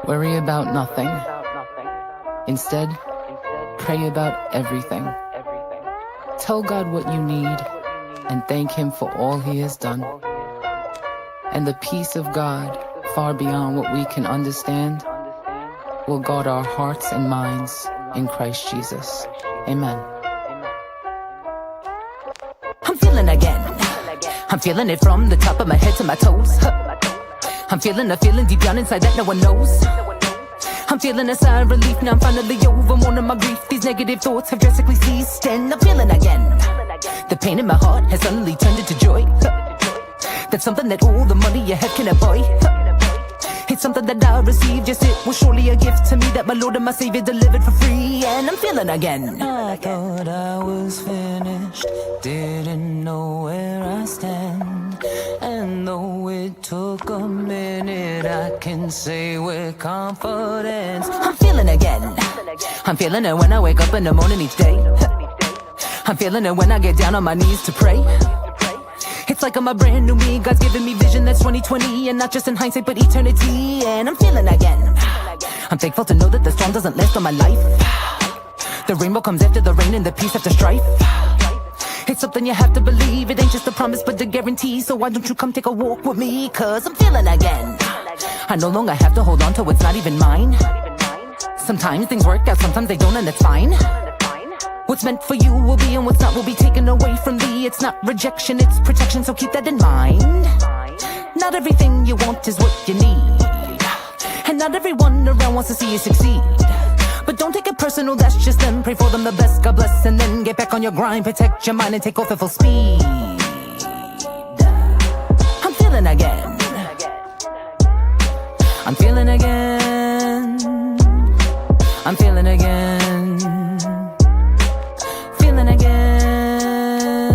Worry about nothing. Instead, pray about everything. Tell God what you need and thank Him for all He has done. And the peace of God, far beyond what we can understand, will guard our hearts and minds in Christ Jesus. Amen. I'm feeling again. I'm feeling it from the top of my head to my toes. I'm feeling a feeling deep down inside that no one knows. I'm feeling a sigh of relief, now I'm finally over one of my grief. These negative thoughts have drastically ceased, and I'm feeling again. The pain in my heart has suddenly turned into joy. That's something that all the money you have can buy. It's something that I received, yes, it was surely a gift to me that my Lord and my Savior delivered for free, and I'm feeling again. I thought I was finished, didn't know where I stand, and though it took a minute, I can say with confidence, I'm feeling again. I'm feeling it when I wake up in the morning each day. I'm feeling it when I get down on my knees to pray. It's like I'm a brand new me, God's giving me vision that's 2020, and not just in hindsight but eternity, and I'm feeling again. I'm thankful to know that the storm doesn't last all my life. The rainbow comes after the rain and the peace after strife. It's something you have to believe, it ain't just a promise but a guarantee, so why don't you come take a walk with me, cause I'm feeling again. I no longer have to hold on to what's not even mine. Sometimes things work out, sometimes they don't, and it's fine. What's meant for you will be, and what's not will be taken away from thee. It's not rejection, it's protection, so keep that in mind. Not everything you want is what you need, and not everyone around wants to see you succeed. But don't take it personal, that's just them. Pray for them the best, God bless, and then get back on your grind. Protect your mind and take off at full speed. I'm feeling again. I'm feeling again. I'm feeling again. Feeling again,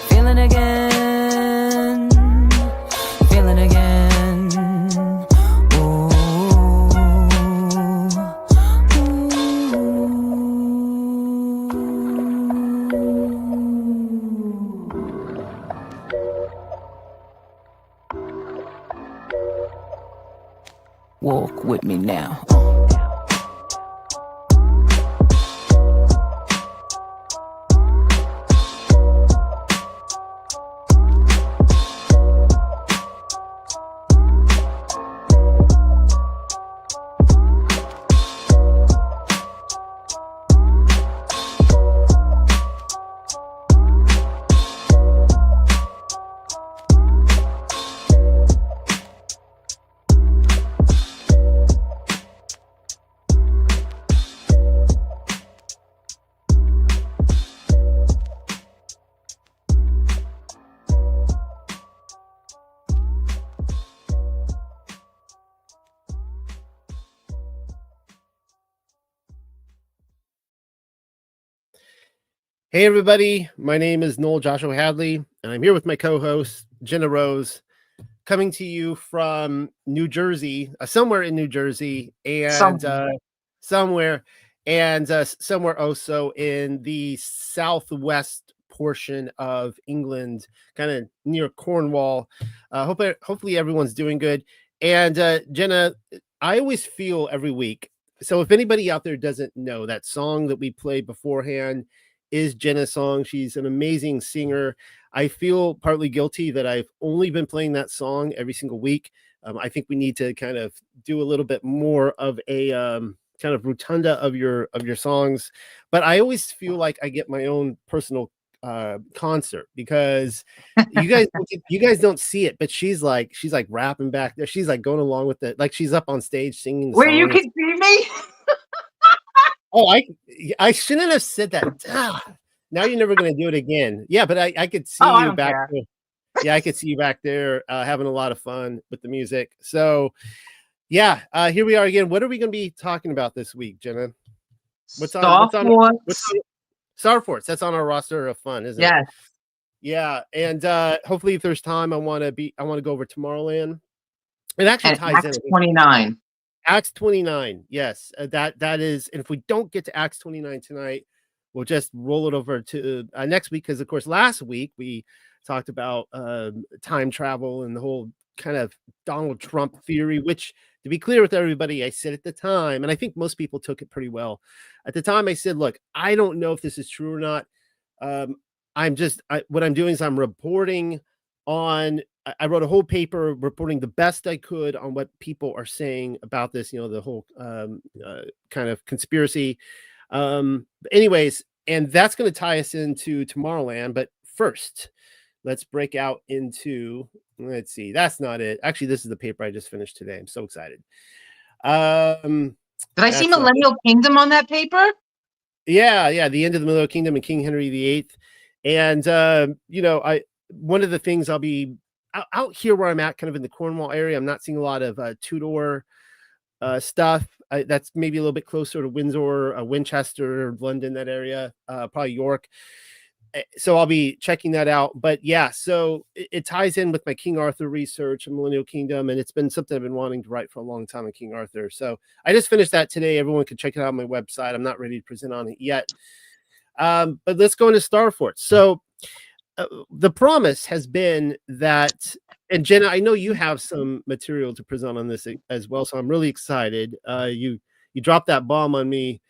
feeling again, feeling again. Ooh, walk with me now. Hey everybody, my name is Noel Joshua Hadley, and I'm here with my co-host Jenna Rose, coming to you from New Jersey, somewhere in New Jersey, and somewhere also in the southwest portion of England, kind of near Cornwall. Hopefully everyone's doing good. And Jenna, I always feel every week. So if anybody out there doesn't know, that song that we played beforehand is Jenna's song. She's an amazing singer. I feel partly guilty that I've only been playing that song every single week. I think we need to kind of do a little bit more of a kind of rotunda of your songs. But I always feel like I get my own personal concert, because you guys don't see it, but she's like rapping back there. She's like going along with it, like she's up on stage singing the Where song. you can see me. Oh, I shouldn't have said that. Now you're never going to do it again. Yeah, but I could see you back there. Yeah, I could see you back there having a lot of fun with the music. So, yeah, here we are again. What are we going to be talking about this week, Jenna? Star Force. That's on our roster of fun, isn't it? Yeah, and hopefully, if there's time, I want to go over Tomorrowland. It actually ties in. 29. Acts 29, yes, that is. And if we don't get to Acts 29 tonight, we'll just roll it over to next week, because of course last week we talked about time travel and the whole kind of Donald Trump theory, which to be clear with everybody, I said at the time, and I think most people took it pretty well. At the time, I said, look, I don't know if this is true or not. What I'm doing is I'm reporting on, I wrote a whole paper reporting the best I could on what people are saying about this, the whole kind of conspiracy. Anyways, and that's going to tie us into Tomorrowland. But first, let's break out into, let's see, that's not it. Actually, this is the paper I just finished today. I'm so excited. Did I see Millennial Kingdom on that paper? Yeah, the end of the Millennial Kingdom and King Henry VIII. And one of the things I'll be out here where I'm at, kind of in the Cornwall area, I'm not seeing a lot of Tudor stuff. That's maybe a little bit closer to Windsor, Winchester, London, that area, probably York. So I'll be checking that out. But yeah, so it ties in with my King Arthur research and Millennial Kingdom, and it's been something I've been wanting to write for a long time on King Arthur. So I just finished that today. Everyone can check it out on my website. I'm not ready to present on it yet. But let's go into Starfort. So the promise has been that, and Jenna, I know you have some material to present on this as well, so I'm really excited. You dropped that bomb on me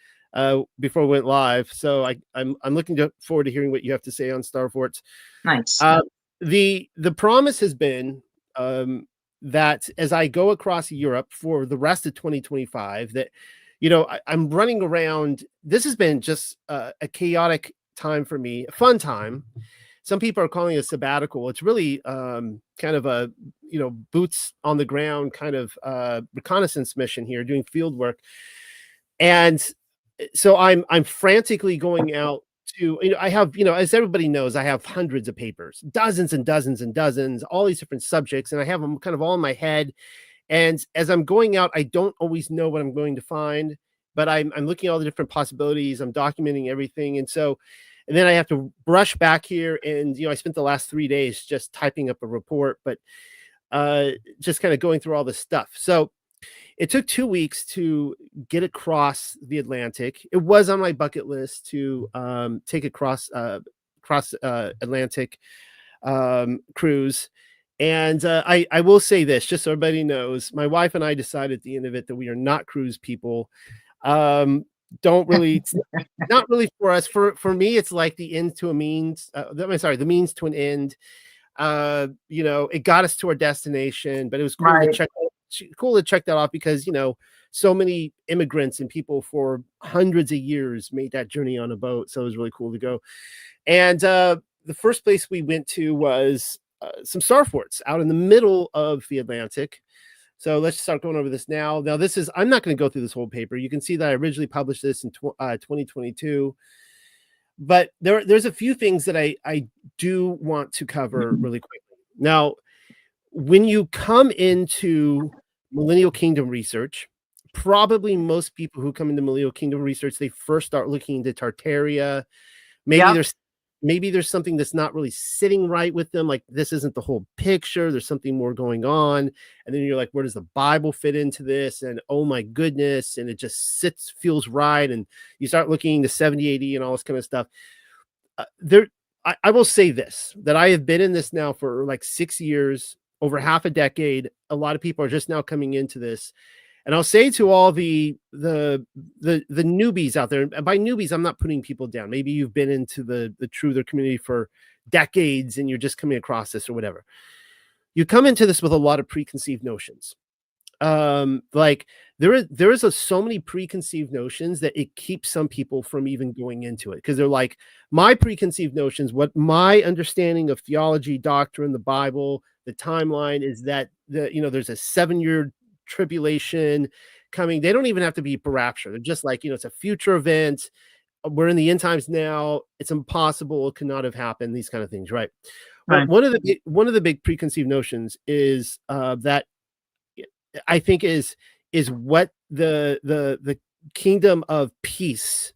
before we went live, so I'm looking forward to hearing what you have to say on Starfort. Nice. The promise has been that as I go across Europe for the rest of 2025, that I'm running around. This has been just a chaotic time for me, a fun time. Some people are calling it a sabbatical. It's really kind of a boots on the ground kind of reconnaissance mission here, doing field work. And so I'm frantically going out to, I have, as everybody knows, I have hundreds of papers, dozens and dozens and dozens, all these different subjects, and I have them kind of all in my head. And as I'm going out, I don't always know what I'm going to find, but I'm looking at all the different possibilities. I'm documenting everything. And then I have to brush back here. And, I spent the last 3 days just typing up a report, but just kind of going through all this stuff. So it took 2 weeks to get across the Atlantic. It was on my bucket list to take a cross Atlantic cruise. And I will say this, just so everybody knows, my wife and I decided at the end of it that we are not cruise people. Don't really, not really for us. For me, it's like the end to a means. The means to an end. It got us to our destination, but it was cool to check that off because so many immigrants and people for hundreds of years made that journey on a boat. So it was really cool to go. And the first place we went to was some Starforts out in the middle of the Atlantic. So let's start going over this now. Now, I'm not going to go through this whole paper. You can see that I originally published this in 2022. But there's a few things that I do want to cover really quickly. Now, when you come into Millennial Kingdom research, probably most people who come into Millennial Kingdom research, they first start looking into Tartaria. Maybe there's something that's not really sitting right with them. Like, this isn't the whole picture. There's something more going on. And then you're like, where does the Bible fit into this? And oh my goodness. And it just feels right. And you start looking to 70 AD and all this kind of stuff. I will say this, that I have been in this now for like 6 years, over half a decade. A lot of people are just now coming into this. And I'll say to all the newbies out there, and by newbies, I'm not putting people down. Maybe you've been into the Truther community for decades and you're just coming across this or whatever. You come into this with a lot of preconceived notions. Like there is so many preconceived notions that it keeps some people from even going into it. Cause they're like, my preconceived notions, what my understanding of theology, doctrine, the Bible, the timeline is that there's a 7-year tribulation coming. They don't even have to be for rapture. They're just like, it's a future event. We're in the end times now. It's impossible. It cannot have happened. These kind of things. Right. Well, one of the big preconceived notions is that I think is what the kingdom of peace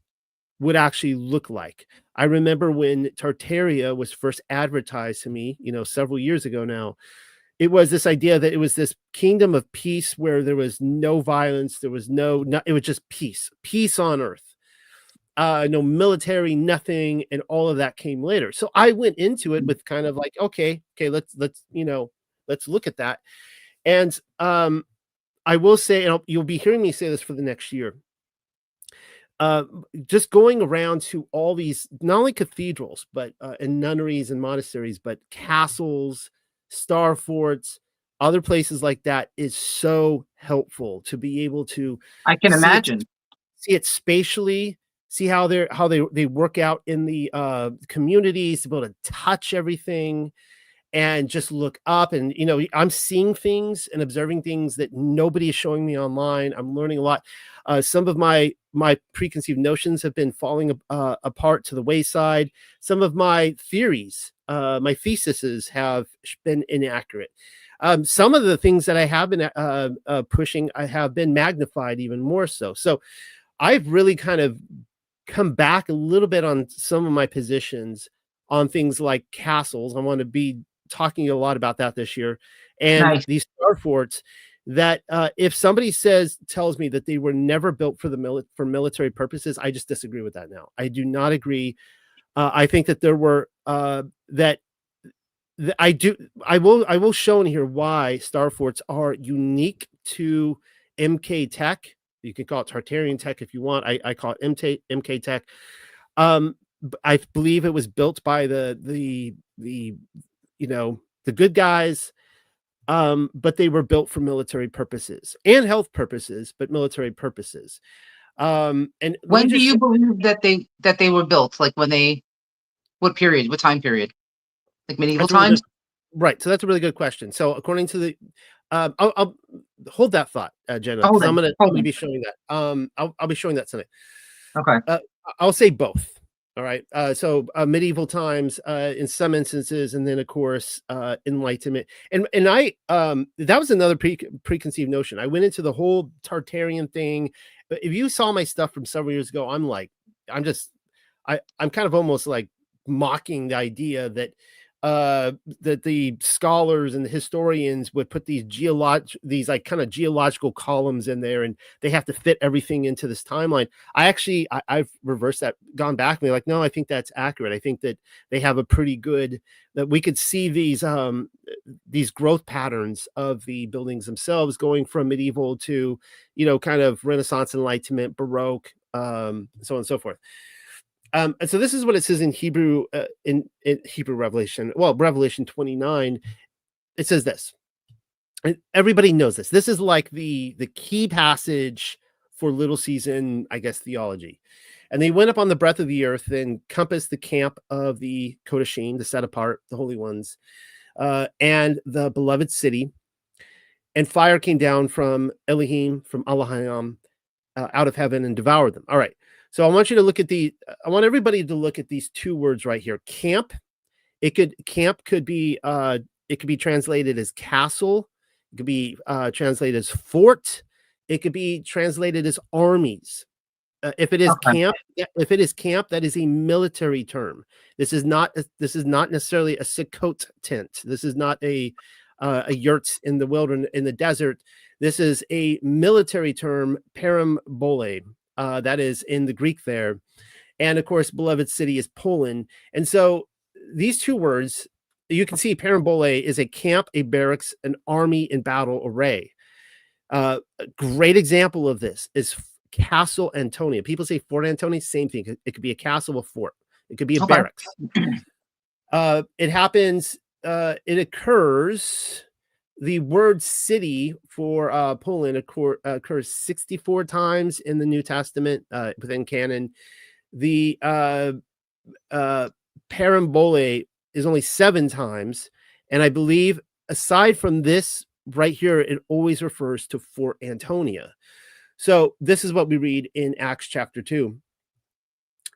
would actually look like. I remember when Tartaria was first advertised to me, several years ago now. It was this idea that it was this kingdom of peace where there was no violence, there was it was just peace on earth, no military, nothing, and all of that came later. So I went into it with kind of like, okay, let's look at that. And I will say, and you'll be hearing me say this for the next year. Just going around to all these, not only cathedrals, but and nunneries and monasteries, but castles, star forts, other places like that is so helpful to be able to I can imagine. See it spatially, see how they work out in the communities, to be able to touch everything and just look up. And I'm seeing things and observing things that nobody is showing me online. I'm learning a lot. Some of my preconceived notions have been falling apart to the wayside. Some of my theories, my theses have been inaccurate. Some of the things that I have been pushing, I have been magnified even more so. So I've really kind of come back a little bit on some of my positions on things like castles. I want to be talking a lot about that this year, and these star forts that if somebody tells me that they were never built for military purposes, I just disagree with that. Now I do not agree. I think that there were I will show in here why star forts are unique to MK Tech. You can call it Tartarian Tech if you want. I call it MK Tech. I believe it was built by the good guys, but they were built for military purposes and health purposes, but military purposes. And when do you believe that they were built? Like what period? What time period? Like medieval times? Right. So that's a really good question. So according to the, I'll hold that thought, Jenna. I'm going to be showing that. I'll be showing that tonight. Okay. I'll say both. All right. So medieval times in some instances, and then of course Enlightenment. And I that was another preconceived notion. I went into the whole Tartarian thing. But if you saw my stuff from several years ago, I'm kind of almost like mocking the idea that that the scholars and the historians would put these like kind of geological columns in there, and they have to fit everything into this timeline. I've reversed that, gone back, and they're like, no, I think that's accurate. I think that they have a pretty good, that we could see these growth patterns of the buildings themselves, going from medieval to, kind of Renaissance, Enlightenment, Baroque, so on and so forth. And so this is what it says in Hebrew, in Hebrew Revelation. Well, Revelation 29, it says this. And everybody knows this. This is like the key passage for little season, I guess, theology. And they went up on the breadth of the earth and compassed the camp of the Kodashim, the set apart, the holy ones, and the beloved city. And fire came down from Elohim, from Elohim, out of heaven, and devoured them. All right. So I want everybody to look at these two words right here. Camp. Camp could be translated as castle. It could be translated as fort. It could be translated as armies. If it is camp, that is a military term. This is not necessarily a Sukkot tent. This is not a yurt in the wilderness, in the desert. This is a military term, parambole. That is in the Greek there. And of course, beloved city is Poland. And so these two words, you can see parambole is a camp, a barracks, an army in battle array. A great example of this is Castle Antonia. People say Fort Antonia, same thing. It could be a castle, a fort. It could be a barracks. It happens, it occurs, the word city for Poland occurs 64 times in the New Testament within canon. The parambole is only 7 times. And I believe aside from this right here, it always refers to Fort Antonia. So this is what we read in Acts chapter 2.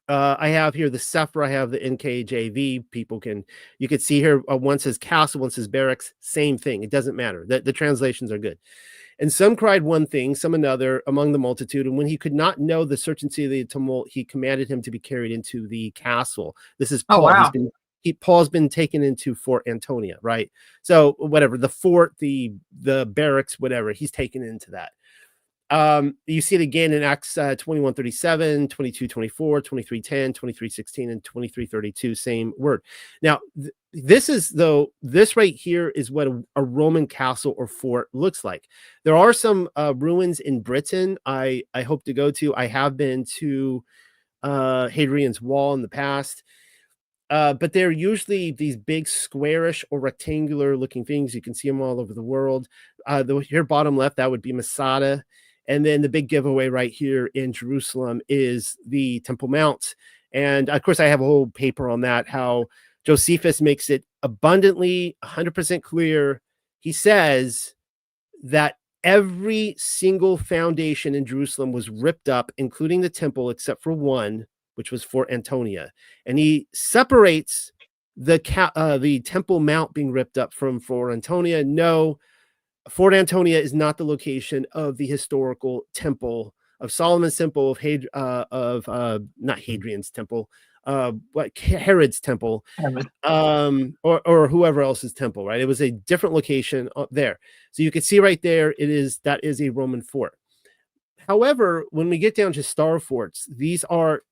I have here the Sephora, I have the NKJV. You could see here, one says castle, one says barracks, same thing. It doesn't matter. The translations are good. And some cried one thing, some another among the multitude. And when he could not know the certainty of the tumult, he commanded him to be carried into the castle. This is Paul. Oh, wow. Paul's been taken into Fort Antonia, right? So whatever, the fort, the barracks, whatever, he's taken into that. You see it again in Acts 21:37, 22:24, 23:10, 23:16, and 23:32, same word. Now, this right here is what a Roman castle or fort looks like. There are some ruins in Britain I hope to go to. I have been to Hadrian's Wall in the past. But they're usually these big squarish or rectangular looking things. You can see them all over the world. Here bottom left, that would be Masada. And then the big giveaway right here in Jerusalem is the Temple Mount. And of course, I have a whole paper on that, how Josephus makes it abundantly 100% clear. He says that every single foundation in Jerusalem was ripped up, including the temple, except for one, which was Fort Antonia. And he separates the Temple Mount being ripped up from Fort Antonia. No, Fort Antonia is not the location of the historical temple of Solomon's temple, not Hadrian's temple, what Herod's temple, or whoever else's temple, right? It was a different location up there. So you can see right there, that is a Roman fort. However, when we get down to star forts, these are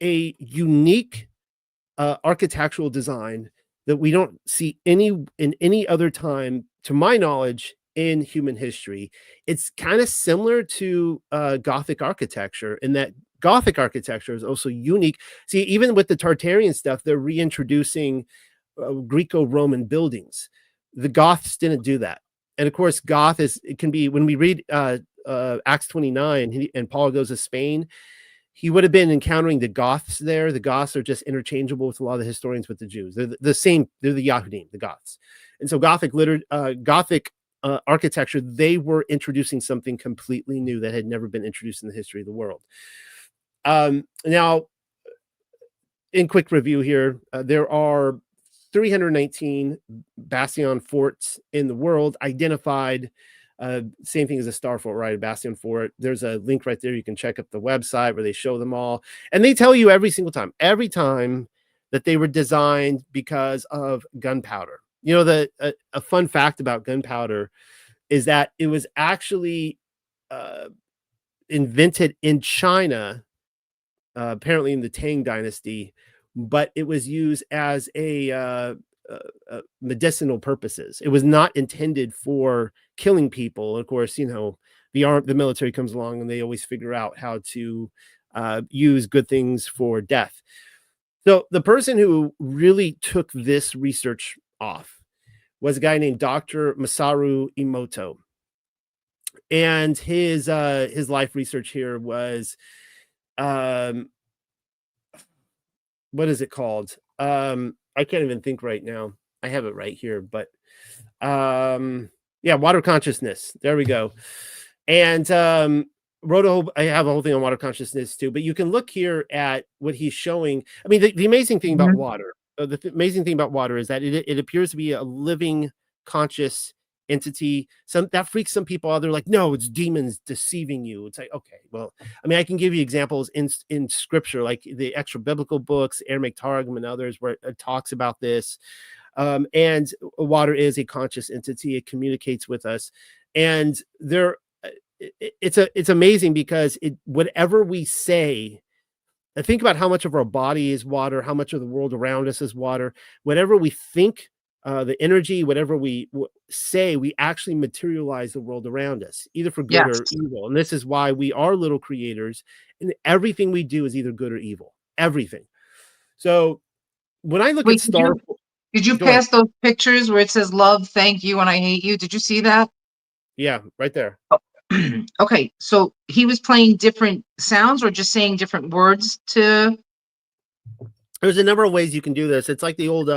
a unique architectural design that we don't see in any other time, to my knowledge, in human history. It's kind of similar to Gothic architecture in that Gothic architecture is also unique. See, even with the Tartarian stuff, they're reintroducing Greco-Roman buildings. The Goths didn't do that. And of course, it can be, when we read Acts 29 and Paul goes to Spain, he would have been encountering the Goths there. The Goths are just interchangeable with a lot of the historians with the Jews. They're the same. They're the Yahudim, the Goths. And so Gothic architecture, they were introducing something completely new that had never been introduced in the history of the world. Now, in quick review here, there are 319 bastion forts in the world identified. Same thing as a star fort, right? A bastion fort. There's a link right there. You can check up the website where they show them all. And they tell you every time that they were designed because of gunpowder. You know, a fun fact about gunpowder is that it was actually invented in China, apparently in the Tang Dynasty, but it was used as a medicinal purposes. It was not intended for killing people. Of course, you know, the military comes along and they always figure out how to use good things for death. So the person who really took this research off was a guy named Dr. Masaru Emoto. And his life research here was, what is it called? I can't even think right now. I have it right here, but water consciousness. There we go. And I have a whole thing on water consciousness too, but you can look here at what he's showing. I mean, the amazing thing about water, amazing thing about water is that it appears to be a living, conscious entity. That freaks some people out. They're like, no, it's demons deceiving you. It's like, okay, well, I mean, I can give you examples in scripture, like the extra biblical books, Aramaic Targum and others, where it talks about this. And water is a conscious entity. It communicates with us. And it's amazing because whatever we say, and think about how much of our body is water, how much of the world around us is water. Whatever we think, the energy, whatever we say, we actually materialize the world around us, either for good or evil. And this is why we are little creators, and everything we do is either good or evil. Everything. So when I look at Star, did you pass those pictures where it says love, thank you, and I hate you? Did you see that? Yeah, right there. Okay, so he was playing different sounds or just saying different words to. There's a number of ways you can do this. It's like the old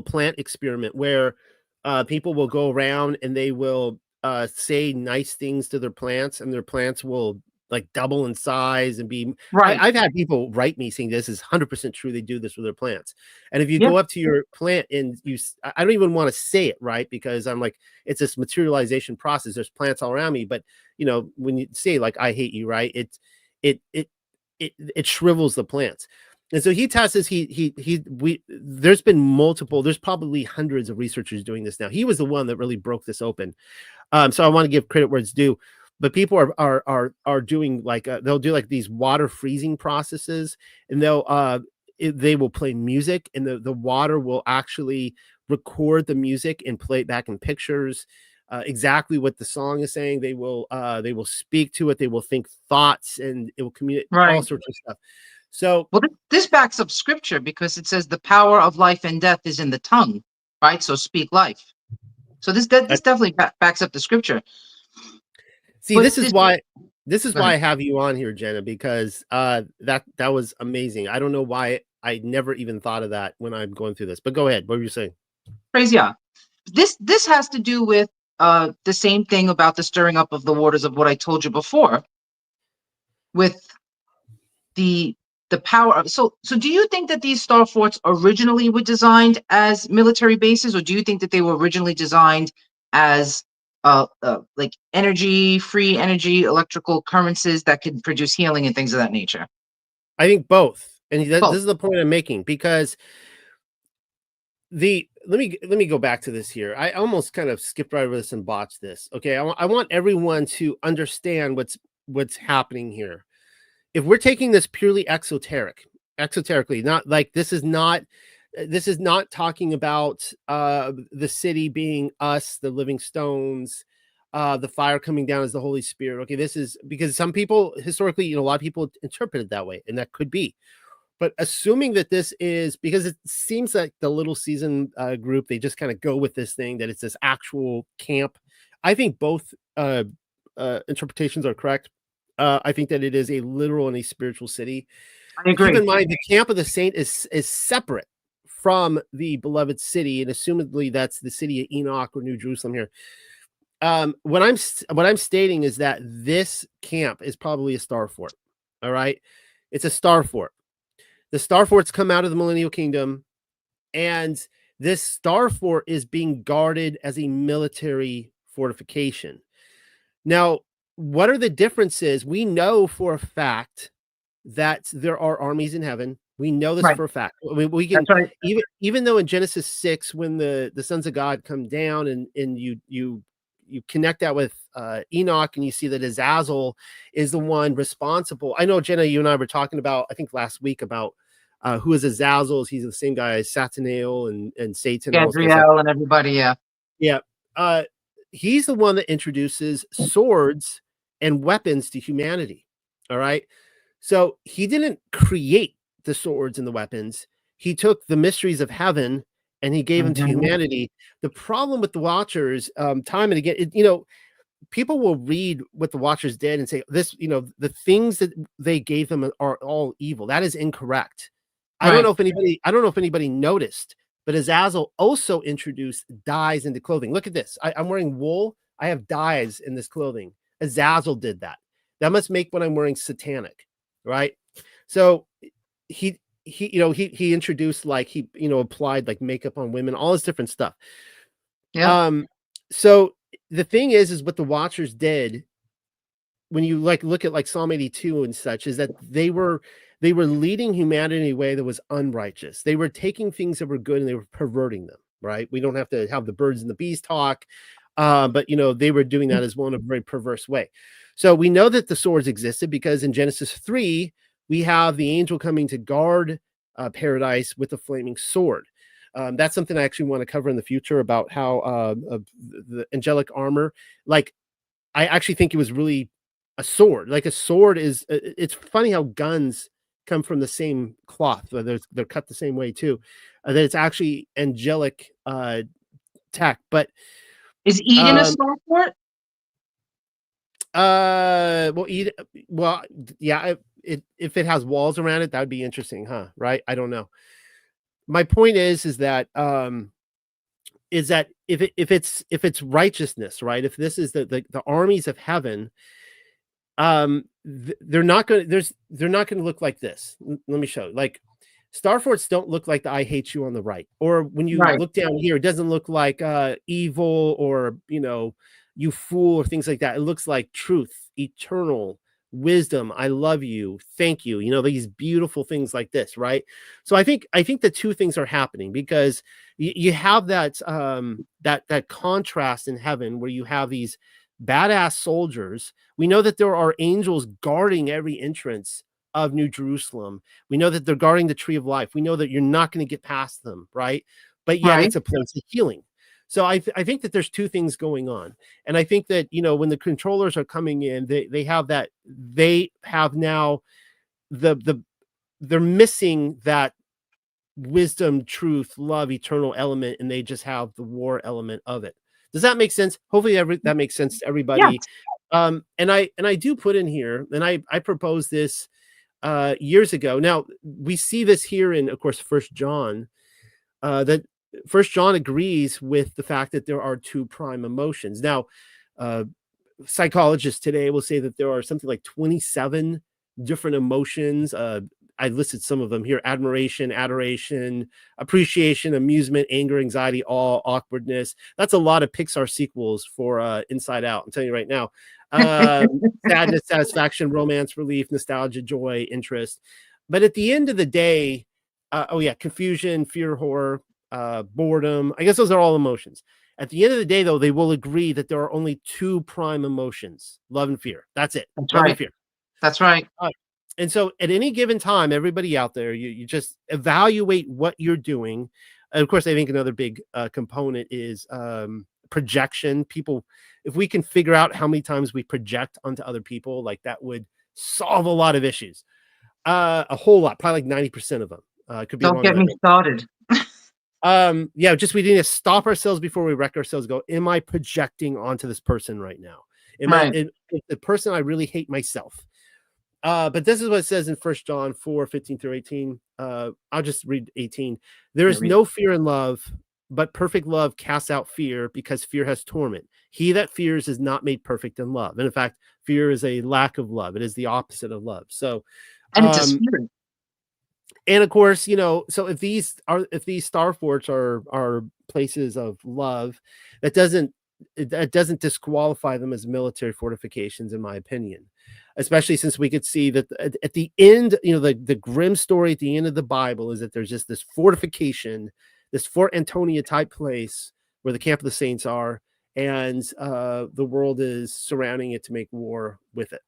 plant experiment where people will go around and they will say nice things to their plants, and their plants will like double in size and be right. I've had people write me saying this is 100% true. They do this with their plants. And if you go up to your plant and I don't even want to say it, right? Because I'm like, it's this materialization process. There's plants all around me. But you know, when you say like, I hate you, right? It shrivels the plants. And so he tests this. There's been multiple, there's probably hundreds of researchers doing this now. He was the one that really broke this open. So I want to give credit where it's due. But people are doing like they'll do like these water freezing processes, and they'll they will play music, and the water will actually record the music and play it back in pictures. Exactly what the song is saying. They will speak to it. They will think thoughts, and it will communicate all sorts of stuff. So, well, this backs up scripture, because it says the power of life and death is in the tongue, right? So speak life. So this definitely backs up the scripture. See, But this is why Go ahead. I have you on here, Jenna, because that was amazing. I don't know why I never even thought of that when I'm going through this. But go ahead. What were you saying? Praise yeah. This has to do with the same thing about the stirring up of the waters of what I told you before, with the power of so do you think that these star forts originally were designed as military bases, or do you think that they were originally designed as like free energy, electrical currencies that could produce healing and things of that nature? I think both. And this Both. is the point I'm making, because let me go back to this here. I almost kind of skipped right over this and botched this. Okay, I want everyone to understand what's happening here. If we're taking this purely exoterically, not like this is not talking about the city being us, the living stones, the fire coming down as the Holy Spirit. Okay, this is because some people historically, a lot of people interpret it that way, and that could be. But assuming that this is, because it seems like the Little Season group, they just kind of go with this thing that it's this actual camp. I think both interpretations are correct. I think that it is a literal and a spiritual city. I agree. Keep in mind, the camp of the saint is separate from the beloved city, and assumedly that's the city of Enoch or New Jerusalem here. What I'm stating is that this camp is probably a star fort. All right, it's a star fort. The star forts come out of the Millennial Kingdom, and this star fort is being guarded as a military fortification. Now, what are the differences? We know for a fact that there are armies in heaven. We know this for a fact. I mean, we can, That's right. even though in Genesis 6, when the sons of God come down, and you connect that with Enoch, and you see that Azazel is the one responsible. I know, Jenna, you and I were talking about, I think last week, about who is Azazel. He's the same guy as Satanael and Satan. Gabriel and everybody, yeah. Yeah. He's the one that introduces swords and weapons to humanity. All right. So he didn't create the swords and the weapons. He took the mysteries of heaven and he gave them to humanity. The problem with the Watchers, time and again, people will read what the Watchers did and say this, the things that they gave them are all evil. That is incorrect. I don't know if anybody noticed, but Azazel also introduced dyes into clothing. Look at this. I'm wearing wool. I have dyes in this clothing. Azazel did that. That must make what I'm wearing satanic, right? So he introduced, like, he applied like makeup on women, all this different stuff. Yeah. So the thing is what the Watchers did, when you look at like Psalm 82 and such, is that they were leading humanity in a way that was unrighteous. They were taking things that were good and they were perverting them, right? We don't have to have the birds and the bees talk, but they were doing that as well in a very perverse way. So we know that the swords existed because in Genesis 3, we have the angel coming to guard paradise with a flaming sword. That's something I actually want to cover in the future, about how the angelic armor, like, I actually think it was really a sword. Like, a sword is, it's funny how guns come from the same cloth. They're cut the same way too. That it's actually angelic tech. But is Eden a star fort? Well, yeah. If it has walls around it, that would be interesting, huh? Right? I don't know. My point is that if it's righteousness, right? If this is the armies of heaven, they're not going to look like this. Let me show you. Like, star forts don't look like the I hate you on the right, or when you look down here, it doesn't look like evil or you fool or things like that. It looks like truth, eternal wisdom, I love you, thank you, these beautiful things like this, right? So I think the two things are happening, because you have that that contrast in heaven, where you have these badass soldiers. We know that there are angels guarding every entrance of New Jerusalem. We know that they're guarding the tree of life. We know that you're not going to get past them, right? But yet Right. it's a place of healing. So I think that there's two things going on. And I think that, when the controllers are coming in, they have now they're missing that wisdom, truth, love, eternal element, and they just have the war element of it. Does that make sense? Hopefully that makes sense to Yes. everybody. And I do put in here, and I proposed this years ago. Now we see this here in, of course, First John, that First John agrees with the fact that there are two prime emotions. Now, psychologists today will say that there are something like 27 different emotions. I listed some of them here: admiration, adoration, appreciation, amusement, anger, anxiety, awe, awkwardness. That's a lot of Pixar sequels for Inside Out. I'm telling you right now. Sadness, satisfaction, romance, relief, nostalgia, joy, interest. But at the end of the day, confusion, fear, horror, boredom. I guess those are all emotions. At the end of the day, though, they will agree that there are only two prime emotions: love and fear. That's it. That's Love right. and fear. That's right. And so at any given time, everybody out there, you just evaluate what you're doing. And of course, I think another big component is projection. People, if we can figure out how many times we project onto other people, like that would solve a lot of issues. A whole lot, probably like 90% of them. Could be Don't wrong. get me started. Just we need to stop ourselves before we wreck ourselves. Go, am I projecting onto this person right now? Am the person I really hate myself? But this is what it says in 1 John 4:15-18. I'll just read 18. There is no fear in love, but perfect love casts out fear, because fear has torment. He that fears is not made perfect in love. And in fact, fear is a lack of love. It is the opposite of love. So, And it's a spirit. and of course, so if these star forts are places of love, that doesn't disqualify them as military fortifications, in my opinion. Especially since we could see that at the end, the grim story at the end of the Bible is that there's just this fortification, this Fort Antonia type place where the camp of the saints are, and the world is surrounding it to make war with it.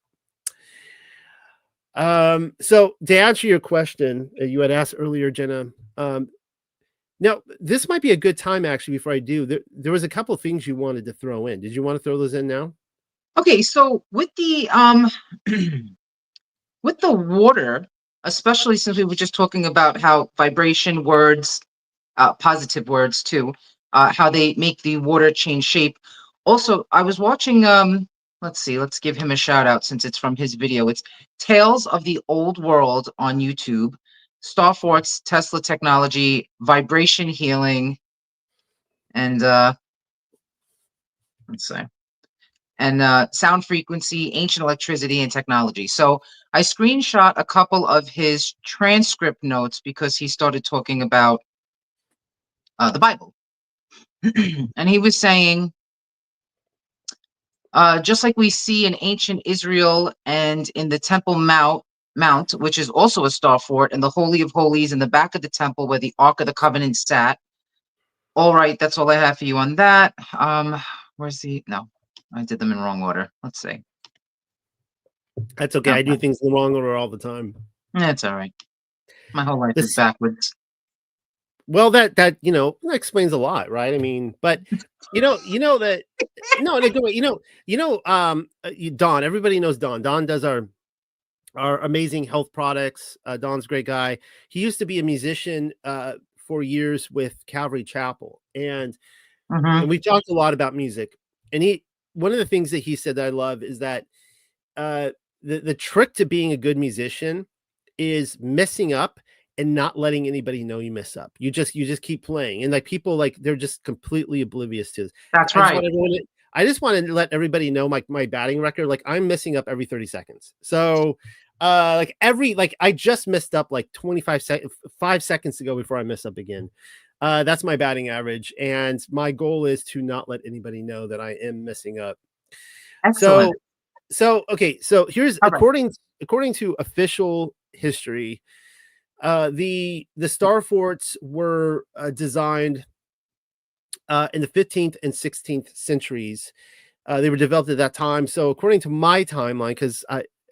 So to answer your question, you had asked earlier, Jenna, now this might be a good time actually. Before I do, there was a couple of things you wanted to throw in. Did you want to throw those in now? Okay, so with the with the water, especially since we were just talking about how vibration words, positive words too, how they make the water change shape. Also, I was watching let's see, let's give him a shout out since it's from his video. It's Tales of the Old World on YouTube. Star Forts, Tesla technology, vibration healing, and let's see, and sound frequency, ancient electricity, and technology. So I screenshot a couple of his transcript notes because he started talking about the Bible. And he was saying, just like we see in ancient Israel and in the Temple Mount, which is also a star fort, and the Holy of Holies in the back of the temple where the Ark of the Covenant sat. All right, that's all I have for you on that. Where's the... No, I did them in wrong order. Let's see. That's okay. I do things in the wrong order all the time. That's all right. My whole life is backwards. Well, that that explains a lot, right? I mean, but that Don. Everybody knows Don. Don does our amazing health products. Don's a great guy. He used to be a musician for years with Calvary Chapel, and we talked a lot about music. And one of the things that he said that I love is that the trick to being a good musician is messing up and not letting anybody know you mess up. You just keep playing, and like people, like they're just completely oblivious to this. That's right. I just want to let everybody know my batting record. Like I'm messing up every 30 seconds. So I just messed up like 5 seconds ago before I mess up again. That's my batting average, and my goal is to not let anybody know that I am messing up. Excellent. So okay. So here's according to official history. The star forts were designed in the 15th and 16th centuries. They were developed at that time. So according to my timeline, because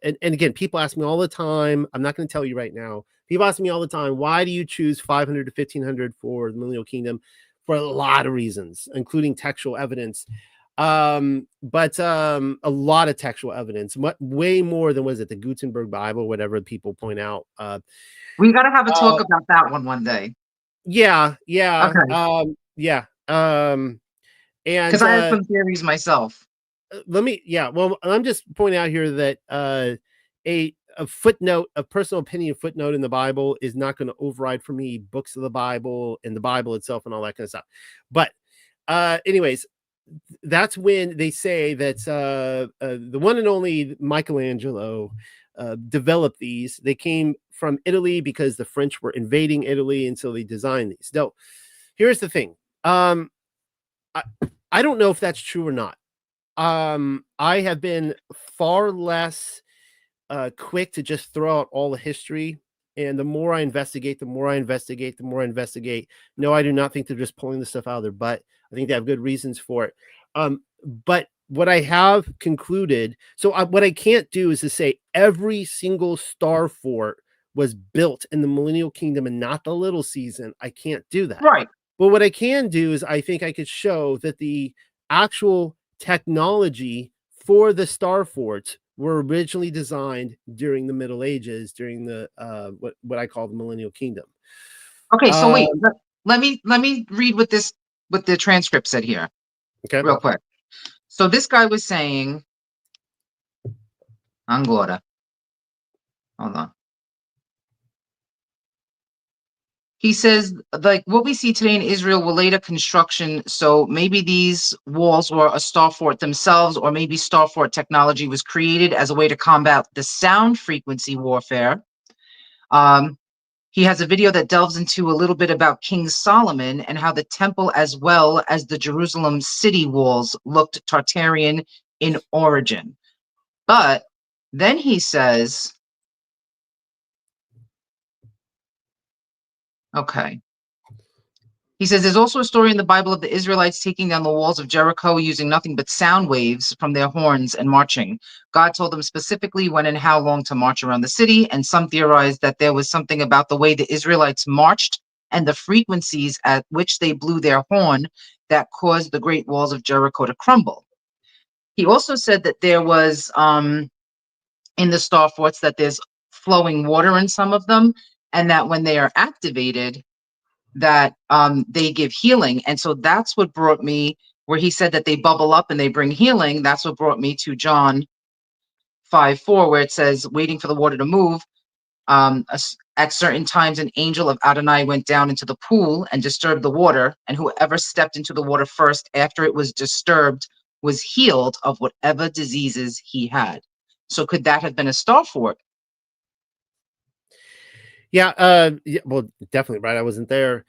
and again, people ask me all the time. I'm not going to tell you right now. People ask me all the time, why do you choose 500 to 1500 for the Millennial Kingdom? For a lot of reasons, including textual evidence. But a lot of textual evidence, way more than was it the Gutenberg Bible, whatever people point out. We got to have a talk about that one day. Yeah. Okay. And Because I have some theories myself. Well, I'm just pointing out here that a footnote, a personal opinion footnote in the Bible is not going to override for me books of the Bible and the Bible itself and all that kind of stuff. But anyways, that's when they say that the one and only Michelangelo developed these. They came from Italy because the French were invading Italy, and so they designed these. No, here's the thing. I don't know if that's true or not. I have been far less quick to just throw out all the history. And the more I investigate, no, I do not think they're just pulling the stuff out of their butt. I think they have good reasons for it. But what I have concluded, what I can't do is to say every single star fort was built in the Millennial Kingdom and not the Little Season. I can't do that. Right. But what I can do is I think I could show that the actual technology for the star forts were originally designed during the Middle Ages, during the what I call the Millennial Kingdom. Okay, so wait, let me read what the transcript said here. Okay, real quick. So this guy was saying, Angora. Hold on. He says, like, what we see today in Israel were later construction, so maybe these walls were a star fort themselves, or maybe star fort technology was created as a way to combat the sound frequency warfare. He has a video that delves into a little bit about King Solomon and how the temple as well as the Jerusalem city walls looked Tartarian in origin. But then he says, okay. He says there's also a story in the Bible of the Israelites taking down the walls of Jericho using nothing but sound waves from their horns and marching. God told them specifically when and how long to march around the city, and some theorized that there was something about the way the Israelites marched and the frequencies at which they blew their horn that caused the great walls of Jericho to crumble. He also said that there was, in the star forts, that there's flowing water in some of them, and that when they are activated, that they give healing. And so that's what brought me, where he said that they bubble up and they bring healing. That's what brought me to John 5:4, where it says, waiting for the water to move. At certain times, an angel of Adonai went down into the pool and disturbed the water, and whoever stepped into the water first after it was disturbed was healed of whatever diseases he had. So could that have been a star fort? Yeah, well, definitely, right. I wasn't there.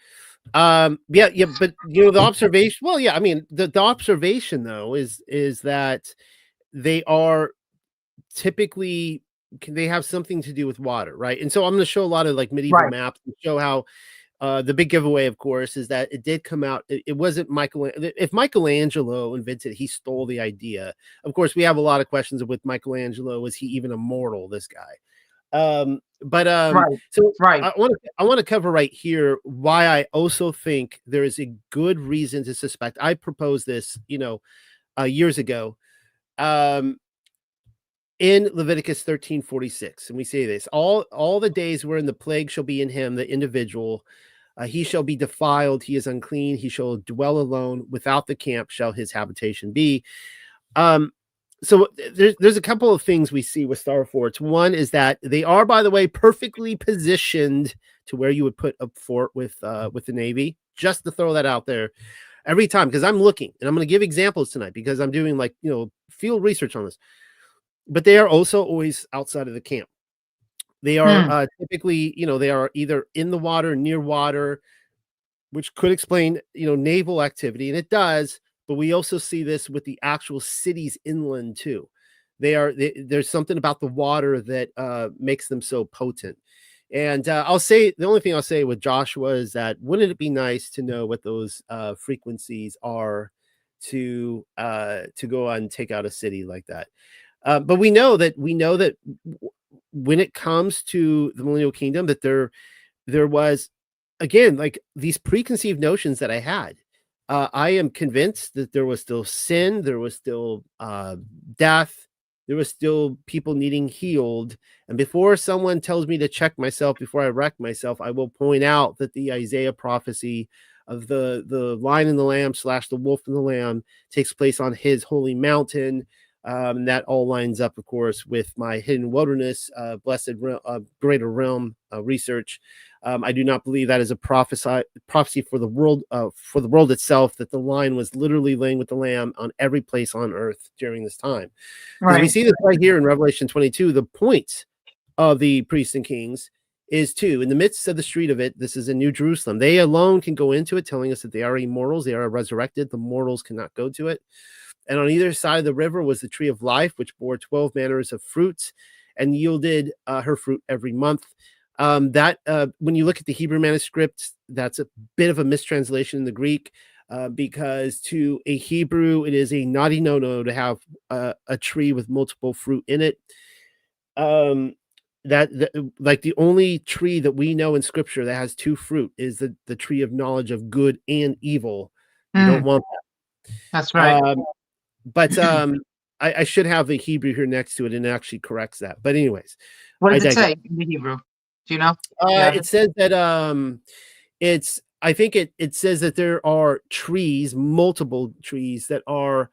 But the observation. Well, yeah, I mean, the observation though is that they are typically, they have something to do with water, right? And so I'm going to show a lot of like medieval maps and show how the big giveaway, of course, is that it did come out. It wasn't Michelangelo. If Michelangelo invented it, he stole the idea. Of course, we have a lot of questions with Michelangelo. Was he even immortal, this guy? I want to cover right here why I also think there is a good reason to suspect. I proposed this, years ago, in Leviticus 13:46, and we say this: all the days wherein the plague shall be in him, the individual, he shall be defiled, he is unclean, he shall dwell alone, without the camp shall his habitation be. So there's a couple of things we see with star forts. One is that they are, by the way, perfectly positioned to where you would put a fort with the Navy. Just to throw that out there every time, because I'm looking and I'm going to give examples tonight because I'm doing field research on this. But they are also always outside of the camp. They are typically, they are either in the water, near water, which could explain, naval activity, and it does. But we also see this with the actual cities inland too. There's something about the water that makes them so potent. And I'll say, the only thing I'll say with Joshua is that wouldn't it be nice to know what those frequencies are to go on and take out a city like that? But we know that when it comes to the Millennial Kingdom, that there was, again, like these preconceived notions that I had. I am convinced that there was still sin, there was still death, there was still people needing healed. And before someone tells me to check myself, before I wreck myself, I will point out that the Isaiah prophecy of the lion and the lamb / the wolf and the lamb takes place on his holy mountain. That all lines up, of course, with my hidden wilderness, greater realm research. I do not believe that is a prophecy for the world itself, that the lion was literally laying with the lamb on every place on earth during this time. Because we see this right here in Revelation 22. The point of the priests and kings is to, in the midst of the street of it, this is in New Jerusalem. They alone can go into it, telling us that they are immortals. They are resurrected. The mortals cannot go to it. And on either side of the river was the tree of life, which bore 12 manners of fruits and yielded her fruit every month. When you look at the Hebrew manuscript, that's a bit of a mistranslation in the Greek, because to a Hebrew, it is a naughty no-no to have a tree with multiple fruit in it. Like the only tree that we know in Scripture that has two fruit is the tree of knowledge of good and evil. You don't want that. That's right. But I should have the Hebrew here next to it, and it actually corrects that. But anyways, what does it say in the Hebrew? Do you know? It says that I think it says that there are trees, multiple trees that are.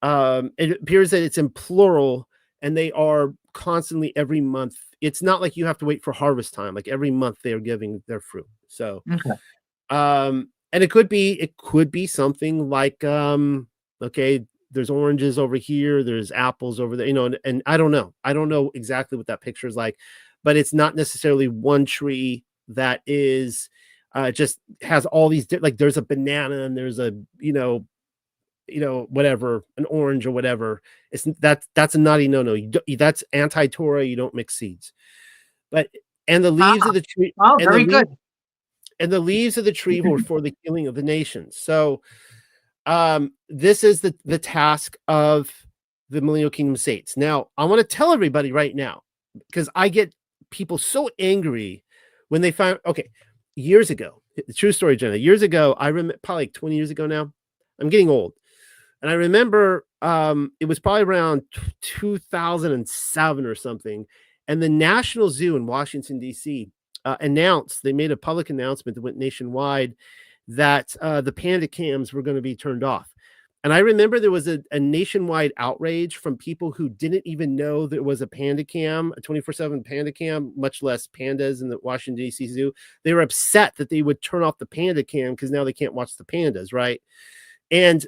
It appears that it's in plural, and they are constantly every month. It's not like you have to wait for harvest time. Like every month they are giving their fruit. So, and it could be something like okay, there's oranges over here, there's apples over there, and I don't know exactly what that picture is like, but it's not necessarily one tree that is just has all these, like there's a banana and there's a whatever, an orange or whatever. That's a naughty no. That's anti-Torah. You don't mix seeds. And the leaves of the tree, very good. And the leaves of the tree were for the healing of the nations. So this is the task of the Millennial Kingdom saints. Now, I want to tell everybody right now, because I get people so angry when they find, okay, years ago, true story, Jenna, years ago, I remember, probably like 20 years ago now, I'm getting old. And I remember it was probably around 2007 or something. And the National Zoo in Washington, D.C. They made a public announcement that went nationwide that the panda cams were going to be turned off. And I remember there was a nationwide outrage from people who didn't even know there was a panda cam, a 24/7 panda cam, much less pandas in the Washington, D.C. Zoo. They were upset that they would turn off the panda cam because now they can't watch the pandas, right? And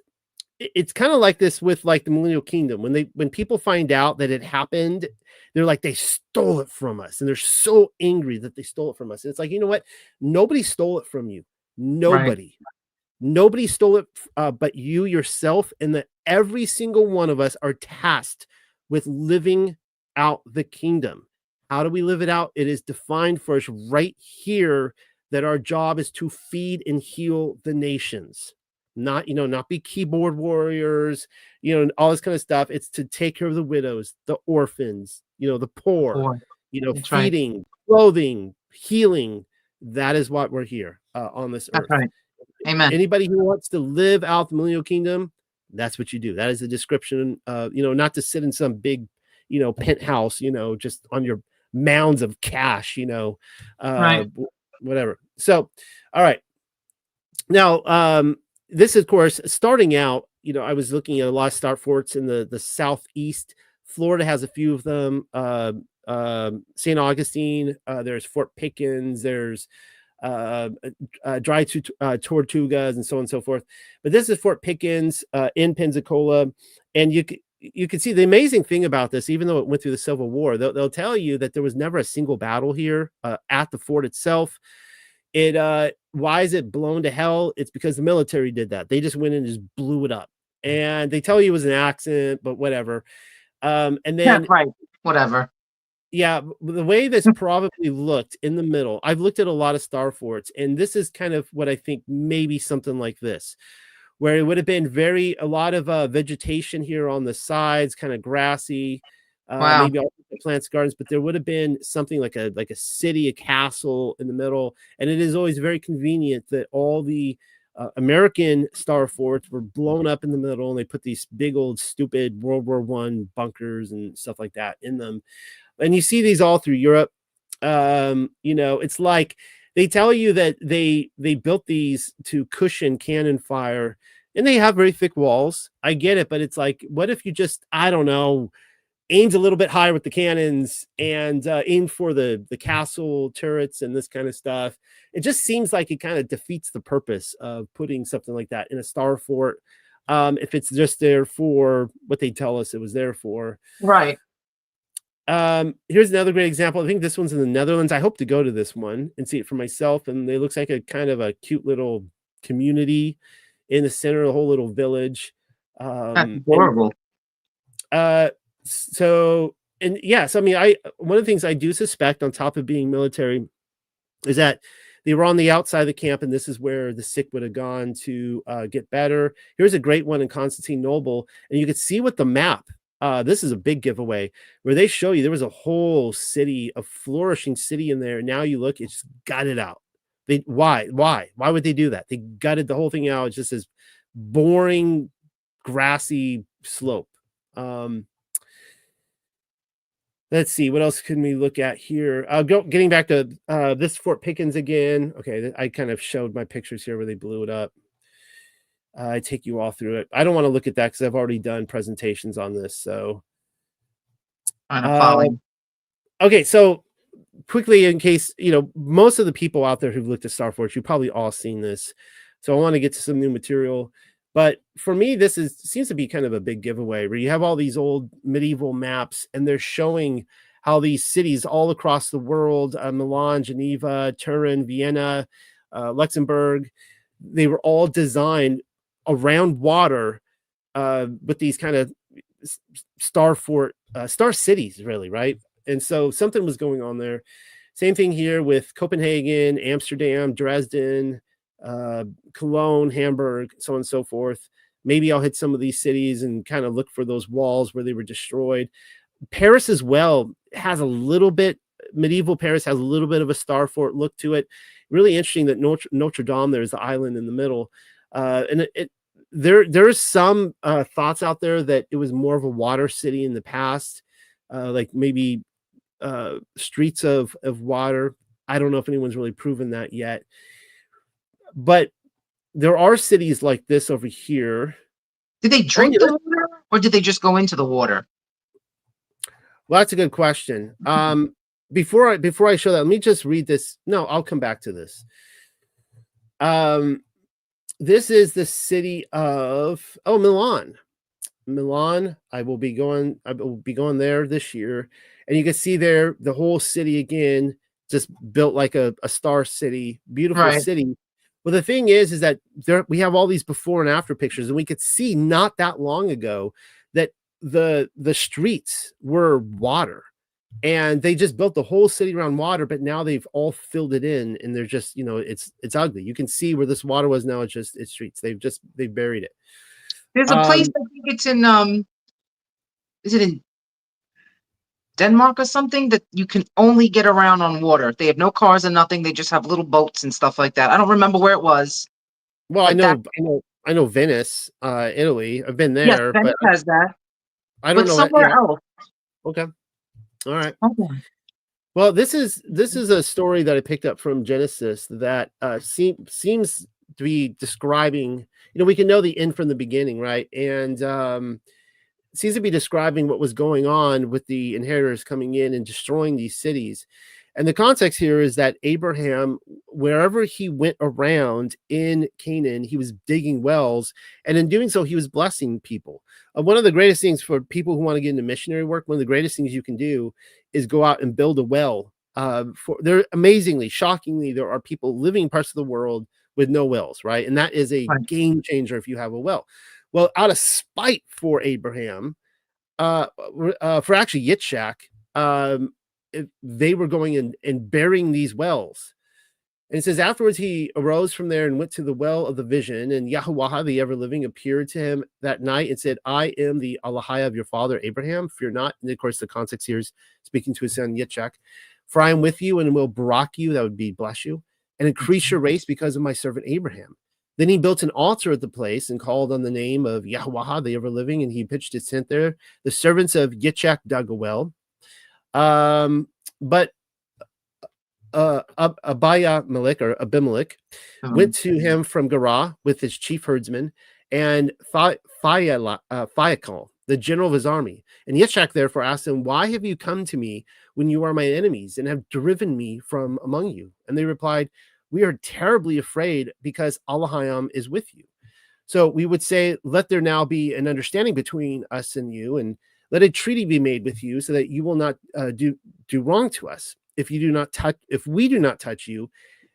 it's kind of like this with like the Millennial Kingdom. When people find out that it happened, they're like, they stole it from us. And they're so angry that they stole it from us. And it's like, you know what? Nobody stole it from you. Nobody. Right. Nobody stole it but you yourself, and that every single one of us are tasked with living out the kingdom. How do we live it out? It is defined for us right here that our job is to feed and heal the nations. Not be keyboard warriors, all this kind of stuff. It's to take care of the widows, the orphans, the poor, That's feeding, right. Clothing, healing. That is what we're here on this earth. Right. Amen. Anybody who wants to live out the Millennial Kingdom, that's what you do. That is the description. Not to sit in some big, penthouse, just on your mounds of cash, right. Whatever. So, all right. Now, this, of course, starting out, I was looking at a lot of star forts in the southeast. Florida has a few of them. St. Augustine, there's Fort Pickens, there's Dry Tortugas, and so on and so forth. But this is Fort Pickens in Pensacola. And you can see the amazing thing about this, even though it went through the Civil War, they'll tell you that there was never a single battle here at the fort itself. Why is it blown to hell? It's because the military did that. They just went in and just blew it up. And they tell you it was an accident, but whatever. And then right, whatever. Yeah, the way this probably looked in the middle, I've looked at a lot of star forts, and this is kind of what I think maybe something like this. where it would have been a lot of vegetation here on the sides, kind of grassy, Wow. maybe all the plants, gardens, but there would have been something like a city, a castle in the middle. And it is always very convenient that all the American star forts were blown up in the middle, and they put these big old stupid World War I bunkers and stuff like that in them. And you see these all through Europe. It's like they tell you that they built these to cushion cannon fire, and they have very thick walls. I get it, but it's like, what if you just, I don't know, aimed a little bit higher with the cannons and aimed for the castle turrets and this kind of stuff? It just seems like it kind of defeats the purpose of putting something like that in a star fort, if it's just there for what they tell us it was there for. Right. Here's another great example. I think this one's in the Netherlands. I hope to go to this one and see it for myself. And it looks like a kind of a cute little community in the center of the whole little village. That's adorable. So yes, I mean, one of the things I do suspect, on top of being military, is that they were on the outside of the camp, and this is where the sick would have gone to get better. Here's a great one in Constantinople, and you could see with the map. This is a big giveaway where they show you there was a whole city, a flourishing city in there. Now you look, it's gutted out. Why would they do that? They gutted the whole thing out. It's just this boring, grassy slope. Let's see, what else can we look at here? Getting back to this Fort Pickens again. Okay, I kind of showed my pictures here where they blew it up. I take you all through it. I don't want to look at that because I've already done presentations on this. So, okay, so quickly, in case most of the people out there who've looked at Star Forts, you've probably all seen this. So I want to get to some new material. But for me, this seems to be kind of a big giveaway where you have all these old medieval maps, and they're showing how these cities all across the world, Milan, Geneva, Turin, Vienna, Luxembourg, they were all designed around water, with these kind of star cities, really, right? And so something was going on there. Same thing here with Copenhagen, Amsterdam, Dresden, Cologne, Hamburg, so on and so forth. Maybe I'll hit some of these cities and kind of look for those walls where they were destroyed. Paris as well has a little bit, medieval Paris has a little bit of a star fort look to it. Really interesting that Notre Dame, there's the island in the middle. And there's some thoughts out there that it was more of a water city in the past, like maybe streets of water. I don't know if anyone's really proven that yet, but there are cities like this over here. Did they drink the water, or did they just go into the water? Well, that's a good question. Before I show that, let me just read this. No, I'll come back to this. This is the city of Milan. Milan. I will be going there this year, and you can see there the whole city again, just built like a star city, beautiful city. Well, the thing is that we have all these before and after pictures, and we could see not that long ago that the streets were water, and they just built the whole city around water, but now they've all filled it in, and they're just, it's ugly. You can see where this water was. Now it's streets. They've buried it. There's a place, I think it's in is it in Denmark or something, that you can only get around on water. They have no cars and nothing. They just have little boats and stuff like that. I don't remember where it was. Well, I know Venice, Italy. I've been there. Yes, Venice has that. I don't know somewhere else. Okay. All right. Okay. Well, this is a story that I picked up from Genesis that seems to be describing, we can know the end from the beginning, right? And seems to be describing what was going on with the inheritors coming in and destroying these cities. And the context here is that Abraham, wherever he went around in Canaan, he was digging wells, and in doing so, he was blessing people. One of the greatest things for people who want to get into missionary work, one of the greatest things you can do is go out and build a well. Shockingly, there are people living in parts of the world with no wells, right? And that is a game changer if you have a well. Well, out of spite for Abraham, for actually Yitzhak, they were going and burying these wells. And it says, afterwards he arose from there and went to the well of the vision, and Yahuwah, the ever-living, appeared to him that night and said, I am the Allahai of your father Abraham. Fear not. And of course, the context here is speaking to his son Yitzchak. For I am with you and will barak you, that would be bless you, and increase your race because of my servant Abraham. Then he built an altar at the place and called on the name of Yahuwah, the ever-living, and he pitched his tent there. The servants of Yitzchak dug a well. But Abimelech went to him from Gerar with his chief herdsman and Phaekal, the general of his army. And Yitzchak therefore asked him, why have you come to me when you are my enemies and have driven me from among you? And they replied, we are terribly afraid because Allahayam is with you. So we would say, let there now be an understanding between us and you, and let a treaty be made with you so that you will not do wrong to us. If we do not touch you,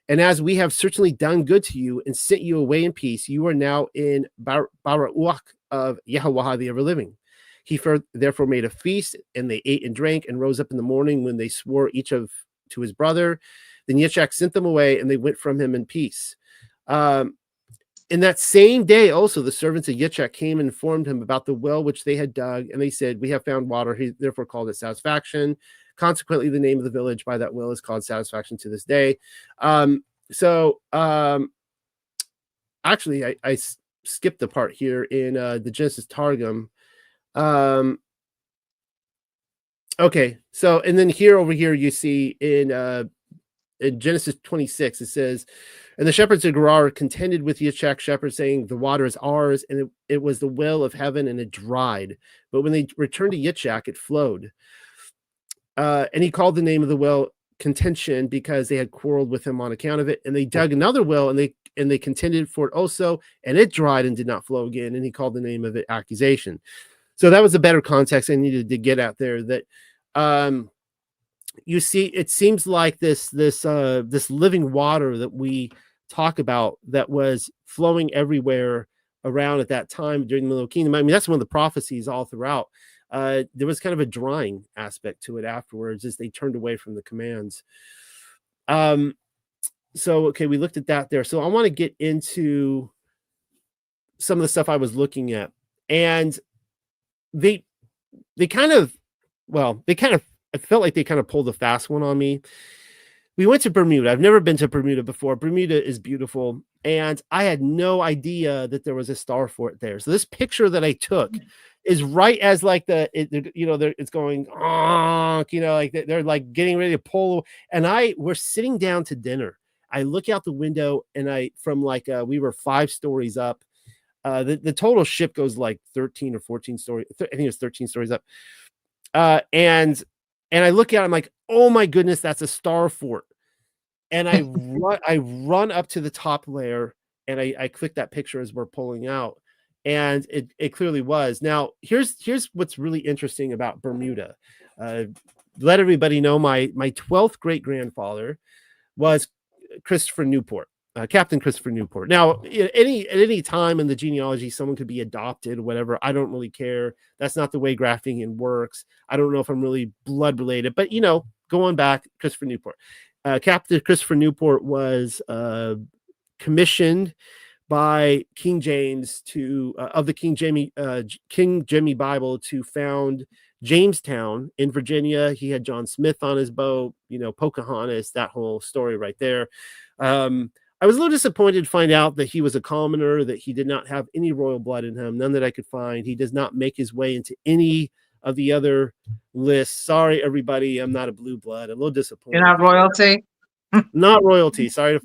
and as we have certainly done good to you and sent you away in peace, you are now in Baruch of Yahuwah the ever-living. He therefore made a feast, and they ate and drank and rose up in the morning when they swore each to his brother. Then Yitzchak sent them away, and they went from him in peace. In that same day also, the servants of Yitzchak came and informed him about the well which they had dug, and they said, we have found water. He therefore called it Satisfaction. Consequently, the name of the village by that well is called Satisfaction to this day. Actually, I skipped the part here in the Genesis Targum. Okay, so and then over here you see in Genesis 26 it says, and the shepherds of Gerar contended with Yitzchak shepherds, saying, the water is ours, and it was the well of heaven, and it dried. But when they returned to Yitzchak, it flowed. And he called the name of the well Contention, because they had quarreled with him on account of it. And they dug another well, and they contended for it also, and it dried and did not flow again. And he called the name of it Accusation. So that was a better context I needed to get out there. That you see, it seems like this living water that we talk about that was flowing everywhere around at that time during the Millennial Kingdom. I mean, that's one of the prophecies all throughout. There was kind of a drying aspect to it afterwards as they turned away from the commands. So, okay, we looked at that there. So I want to get into some of the stuff I was looking at. And I felt like they kind of pulled a fast one on me. We went to Bermuda. I've never been to Bermuda before. Bermuda is beautiful. And I had no idea that there was a star fort there. So this picture that I took is right as like it's going, like they're like getting ready to pull. And we're sitting down to dinner. I look out the window, and we were 5 stories up. The total ship goes like 13 or 14 stories. I think it's 13 stories up. And I look at it, I'm like, oh my goodness, that's a star fort. And I run up to the top layer, and I click that picture as we're pulling out. And it clearly was. Now, here's what's really interesting about Bermuda. Let everybody know my 12th great grandfather was Christopher Newport, Captain Christopher Newport. Now, at any time in the genealogy, someone could be adopted or whatever. I don't really care. That's not the way grafting works. I don't know if I'm really blood related, but going back, Christopher Newport. Captain Christopher Newport was commissioned by King James of the King Jimmy Bible to found Jamestown in Virginia. He had John Smith on his boat, Pocahontas, that whole story right there. I was a little disappointed to find out that he was a commoner, that he did not have any royal blood in him, none that I could find. He does not make his way into any of the other lists. Sorry, everybody, I'm not a blue blood. I'm a little disappointed. You're not royalty? Not royalty. Sorry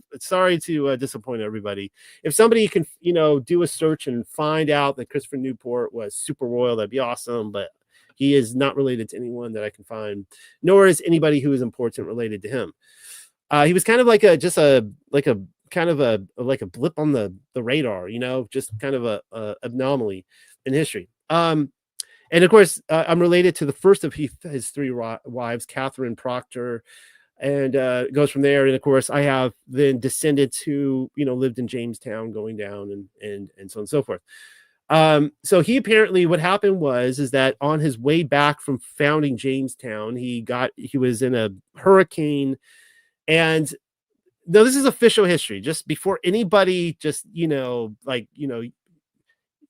to disappoint everybody. If somebody can, do a search and find out that Christopher Newport was super royal, that'd be awesome. But he is not related to anyone that I can find, nor is anybody who is important related to him. He was kind of like a blip on the radar, just kind of a anomaly in history. And of course, I'm related to the first of his 3 wives, Catherine Proctor. And it goes from there. And of course, I have then descendants who, lived in Jamestown going down and so on and so forth. So he apparently, what happened is that on his way back from founding Jamestown, he was in a hurricane, and no, this is official history. Just before anybody, just like you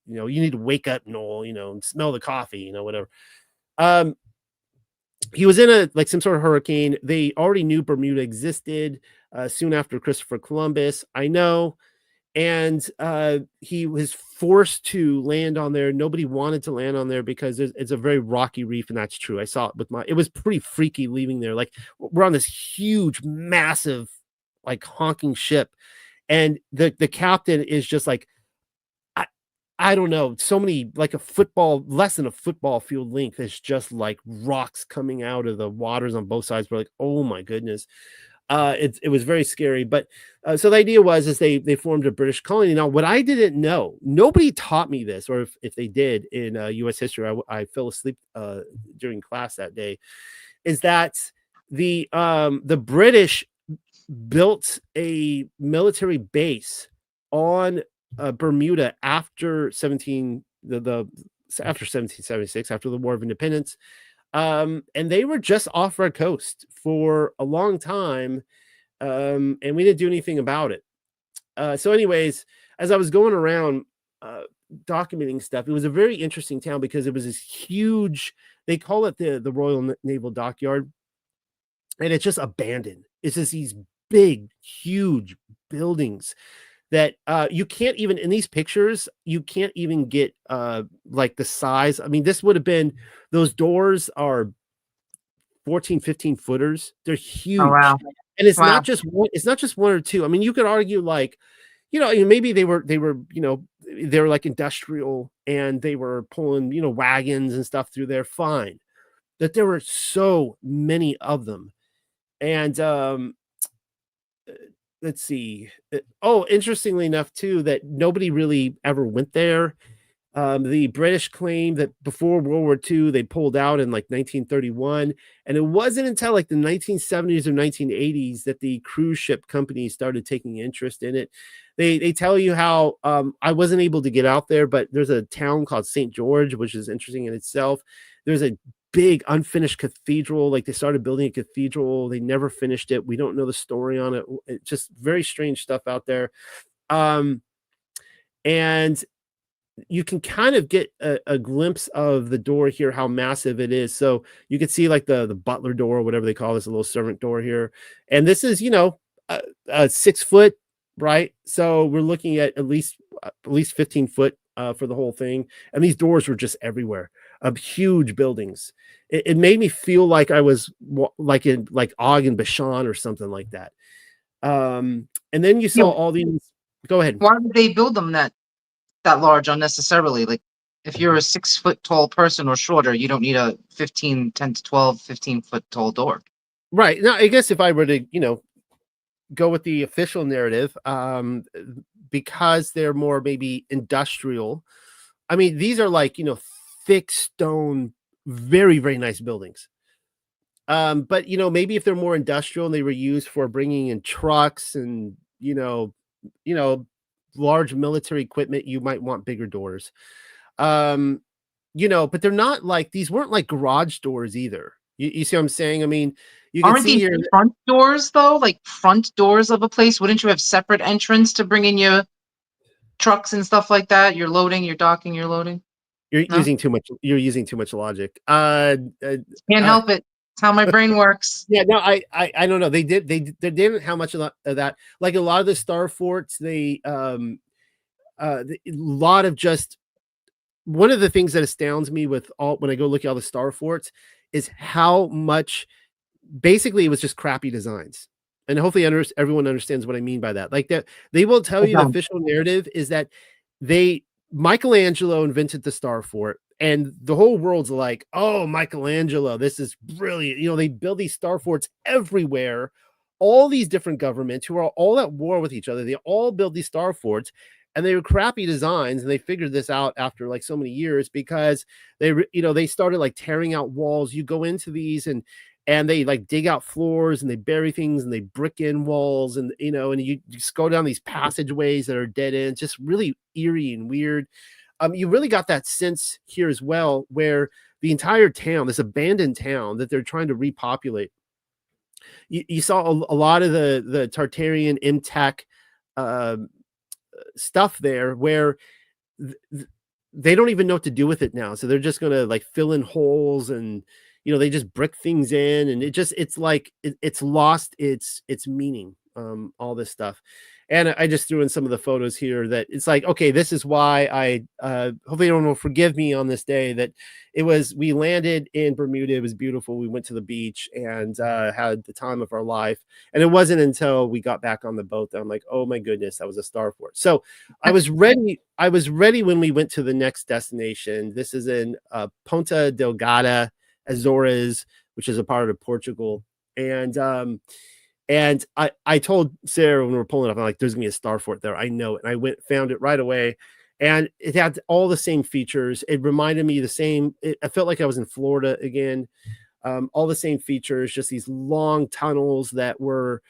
need to wake up, Noel, and smell the coffee, whatever. He was in some sort of hurricane. They already knew Bermuda existed soon after Christopher Columbus. I know. And he was forced to land on there. Nobody wanted to land on there because it's a very rocky reef, and that's true. I saw it it was pretty freaky leaving there. Like, we're on this huge, massive, like, honking ship, and the captain is just like, I don't know, so many, like less than a football field length is just like rocks coming out of the waters on both sides. We're like, oh my goodness. It was very scary, but so the idea is they formed a British colony. Now, what I didn't know, nobody taught me this, or if they did in U.S. history, I fell asleep during class that day, is that the British built a military base on Bermuda after 1776, after the War of Independence. And they were just off our coast for a long time. And we didn't do anything about it. So anyways, as I was going around documenting stuff, it was a very interesting town because it was this huge, they call it the Royal Naval Dockyard. And it's just abandoned. It's just these big, huge buildings that you can't even, in these pictures, you can't even get like the size. I mean, this would have been, those doors are 14, 15 footers. They're huge. Oh, wow. And it's not just one, or two. I mean, you could argue like, maybe they were like industrial and they were pulling, wagons and stuff through there. Fine. That there were so many of them. And let's see. Interestingly enough, too, that nobody really ever went there. The British claim that before World War II, they pulled out in like 1931. And it wasn't until like the 1970s or 1980s that the cruise ship companies started taking interest in it. They tell you how I wasn't able to get out there, but there's a town called St. George, which is interesting in itself. There's a big unfinished cathedral. Like, they started building a cathedral. They never finished it. We don't know the story on it. It's just very strange stuff out there. And you can kind of get a glimpse of the door here, how massive it is. So you can see like the butler door, or whatever they call this, a little servant door here. And this is, a 6 foot, right? So we're looking at least 15 foot for the whole thing. And these doors were just everywhere. Huge buildings. It made me feel like I was like in like Og and Bashan or something like that. And then you saw all these. Go ahead. Why did they build them that large unnecessarily? Like, if you're a 6 foot tall person or shorter, you don't need a 10 to 12, 15 foot tall door. Right. Now, I guess if I were to, go with the official narrative, because they're more maybe industrial. I mean, these are like, thick stone, very, very nice buildings. But, maybe if they're more industrial and they were used for bringing in trucks and, large military equipment, you might want bigger doors. But they're not like, these weren't like garage doors either. You see what I'm saying? I mean, you can Aren't see these here front doors though? Like front doors of a place? Wouldn't you have separate entrance to bring in your trucks and stuff like that? You're loading, you're docking, you're loading. You're using too much. You're using too much logic. Can't help it. It's how my brain works. Yeah, no, I don't know. They didn't have much of that. Like a lot of the star forts, a lot of just, one of the things that astounds me with when I go look at all the star forts is how much, basically it was just crappy designs. And hopefully everyone understands what I mean by that. Like, that they will tell you the official narrative is that Michelangelo invented the star fort, and the whole world's like, oh, Michelangelo, this is brilliant. They build these star forts everywhere. All these different governments who are all at war with each other, they all build these star forts, and they were crappy designs. And they figured this out after like so many years, because they started like tearing out walls. You go into these and they like dig out floors and they bury things and they brick in walls, and and you just go down these passageways that are dead ends, just really eerie and weird. You really got that sense here as well, where the entire town, this abandoned town that they're trying to repopulate, you saw a lot of the Tartarian Imtech stuff there where they don't even know what to do with it now. So they're just going to like fill in holes and, they just brick things in, and it's like, it's lost its meaning, all this stuff. And I just threw in some of the photos here that it's like, okay, this is why I, hopefully everyone will forgive me on this day that we landed in Bermuda. It was beautiful. We went to the beach and had the time of our life. And it wasn't until we got back on the boat that I'm like, oh my goodness, that was a star fort. So I was ready when we went to the next destination. This is in Ponta Delgada, Azores, which is a part of Portugal. And I told Sarah when we were pulling up, I'm like, there's gonna be a star fort there. I know it. And I found it right away. And it had all the same features. It reminded me the same. I felt like I was in Florida again. All the same features, just these long tunnels that were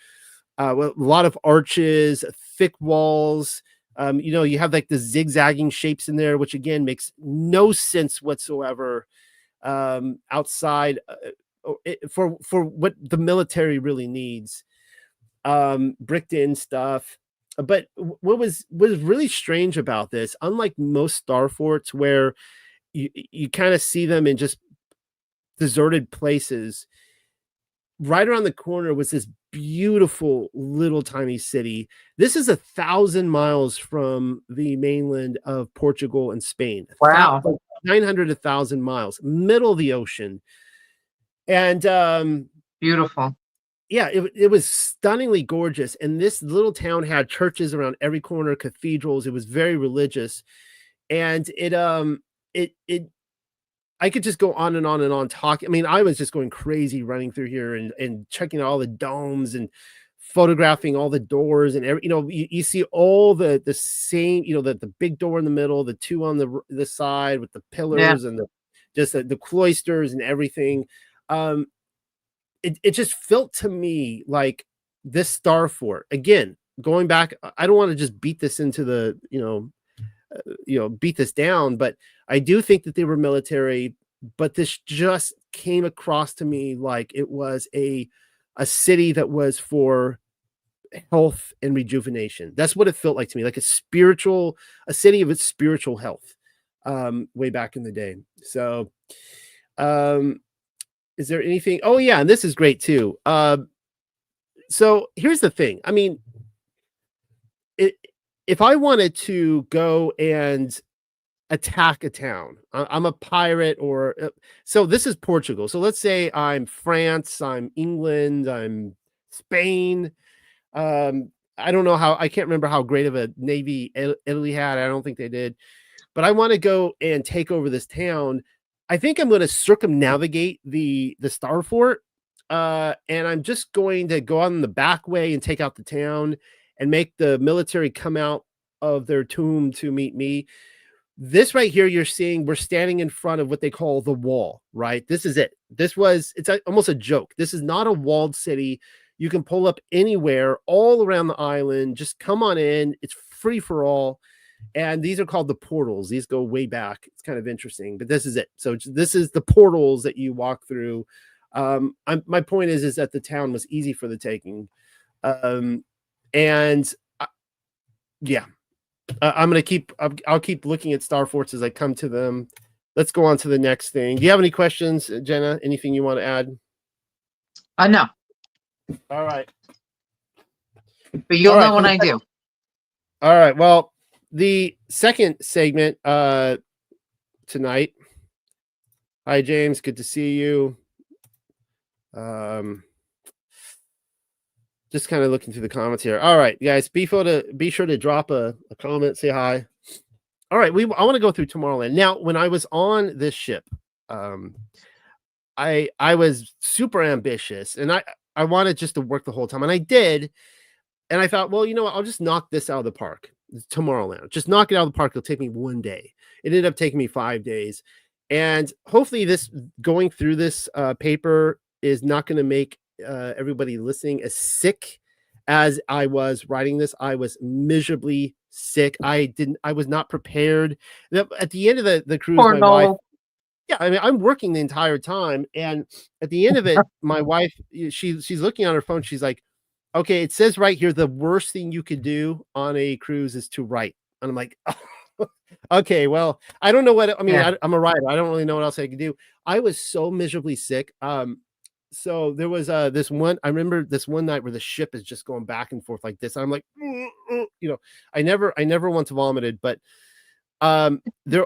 a lot of arches, thick walls. You have like the zigzagging shapes in there, which again makes no sense whatsoever outside for what the military really needs. Bricked in stuff. But what was really strange about this, unlike most star forts where you kind of see them in just deserted places, right around the corner was this beautiful little tiny city. This is 1,000 miles from the mainland of Portugal and Spain. Wow. 900, 1,000 miles, middle of the ocean. And beautiful. Yeah, it was stunningly gorgeous. And this little town had churches around every corner, cathedrals. It was very religious. And I could just go on and on and on talking. I mean, I was just going crazy running through here and checking out all the domes and photographing all the doors and you see all the same, the big door in the middle, the two on the side with the pillars and the cloisters and everything. It just felt to me like this star fort, again, going back, I don't want to just beat this into the, beat this down, but I do think that they were military, but this just came across to me like it was a city that was for health and rejuvenation. That's what it felt like to me, like a city of its spiritual health, way back in the day. So, is there anything? Oh yeah, and this is great too. So here's the thing. I mean, if I wanted to go and attack a town, I'm a pirate, so this is Portugal. So let's say I'm France, I'm England, I'm Spain. I don't know I can't remember how great of a navy Italy had. I don't think they did, but I want to go and take over this town. I think I'm going to circumnavigate the star fort, and I'm just going to go on the back way and take out the town and make the military come out of their tomb to meet me. This right here, you're seeing, we're standing in front of what they call the wall, right? This is it. It's almost a joke. This is not a walled city. You can pull up anywhere all around the island. Just come on in. It's free for all. And these are called the portals. These go way back. It's kind of interesting, but this is it. So this is the portals that you walk through. My point is that the town was easy for the taking. I'll keep looking at star forts as I come to them. Let's go on to the next thing. Do you have any questions, Jenna? Anything you want to add? No. All right. But you'll know when I do. All right. Well, the second segment tonight. Hi, James. Good to see you. Just kind of looking through the comments here. All right, guys, be sure to drop a comment, say hi. All right, I want to go through Tomorrowland. Now, when I was on this ship, I was super ambitious, and I wanted just to work the whole time, and I did. And I thought, well, you know what? I'll just knock this out of the park. Tomorrowland. Just knock it out of the park. It'll take me one day. It ended up taking me 5 days. And hopefully going through this paper is not going to make everybody listening as sick as I was writing this. I was miserably sick. I was not prepared. At the end of the cruise, Yeah, I mean, I'm working the entire time, and at the end of it, my wife, she's looking on her phone. She's like, "Okay, it says right here the worst thing you could do on a cruise is to write." And I'm like, "Okay, well, I don't know what I mean. Yeah. I'm a writer. I don't really know what else I could do." I was so miserably sick. So there was this one. I remember this one night where the ship is just going back and forth like this. I'm like, you know, I never once vomited, but there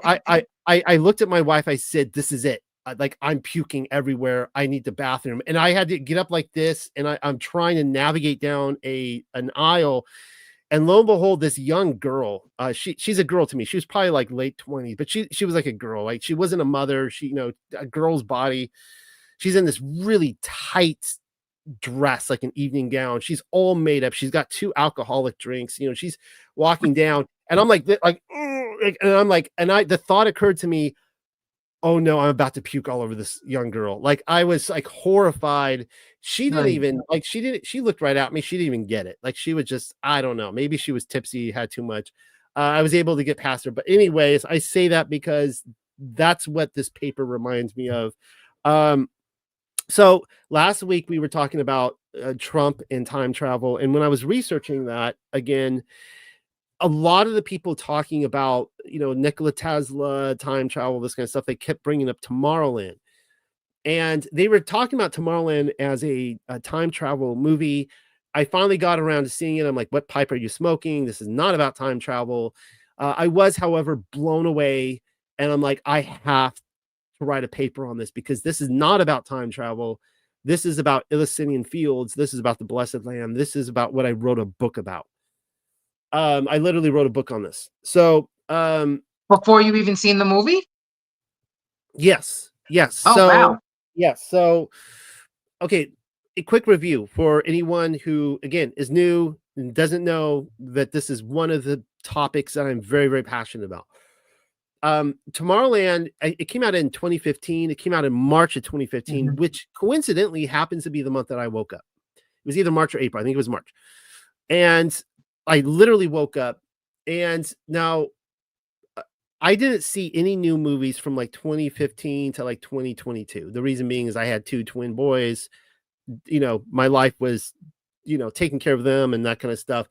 I looked at my wife. I said, "This is it. Like I'm puking everywhere. I need the bathroom." And I had to get up like this, and I'm trying to navigate down an aisle. And lo and behold, this young girl, she's a girl to me. She was probably like late 20s, but she was like a girl. Like she wasn't a mother. She, a girl's body. She's in this really tight dress, like an evening gown. She's all made up. She's got 2 alcoholic drinks. She's walking down, and I'm like, and I'm like, the thought occurred to me, oh no, I'm about to puke all over this young girl. Like I was like horrified. She didn't Right. even like, she looked right at me. She didn't even get it. Like she was just, I don't know. Maybe she was tipsy, had too much. I was able to get past her. But anyways, I say that because that's what this paper reminds me of. So last week we were talking about Trump and time travel. And when I was researching that again, a lot of the people talking about, Nikola Tesla, time travel, this kind of stuff, they kept bringing up Tomorrowland. And they were talking about Tomorrowland as a time travel movie. I finally got around to seeing it. I'm like, what pipe are you smoking? This is not about time travel. I was, however, blown away. And I'm like, I have to write a paper on this because this is not about time travel. This is about Eleusinian fields. This is about the Blessed Land. This is about what I wrote a book about. I literally wrote a book on this. So, Before you even seen the movie? yes. Oh, So, wow. yes. So, okay. A quick review for anyone who, again, is new and doesn't know that this is one of the topics that I'm very, very passionate about. Tomorrowland, it came out in 2015. It came out in March of 2015, which coincidentally happens to be the month that I woke up. It was either March or April. I think it was March. And I literally woke up, and now I didn't see any new movies from like 2015 to like 2022. The reason being is I had 2 twin boys. My life was, taking care of them and that kind of stuff.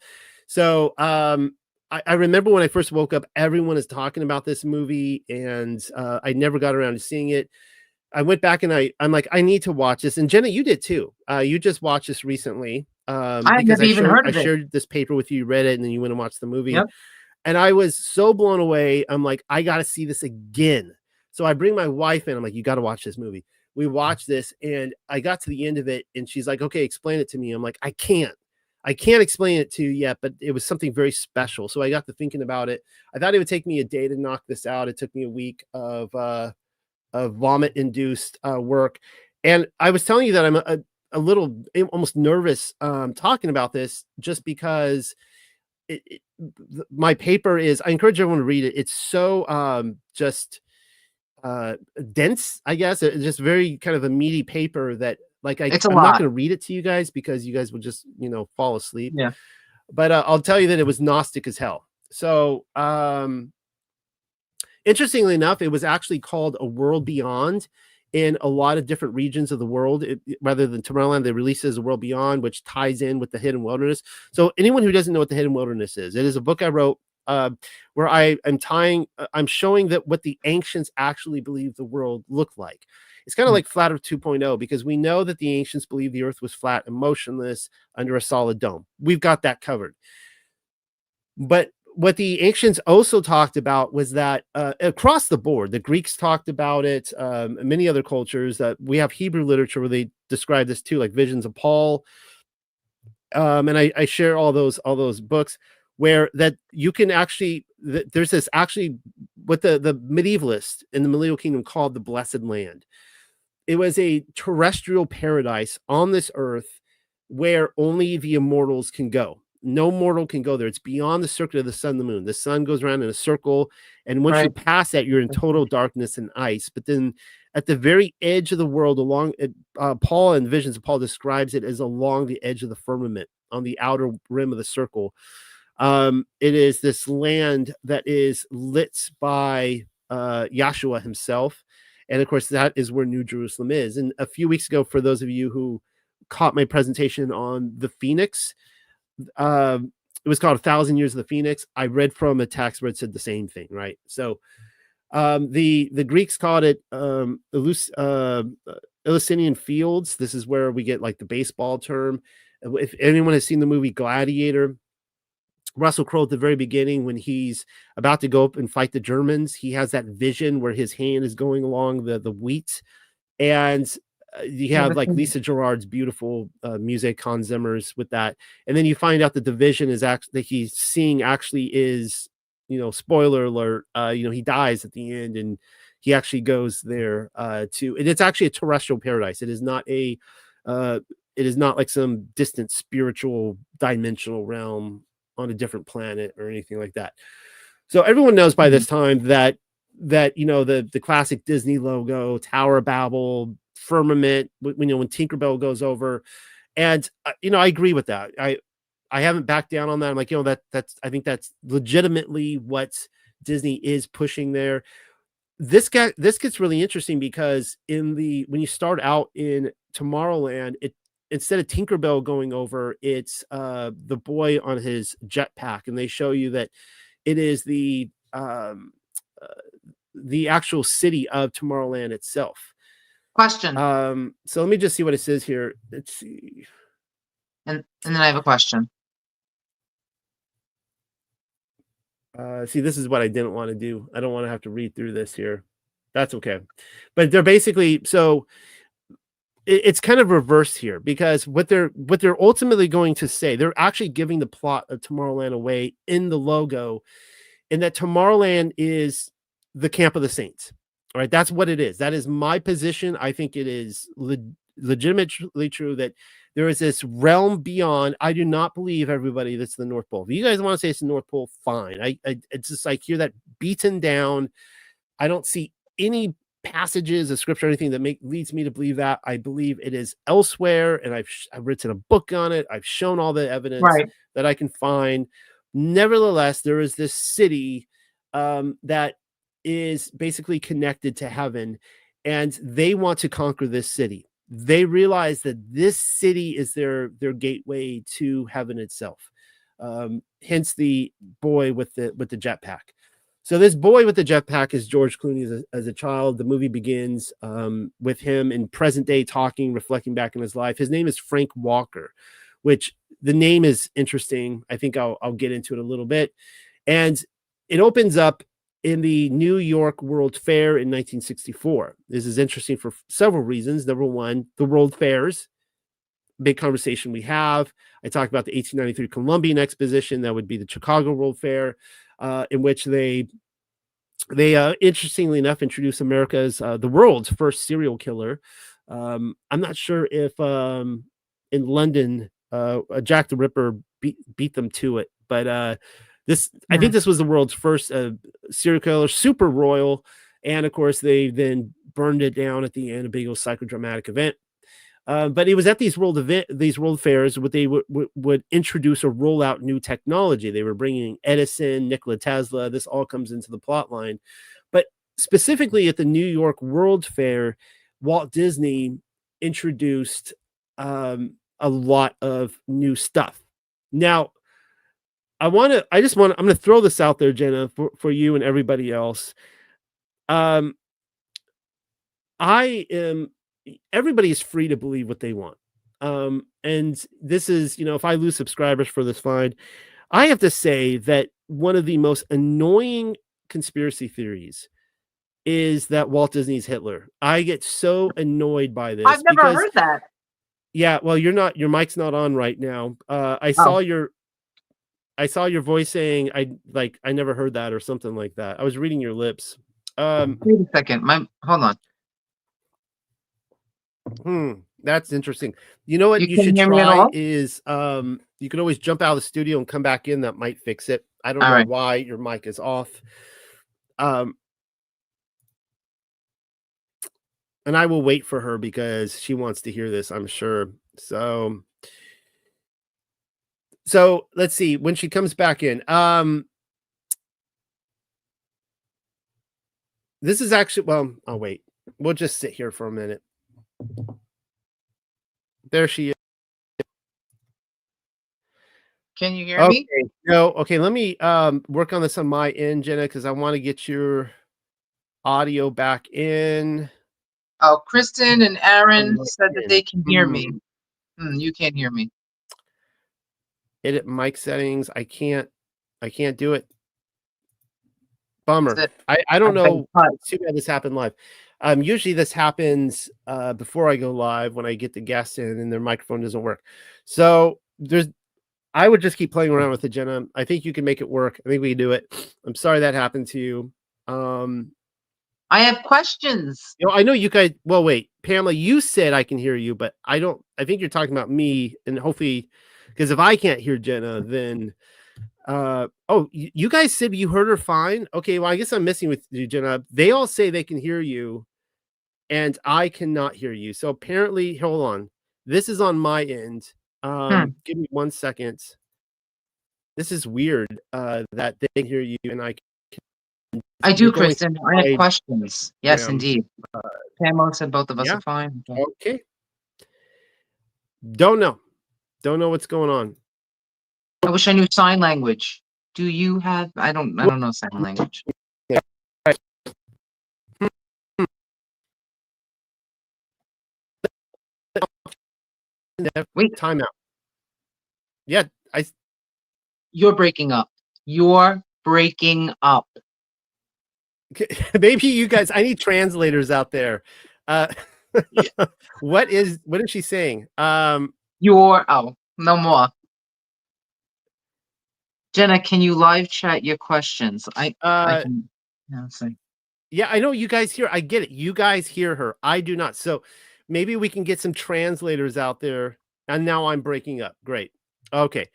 So I remember when I first woke up, everyone is talking about this movie, and I never got around to seeing it. I went back and I'm like, I need to watch this. And Jenna, you did too. You just watched this recently. I Because never even heard of I it. shared this paper with you, you read it, and then you went and watched the movie. Yep. And I was so blown away. I'm like, I got to see this again. So I bring my wife in. I'm like, you got to watch this movie. We watched this, and I got to the end of it, and she's like, okay, explain it to me. I'm like, I can't explain it to you yet, but it was something very special. So I got to thinking about it. I thought it would take me a day to knock this out. It took me a week of vomit induced work. And I was telling you that I'm a little almost nervous talking about this, just because my paper is, I encourage everyone to read it. It's so just dense, I guess. It's just very kind of a meaty paper that like I'm not going to read it to you guys because you guys will just, fall asleep. Yeah. But I'll tell you that it was Gnostic as hell. So interestingly enough, it was actually called A World Beyond in a lot of different regions of the world. Rather than Tomorrowland, they released it as A World Beyond, which ties in with the Hidden Wilderness. So anyone who doesn't know what the Hidden Wilderness is, it is a book I wrote where I'm showing that what the ancients actually believed the world looked like. It's kind of like Flat Earth 2.0, because we know that the ancients believed the earth was flat and motionless under a solid dome. We've got that covered. But what the ancients also talked about was that across the board, the Greeks talked about it, many other cultures, that we have Hebrew literature where they describe this too, like Visions of Paul. And I share all those books where that you can actually, there's this actually what the medievalists in the Millennial Kingdom called the Blessed Land. It was a terrestrial paradise on this earth where only the immortals can go. No mortal can go there. It's beyond the circuit of the sun and the moon. The sun goes around in a circle, and once you pass that, you're in total darkness and ice. But then at the very edge of the world, along Paul and Visions of Paul describes it as along the edge of the firmament, on the outer rim of the circle. It is this land that is lit by Yahshua himself. And of course, that is where New Jerusalem is. And a few weeks ago, for those of you who caught my presentation on the Phoenix, it was called 1,000 Years of the Phoenix. I read from a text where it said the same thing, right? So the Greeks called it Eleusinian Fields. This is where we get like the baseball term. If anyone has seen the movie Gladiator, Russell Crowe at the very beginning, when he's about to go up and fight the Germans, he has that vision where his hand is going along the wheat, and you have like Lisa Gerrard's beautiful music, Hans Zimmer's with that, and then you find out that the vision is actually that he's seeing actually is, spoiler alert, he dies at the end, and he actually goes there and it's actually a terrestrial paradise. It is not like some distant spiritual dimensional realm on a different planet or anything like that. So everyone knows by this time that the classic Disney logo, Tower of Babel, firmament, when Tinkerbell goes over, and I agree with that. I haven't backed down on that. I'm like, I think that's legitimately what Disney is pushing there. This gets really interesting because when you start out in Tomorrowland, instead of Tinkerbell going over, it's the boy on his jetpack, and they show you that it is the actual city of Tomorrowland itself. Question. So let me just see what it says here. Let's see. And then I have a question. See, this is what I didn't want to do. I don't want to have to read through this here. That's okay. But they're basically, so it's kind of reversed here, because what they're ultimately going to say, they're actually giving the plot of Tomorrowland away in the logo, and that Tomorrowland is the camp of the saints. All right, that's what it is. That is my position. I think it is legitimately true that there is this realm beyond. I do not believe everybody that's the North Pole. If you guys want to say it's the North Pole, fine. It's just like hear that beaten down. I don't see any passages of scripture or anything that leads me to believe that. I believe it is elsewhere, and I've written a book on it. I've shown all the evidence that I can find. Nevertheless, there is this city that is basically connected to heaven, and they want to conquer this city. They realize that this city is their gateway to heaven itself. Hence the boy with the jetpack. So this boy with the jetpack is George Clooney as a child. The movie begins with him in present day talking, reflecting back on his life. His name is Frank Walker, which the name is interesting. I think I'll get into it a little bit. And it opens up in the New York World Fair in 1964. This is interesting for several reasons. Number one, the World Fairs, big conversation we have. I talked about the 1893 Columbian Exposition. That would be the Chicago World Fair, in which they interestingly enough introduced the world's first serial killer. I'm not sure if in London Jack the Ripper beat them to it, but I think this was the world's first serial killer, super royal, and of course they then burned it down at the end, a big old psychodramatic event. But it was at these world fairs what they would introduce or roll out new technology. They were bringing Edison, Nikola Tesla. This all comes into the plot line. But specifically at the New York World Fair, Walt Disney introduced a lot of new stuff. Now, I'm going to throw this out there, Jenna, for you and everybody else. Everybody is free to believe what they want. And this is, if I lose subscribers for this, fine. I have to say that one of the most annoying conspiracy theories is that Walt Disney's Hitler. I get so annoyed by this. I've never heard that. Yeah, well, your mic's not on right now. I saw your voice saying I never heard that or something like that. I was reading your lips. Wait a second. Hold on. That's interesting. You know what you should try is you can always jump out of the studio and come back in. That might fix it. I don't know why your mic is off. And I will wait for her because she wants to hear this, I'm sure. So let's see when she comes back in. This is actually, well, I'll wait. We'll just sit here for a minute. There she is. Can you hear me? No, okay, let me work on this on my end, Jenna, because I want to get your audio back in. Oh, Kristen and Aaron On said my that they end. can hear me. You can't hear me. Edit mic settings. I can't do it. Bummer. I don't know. It's too bad this happened live. Usually this happens before I go live when I get the guests in and their microphone doesn't work. So I would just keep playing around with it, Jenna. I think you can make it work. I think we can do it. I'm sorry that happened to you. I have questions. You know, I know you guys. Well, wait, Pamela, you said I can hear you, but I don't. I think you're talking about me, and hopefully, because if I can't hear Jenna, then you guys said you heard her fine. Okay, well, I guess I'm missing with you, Jenna. They all say they can hear you, and I cannot hear you. So apparently, hold on. This is on my end. Give me 1 second. This is weird. That they can hear you, and I do, Kristen. I have questions. Yes, indeed. Pamela said both of us are fine. Okay. Don't know what's going on. I wish I knew sign language. Do you have? I don't know sign language. Wait, timeout. Yeah, you're breaking up. You're breaking up. Maybe you guys. I need translators out there. What is she saying? No more. Jenna, can you live chat your questions? I can. Yeah, I know you guys hear. I get it. You guys hear her. I do not. So maybe we can get some translators out there. And now I'm breaking up. Great. Okay.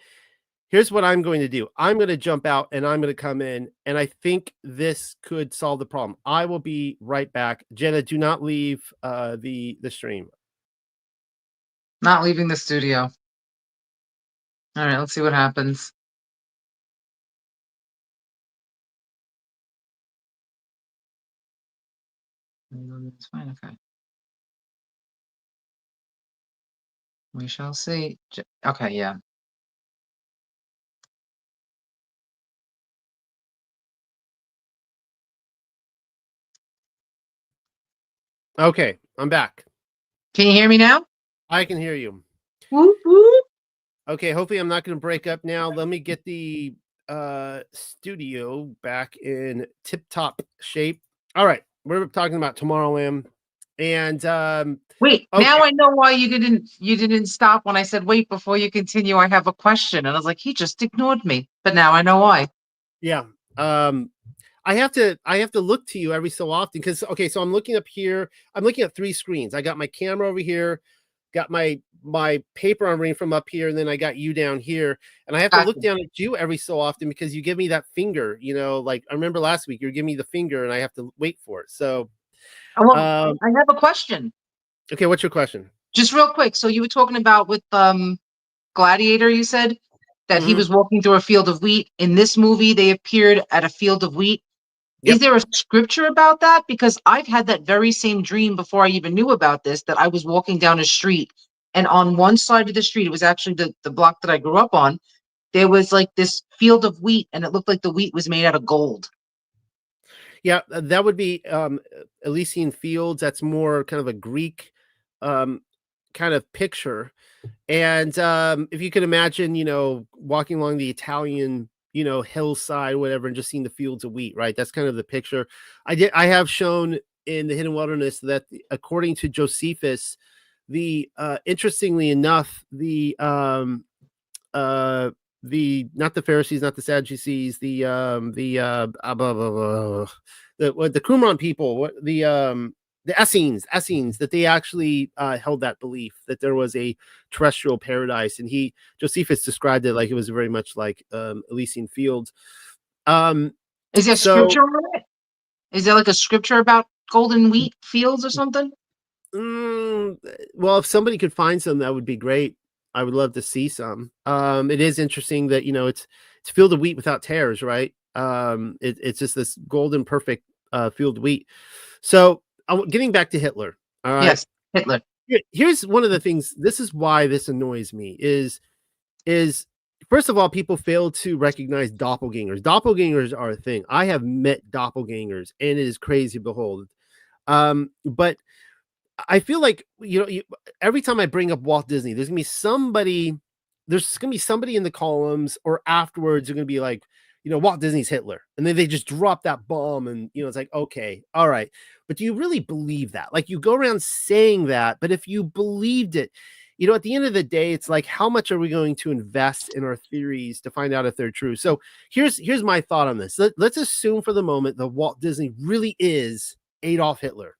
Here's what I'm going to do. I'm going to jump out and I'm going to come in. And I think this could solve the problem. I will be right back. Jenna, do not leave the stream. Not leaving the studio. All right, let's see what happens. It's fine. Okay. We shall see. Okay, yeah. Okay, I'm back. Can you hear me now? I can hear you. Whoop, whoop. Okay, hopefully I'm not going to break up now. Let me get the studio back in tip-top shape. All right, we're talking about Tomorrowland. And wait, okay. Now I know why you didn't stop when I said wait before you continue. I have a question, and I was like, he just ignored me. But now I know why. Yeah. I have to look to you every so often because okay, so I'm looking up here. I'm looking at 3 screens. I got my camera over here, got my paper I'm reading from up here, and then I got you down here. And I have to look down at you every so often because you give me that finger, you know, like I remember last week you were giving me the finger and I have to wait for it. So I have a question. Okay, what's your question? Just real quick. So you were talking about with Gladiator, you said that he was walking through a field of wheat. In this movie, they appeared at a field of wheat. Yep. Is there a scripture about that? Because I've had that very same dream before I even knew about this, that I was walking down a street and on one side of the street, it was actually the block that I grew up on, there was like this field of wheat and it looked like the wheat was made out of gold. Yeah, that would be Elysian Fields. That's more kind of a Greek kind of picture. And if you can imagine, you know, walking along the Italian, you know, hillside, whatever, and just seeing the fields of wheat, right? That's kind of the picture. I have shown in the Hidden Wilderness that according to Josephus, interestingly enough, the not the Pharisees, not the Sadducees, the Qumran people, the Essenes, that they actually held that belief that there was a terrestrial paradise, and Josephus described it like it was very much like Elysian Fields. Is there scripture on it? Is there like a scripture about golden wheat fields or something? Well, if somebody could find some, that would be great. I would love to see some. It is interesting that, you know, it's field of wheat without tares, right? It's just this golden perfect field of wheat. So getting back to Hitler. All right. Yes, Hitler. Here's one of the things. This is why this annoys me. Is first of all, people fail to recognize doppelgangers. Doppelgangers are a thing. I have met doppelgangers, and it is crazy to behold. But I feel like every time I bring up Walt Disney, there's gonna be somebody. There's gonna be somebody in the columns or afterwards. They're gonna be like, Walt Disney's Hitler, and then they just drop that bomb, and it's like, okay, all right, but do you really believe that? Like, you go around saying that, but if you believed it, at the end of the day, it's like, how much are we going to invest in our theories to find out if they're true? So here's my thought on this. Let's assume for the moment that Walt Disney really is Adolf Hitler,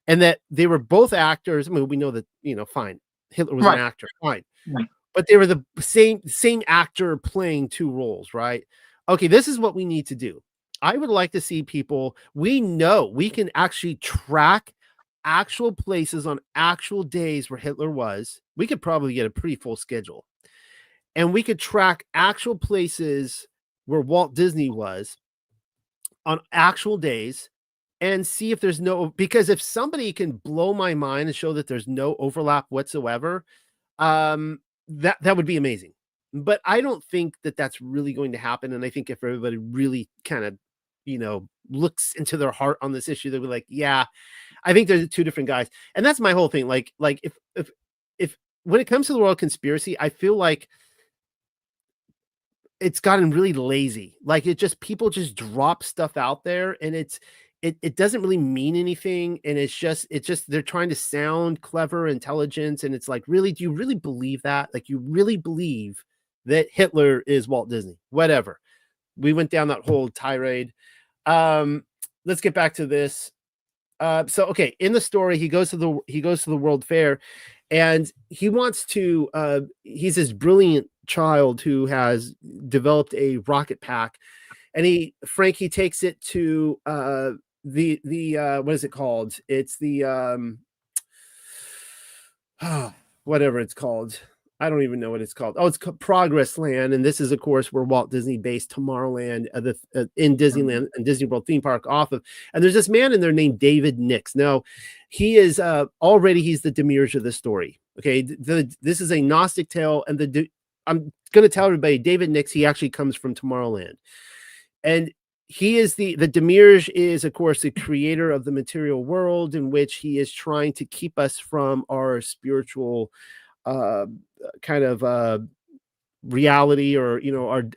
and that they were both actors. I mean, we know that, fine, Hitler was an actor, fine. Right. But they were the same actor playing two roles, right? Okay, this is what we need to do. I would like to see people, we know we can actually track actual places on actual days where Hitler was. We could probably get a pretty full schedule. And we could track actual places where Walt Disney was on actual days and see if there's because if somebody can blow my mind and show that there's no overlap whatsoever, that would be amazing. But I don't think that that's really going to happen. And I think if everybody really kind of, looks into their heart on this issue, they'll be like, yeah, I think there's two different guys. And that's my whole thing. Like if when it comes to the world conspiracy, I feel like it's gotten really lazy. Like people just drop stuff out there, and it doesn't really mean anything. And it's just they're trying to sound clever, intelligent. And it's like, really, do you really believe that? Like, you really believe that Hitler is Walt Disney? Whatever. We went down that whole tirade. Let's get back to this. So, okay. In the story, he goes to the World Fair, and he wants to, he's this brilliant child who has developed a rocket pack, and he takes it to, the what is it called? It's the whatever it's called. I don't even know what it's called. Oh, it's called Progress Land, and this is, of course, where Walt Disney based Tomorrowland in Disneyland and Disney World theme park off of. And there's this man in there named David Nix. Now, he is he's the Demiurge of the story. Okay, this is a Gnostic tale, and I'm going to tell everybody, David Nix, he actually comes from Tomorrowland, and he is the Demiurge is, of course, the creator of the material world, in which he is trying to keep us from our spiritual kind of reality, or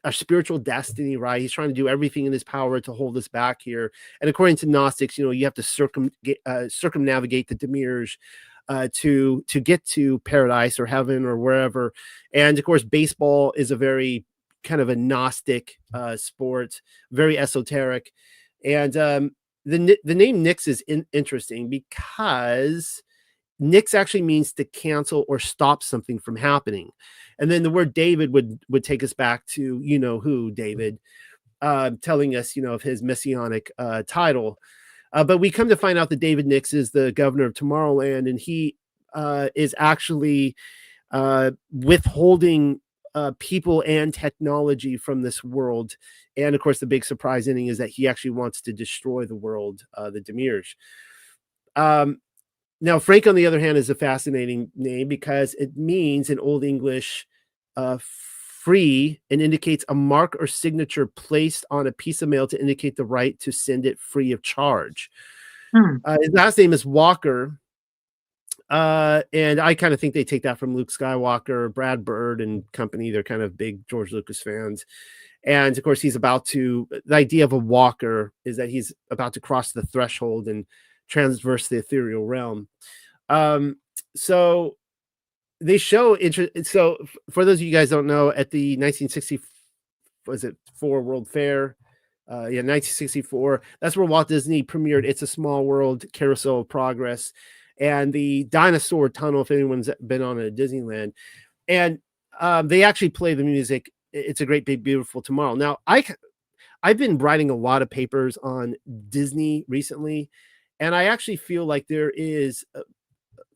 our spiritual destiny, right? He's trying to do everything in his power to hold us back here. And according to Gnostics, you have to circumnavigate the Demiurge to get to paradise or heaven or wherever. And of course, baseball is a very kind of a Gnostic sport, very esoteric. And the name Nix is interesting because Nix actually means to cancel or stop something from happening. And then the word David would take us back to, who, David, telling us, of his messianic title. But we come to find out that David Nix is the governor of Tomorrowland, and he is actually withholding people and technology from this world. And of course, the big surprise ending is that he actually wants to destroy the world, the Demiurge. Now, Frank, on the other hand, is a fascinating name because it means in Old English free, and indicates a mark or signature placed on a piece of mail to indicate the right to send it free of charge. His last name is Walker. And I kind of think they take that from Luke Skywalker, Brad Bird and company. They're kind of big George Lucas fans. And of course, the idea of a walker is that he's about to cross the threshold and transverse the ethereal realm. So they show interest. So for those of you guys don't know, at the 1964 World Fair, 1964, that's where Walt Disney premiered It's a Small World, Carousel of Progress, and the Dinosaur Tunnel, if anyone's been on a Disneyland. And they actually play the music, It's a Great Big Beautiful Tomorrow. Now, I've been writing a lot of papers on Disney recently, and I actually feel like there is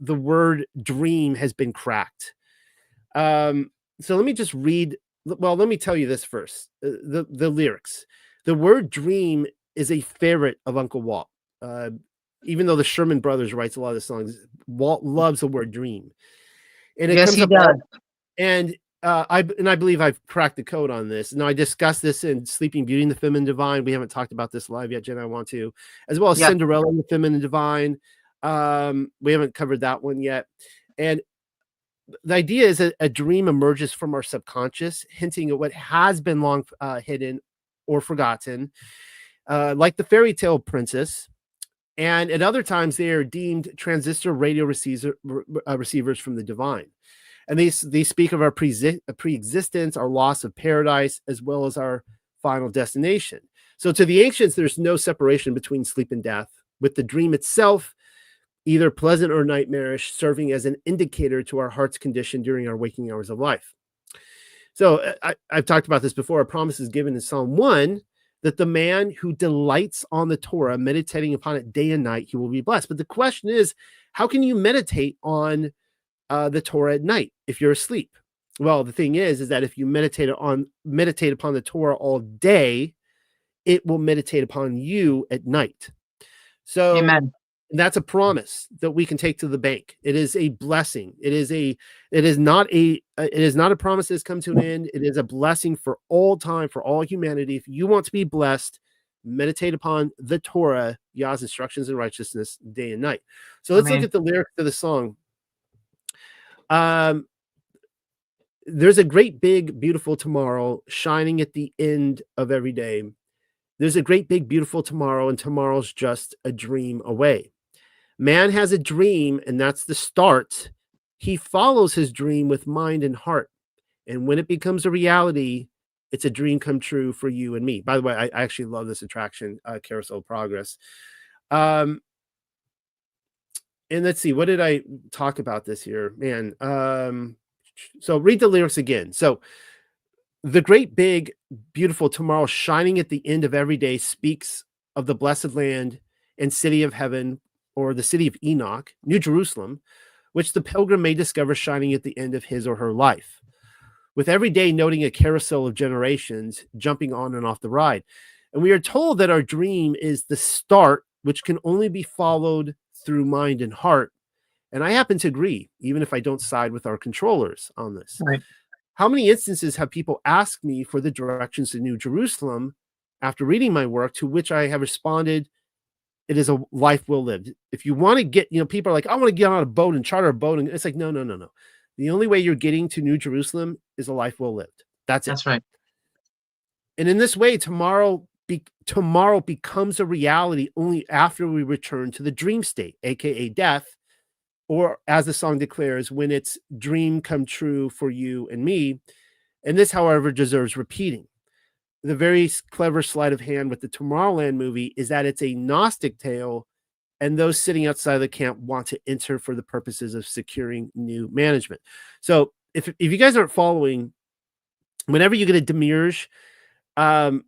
the word dream has been cracked. So let me just read. Well, let me tell you this first. The lyrics. The word dream is a favorite of Uncle Walt. even though the Sherman Brothers writes a lot of the songs, Walt loves the word dream. And it Yes, comes he up does. and I believe I've cracked the code on this. Now I discussed this in Sleeping Beauty and the Feminine Divine. We haven't talked about this live yet, Jen. I want to, as well as Yeah. Cinderella and the Feminine Divine. We haven't covered that one yet. And the idea is that a dream emerges from our subconscious, hinting at what has been long hidden or forgotten, like the fairy tale princess. And at other times, they are deemed transistor radio receivers from the divine. And they speak of our pre-existence, our loss of paradise, as well as our final destination. So to the ancients, there's no separation between sleep and death, with the dream itself either pleasant or nightmarish, serving as an indicator to our heart's condition during our waking hours of life. So I've talked about this before. A promise is given in Psalm 1 that the man who delights on the Torah, meditating upon it day and night, he will be blessed. But the question is, how can you meditate on the Torah at night if you're asleep? Well, the thing is that if you meditate upon the Torah all day, it will meditate upon you at night. So Amen. that's a promise that we can take to the bank. It is a blessing. It is not a promise that's come to an end. It is a blessing for all time, for all humanity. If you want to be blessed, meditate upon the Torah, Yah's instructions in righteousness, day and night. So let's look at the lyrics of the song. There's a great big beautiful tomorrow shining at the end of every day. There's a great big beautiful tomorrow, and tomorrow's just a dream away. Man has a dream, and that's the start. He follows his dream with mind and heart. And when it becomes a reality, it's a dream come true for you and me. By the way, I actually love this attraction, Carousel of Progress. And let's see, what did I talk about this here? Man, so read the lyrics again. So the great big beautiful tomorrow shining at the end of every day speaks of the blessed land and city of heaven, or the city of Enoch, New Jerusalem, which the pilgrim may discover shining at the end of his or her life, with every day noting a carousel of generations jumping on and off the ride. And we are told that our dream is the start, which can only be followed through mind and heart. And I happen to agree, even if I don't side with our controllers on this. Right. How many instances have people asked me for the directions to New Jerusalem after reading my work, to which I have responded, it is a life well lived. If you want to get, people are like, I want to get on a boat and charter a boat. And it's like, no. The only way you're getting to New Jerusalem is a life well lived. That's it. That's right. And in this way, tomorrow becomes a reality only after we return to the dream state, aka death, or as the song declares, when it's dream come true for you and me. And this, however, deserves repeating. The very clever sleight of hand with the Tomorrowland movie is that it's a Gnostic tale, and those sitting outside of the camp want to enter for the purposes of securing new management. So if you guys aren't following, whenever you get a demiurge, Yahweh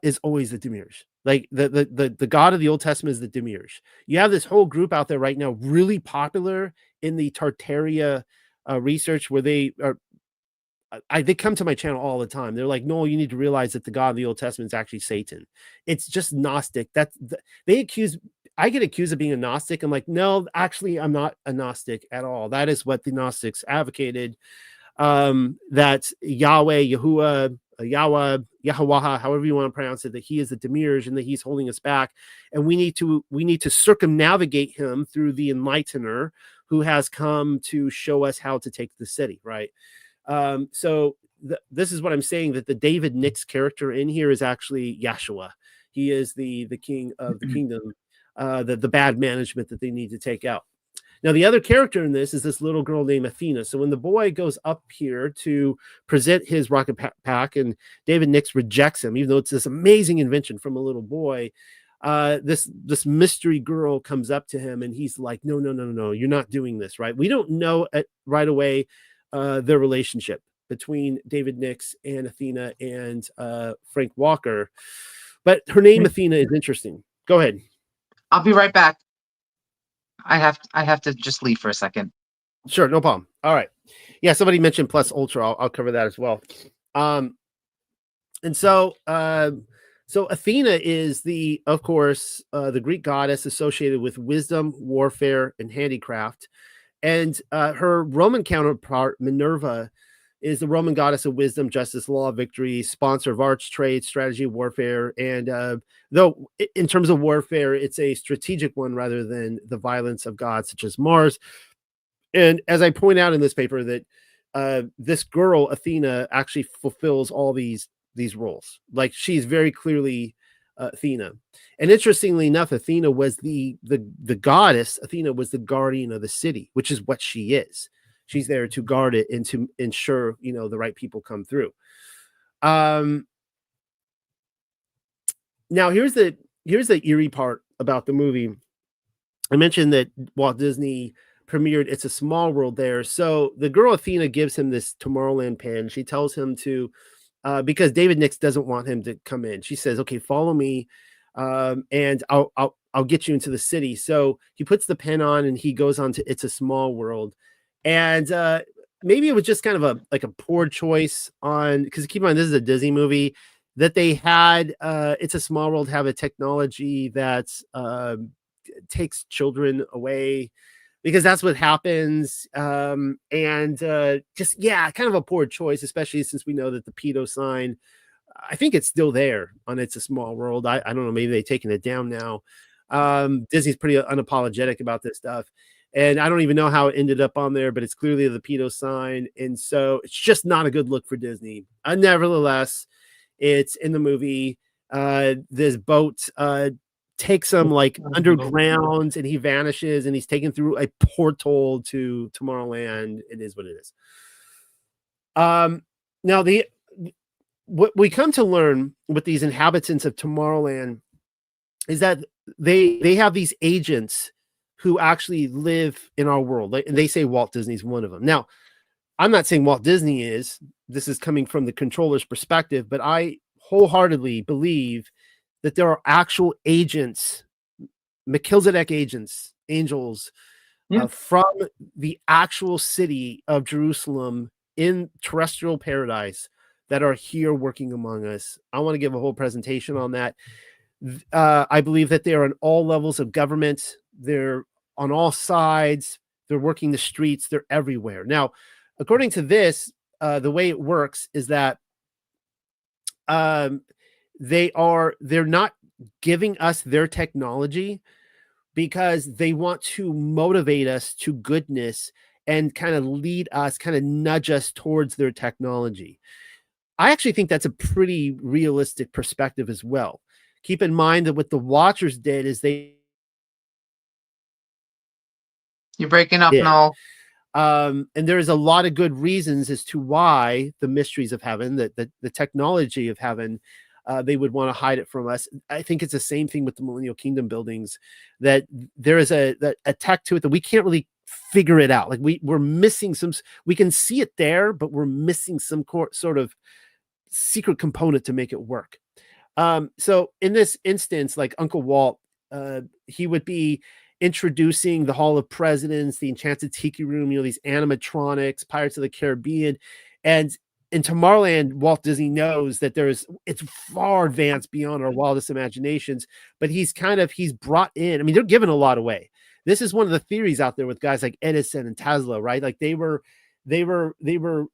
is always the demiurge. Like the God of the Old Testament is the demiurge. You have this whole group out there right now, really popular in the Tartaria research, where they come to my channel all the time. They're like, Noel, you need to realize that the God of the Old Testament is actually Satan. It's just Gnostic. I get accused of being a Gnostic. I'm like, no, actually, I'm not a Gnostic at all. That is what the Gnostics advocated. That Yahweh, Yahuwah, Yahweh, however you want to pronounce it, that he is the demiurge and that he's holding us back. And we need to circumnavigate him through the enlightener who has come to show us how to take the city, right? So this is what I'm saying, that the David Nix character in here is actually Yahshua. He is the king of the kingdom, the bad management that they need to take out. Now, the other character in this is this little girl named Athena. So when the boy goes up here to present his rocket pack and David Nix rejects him, even though it's this amazing invention from a little boy, this mystery girl comes up to him and he's like, no, you're not doing this, right? We don't know right away their relationship between David Nix and Athena and Frank Walker. But her name, Athena, is interesting. Go ahead. I'll be right back. I have to just leave for a second. Sure, no problem. All right. Yeah, somebody mentioned Plus Ultra. I'll cover that as well. And so So Athena is of course, the Greek goddess associated with wisdom, warfare, and handicraft. And her Roman counterpart, Minerva, is the Roman goddess of wisdom, justice, law, victory, sponsor of arts, trade, strategy, warfare. And though in terms of warfare, it's a strategic one rather than the violence of gods such as Mars. And as I point out in this paper, that this girl Athena actually fulfills all these roles. Like, she's very clearly Athena. And interestingly enough, Athena was the goddess. Athena was the guardian of the city, which is what she is. She's there to guard it and to ensure, the right people come through. Now here's the eerie part about the movie. I mentioned that Walt Disney premiered It's a Small World there. So the girl Athena gives him this Tomorrowland pen. She tells him to, because David Nix doesn't want him to come in. She says, "Okay, follow me, and I'll get you into the city." So he puts the pen on and he goes on to It's a Small World. And maybe it was just kind of a poor choice on, because keep in mind, this is a Disney movie, that they had It's a Small World have a technology that takes children away, because that's what happens. And just, yeah, kind of a poor choice, especially since we know that the pedo sign, I think it's still there on It's a Small World. I don't know, maybe they've taken it down now. Disney's pretty unapologetic about this stuff. And I don't even know how it ended up on there, but it's clearly the pedo sign. And so it's just not a good look for Disney. Nevertheless, it's in the movie. This boat takes him like underground, and he vanishes, and he's taken through a portal to Tomorrowland. It is what it is. Now what we come to learn with these inhabitants of Tomorrowland is that they have these agents who actually live in our world. And they say Walt Disney's one of them. Now, I'm not saying Walt Disney is. This is coming from the controller's perspective, but I wholeheartedly believe that there are actual agents, Melchizedek agents, angels, from the actual city of Jerusalem in terrestrial paradise that are here working among us. I want to give a whole presentation on that. I believe that they are on all levels of government. They're on all sides. They're working the streets. They're everywhere. Now, according to this, the way it works is that they're not giving us their technology because they want to motivate us to goodness and kind of lead us, kind of nudge us towards their technology. I actually think that's a pretty realistic perspective as well. Keep in mind that what the Watchers did is You're breaking up, Noel. And there's a lot of good reasons as to why the mysteries of heaven, that the technology of heaven, they would want to hide it from us. I think it's the same thing with the Millennial Kingdom buildings, that there is a tech to it that we can't really figure it out. Like we're missing we can see it there, but we're missing some sort of secret component to make it work. So in this instance, like Uncle Walt, he would be introducing the Hall of Presidents, the Enchanted Tiki Room, these animatronics, Pirates of the Caribbean. And in Tomorrowland, Walt Disney knows that it's far advanced beyond our wildest imaginations, but he's brought in, I mean, they're giving a lot away. This is one of the theories out there with guys like Edison and Tesla, right? Like they were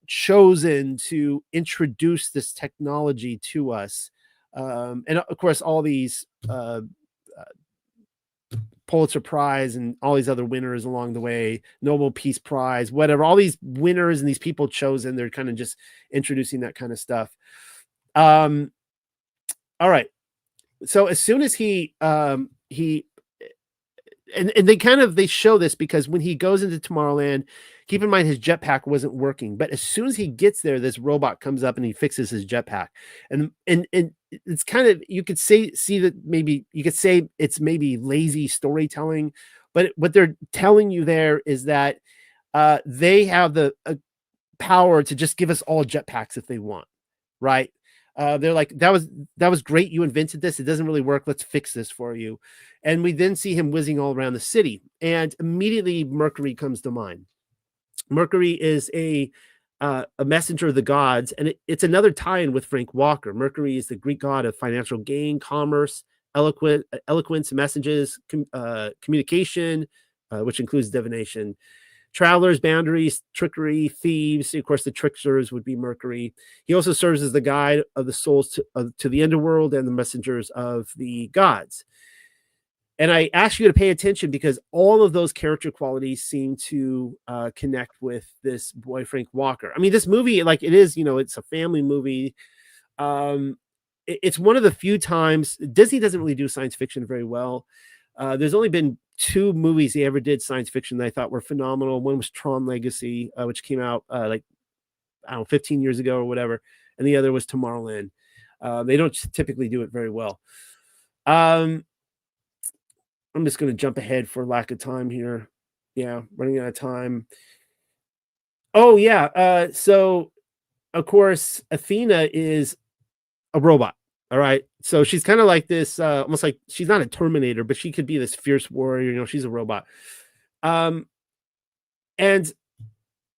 chosen to introduce this technology to us. And of course, all these Pulitzer Prize and all these other winners along the way, Nobel Peace Prize, whatever, all these winners and these people chosen, they're kind of just introducing that kind of stuff. All right. So as soon as he they show this because when he goes into Tomorrowland, keep in mind his jetpack wasn't working, but as soon as he gets there, this robot comes up and he fixes his jetpack. And it's kind of, you could see that maybe you could say it's maybe lazy storytelling, but what they're telling you there is that they have the power to just give us all jetpacks if they want, right? They're like, that was great. You invented this. It doesn't really work. Let's fix this for you. And we then see him whizzing all around the city. And immediately Mercury comes to mind. Mercury is a a messenger of the gods, and it's another tie-in with Frank Walker. Mercury is the Greek god of financial gain, commerce, eloquence, messages, communication, which includes divination, travelers, boundaries, trickery, thieves. Of course, the tricksters would be Mercury. He also serves as the guide of the souls to the underworld and the messengers of the gods. And I ask you to pay attention because all of those character qualities seem to connect with this boy, Frank Walker. I mean, this movie, like it is, it's a family movie. It's one of the few times Disney doesn't really do science fiction very well. There's only been 2 movies they ever did science fiction that I thought were phenomenal. One was Tron Legacy, which came out like, I don't know, 15 years ago or whatever. And the other was Tomorrowland. They don't typically do it very well. I'm just going to jump ahead for lack of time here. Yeah, running out of time. Oh, yeah. So, of course, Athena is a robot. All right. So she's kind of like this, almost like she's not a Terminator, but she could be this fierce warrior. She's a robot. And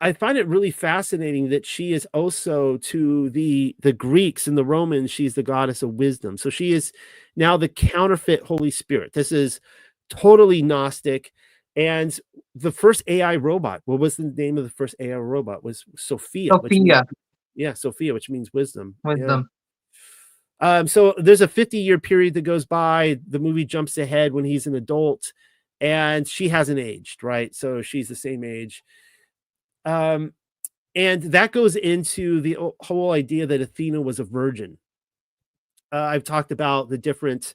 I find it really fascinating that she is also to the Greeks and the Romans, she's the goddess of wisdom. So she is now the counterfeit Holy Spirit. This is totally Gnostic. And the first AI robot, what was the name of the first AI robot? Was Sophia. Sophia, which means wisdom. Wisdom. Yeah. So there's a 50-year period that goes by. The movie jumps ahead when he's an adult, and she hasn't aged, right? So she's the same age. And that goes into the whole idea that Athena was a virgin. I've talked about the different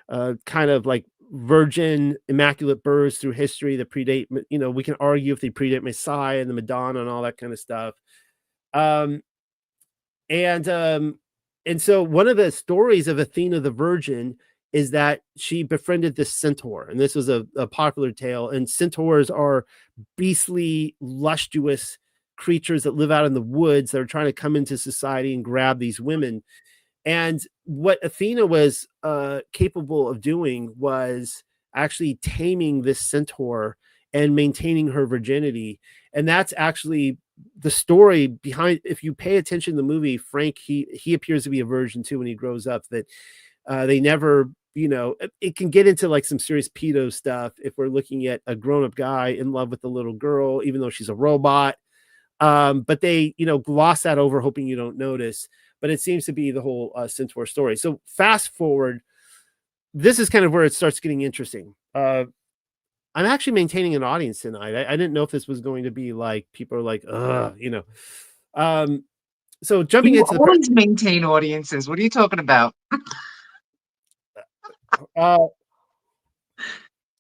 kind of like virgin immaculate births through history that predate, we can argue if they predate Messiah and the Madonna and all that kind of stuff. And so one of the stories of Athena the Virgin is that she befriended this centaur, and this was a popular tale. And centaurs are beastly, lustrous creatures that live out in the woods that are trying to come into society and grab these women. And what Athena was capable of doing was actually taming this centaur and maintaining her virginity. And that's actually the story behind. If you pay attention to the movie, Frank, he appears to be a virgin too when he grows up. That they never, it can get into like some serious pedo stuff if we're looking at a grown-up guy in love with a little girl, even though she's a robot. But they, gloss that over, hoping you don't notice. But it seems to be the whole centaur story. So fast forward, this is kind of where it starts getting interesting. I'm actually maintaining an audience tonight. I didn't know if this was going to be like people are like, So jumping into always maintain audiences. What are you talking about?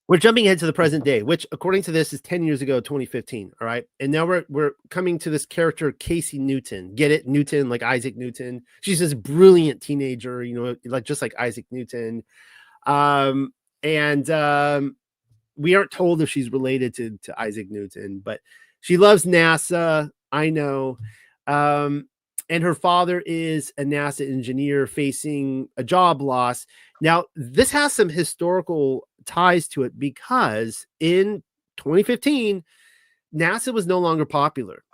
We're jumping ahead to the present day, which according to this is 10 years ago, 2015. All right. And now we're coming to this character, Casey Newton. Get it? Newton, like Isaac Newton. She's this brilliant teenager, like just like Isaac Newton. We aren't told if she's related to Isaac Newton, but she loves NASA. I know. And her father is a NASA engineer facing a job loss. Now, this has some historical ties to it because in 2015, NASA was no longer popular.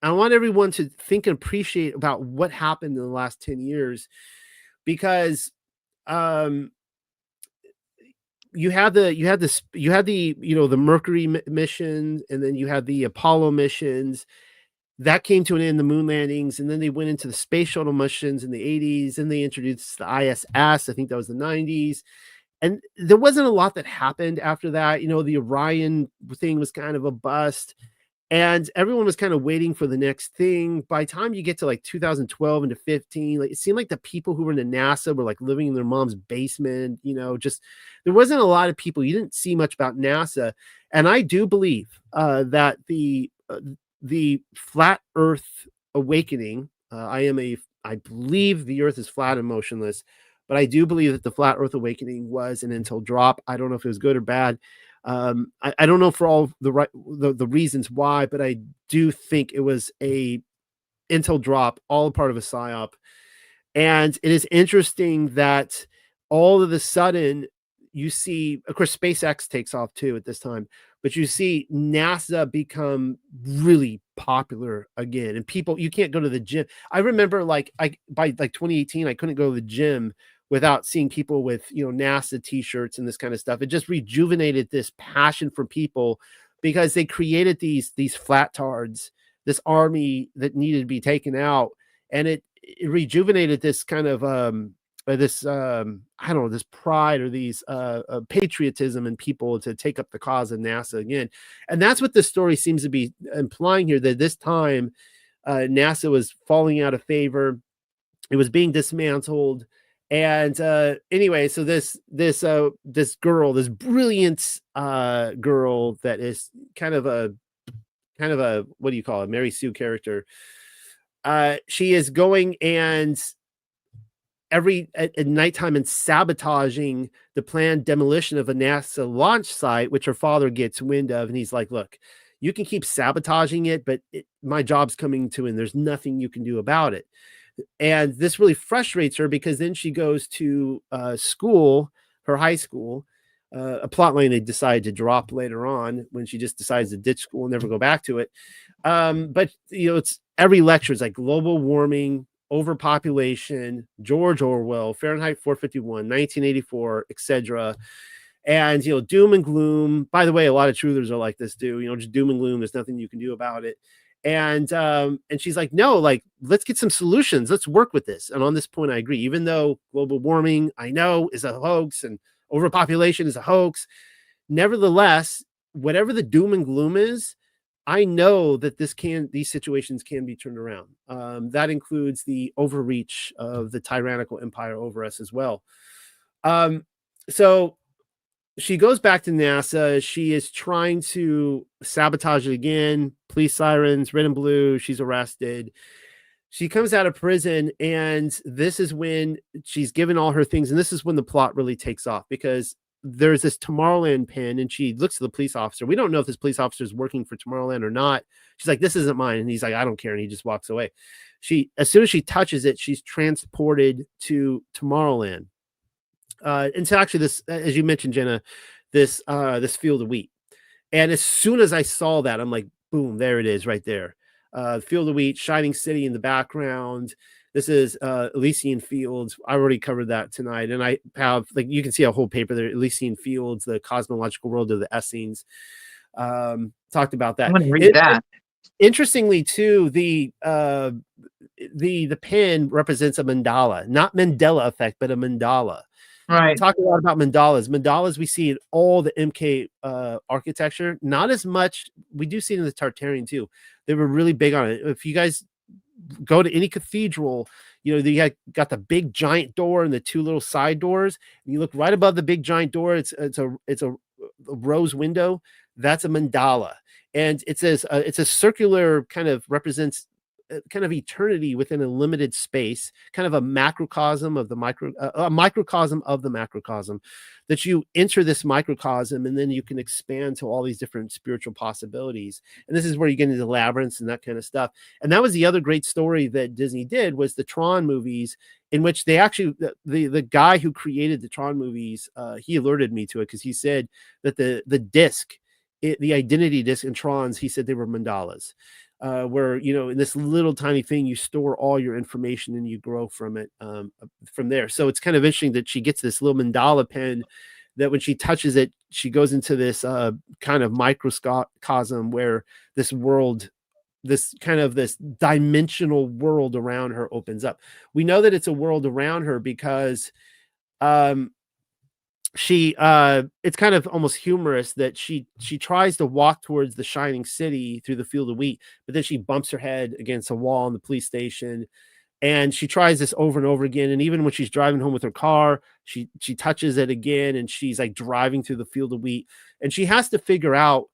I want everyone to think and appreciate about what happened in the last 10 years because you had the Mercury mission, and then you had the Apollo missions. That came to an end, the moon landings, and then they went into the space shuttle missions in the 80s, and they introduced the ISS. I think that was the 90s. And there wasn't a lot that happened after that. The Orion thing was kind of a bust, and everyone was kind of waiting for the next thing. By the time you get to like 2012 into 15, like it seemed like the people who were into NASA were like living in their mom's basement, just there wasn't a lot of people. You didn't see much about NASA. And I do believe that the flat Earth awakening, I believe the Earth is flat and motionless, but I do believe that the flat Earth awakening was an intel drop. I don't know if it was good or bad. I don't know for all the reasons why, but I do think it was a intel drop, all a part of a psyop. And it is interesting that all of a sudden you see, of course, SpaceX takes off too at this time, but you see NASA become really popular again, and people, you can't go to the gym. I remember by like 2018, I couldn't go to the gym without seeing people with, NASA t-shirts and this kind of stuff. It just rejuvenated this passion for people because they created these flat tards, this army that needed to be taken out, and it rejuvenated this kind of this I don't know, this pride or these patriotism in people to take up the cause of NASA again. And that's what the story seems to be implying here, that this time NASA was falling out of favor. It was being dismantled. And anyway, so this girl, this brilliant girl that is kind of a what do you call it, Mary Sue character, she is going and at nighttime and sabotaging the planned demolition of a NASA launch site, which her father gets wind of, and he's like, look, you can keep sabotaging it, but my job's coming to, and there's nothing you can do about it. And this really frustrates her, because then she goes to school, her high school, a plot line they decide to drop later on when she just decides to ditch school and never go back to it. But it's every lecture is like global warming, overpopulation, George Orwell, Fahrenheit 451, 1984, etc. And doom and gloom. By the way, a lot of truthers are like this too. Just doom and gloom. There's nothing you can do about it. And she's like, no, like, let's get some solutions. Let's work with this. And on this point, I agree. Even though global warming, I know, is a hoax, and overpopulation is a hoax, nevertheless, whatever the doom and gloom is, I know that these situations can be turned around. That includes the overreach of the tyrannical empire over us as well. So she goes back to NASA. She is trying to sabotage it again. Police sirens, red and blue. She's arrested. She comes out of prison, and this is when she's given all her things. And this is when the plot really takes off, because there's this Tomorrowland pin, and she looks at the police officer. We don't know if this police officer is working for Tomorrowland or not. She's like, this isn't mine. And he's like, I don't care. And he just walks away. As soon as she touches it, she's transported to Tomorrowland. And so actually this, as you mentioned, Jenna, this field of wheat. And as soon as I saw that, I'm like, boom, there it is right there. Field of wheat, shining city in the background. This is Elysian Fields. I already covered that tonight. And I have, like, you can see a whole paper there, Elysian Fields, the cosmological world of the Essenes. Talked about that. I'm going to read that. Interestingly, too, the pin represents a mandala, not Mandela effect, but a mandala. Right. Talk a lot about mandalas. Mandalas we see in all the MK architecture. Not as much. We do see it in the Tartarian too. They were really big on it. If you guys go to any cathedral, they got the big giant door and the two little side doors. And you look right above the big giant door. It's a rose window. That's a mandala, and it says it's a circular kind of represents kind of eternity within a limited space, kind of a macrocosm of the a microcosm of the macrocosm, that you enter this microcosm and then you can expand to all these different spiritual possibilities. And this is where you get into labyrinths and that kind of stuff. And that was the other great story that Disney did, was the Tron movies, in which they actually, the guy who created the Tron movies, he alerted me to it, because he said that the disc, the identity disc in Trons, he said they were mandalas. Where in this little tiny thing you store all your information and you grow from it from there. So it's kind of interesting that she gets this little mandala pen that when she touches it, she goes into this kind of microcosm where this world, this dimensional world around her opens up. We know that it's a world around her because it's kind of almost humorous that she tries to walk towards the shining city through the field of wheat, but then she bumps her head against a wall in the police station, and she tries this over and over again. And even when she's driving home with her car, she touches it again, and she's like driving through the field of wheat, and she has to figure out,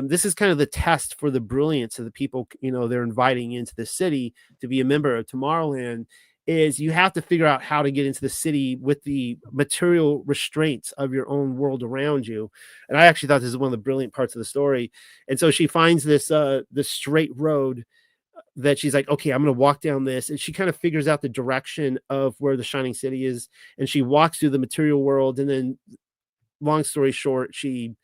this is kind of the test for the brilliance of the people they're inviting into the city to be a member of Tomorrowland, is you have to figure out how to get into the city with the material restraints of your own world around you. And I actually thought this is one of the brilliant parts of the story. And so she finds this straight road that she's like, okay, I'm going to walk down this. And she kind of figures out the direction of where the shining city is. And she walks through the material world. And then, long story short, she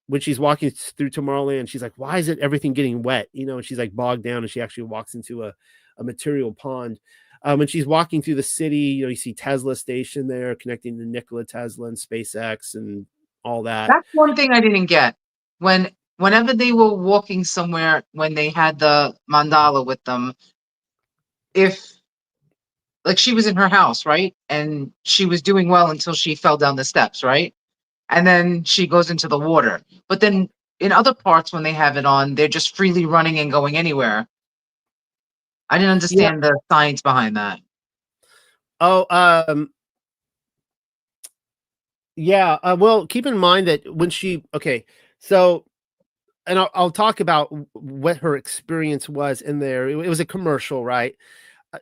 when she's walking through Tomorrowland, she's like, why is it everything getting wet? And she's like bogged down, and she actually walks into a material pond. When she's walking through the city, you see Tesla station there connecting to Nikola Tesla and SpaceX and all that. That's one thing I didn't get. Whenever they were walking somewhere, when they had the mandala with them, if like she was in her house, right? And she was doing well until she fell down the steps, right? And then she goes into the water. But then in other parts, when they have it on, they're just freely running and going anywhere. I didn't understand the science behind that. Oh, yeah. Well, keep in mind that when so, and I'll talk about what her experience was in there. It was a commercial, right?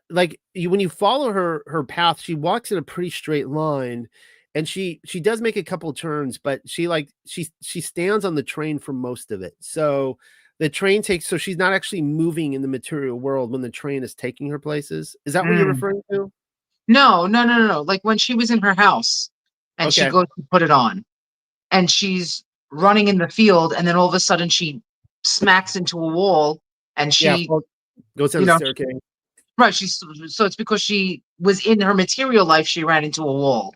Like when you follow her path, she walks in a pretty straight line, and she does make a couple of turns, but she stands on the train for most of it. So the train so she's not actually moving in the material world when the train is taking her places. Is that what you're referring to? No. Like when she was in her house and she goes to put it on, and she's running in the field, and then all of a sudden she smacks into a wall, and she goes down the staircase. Right. So it's because she was in her material life, she ran into a wall.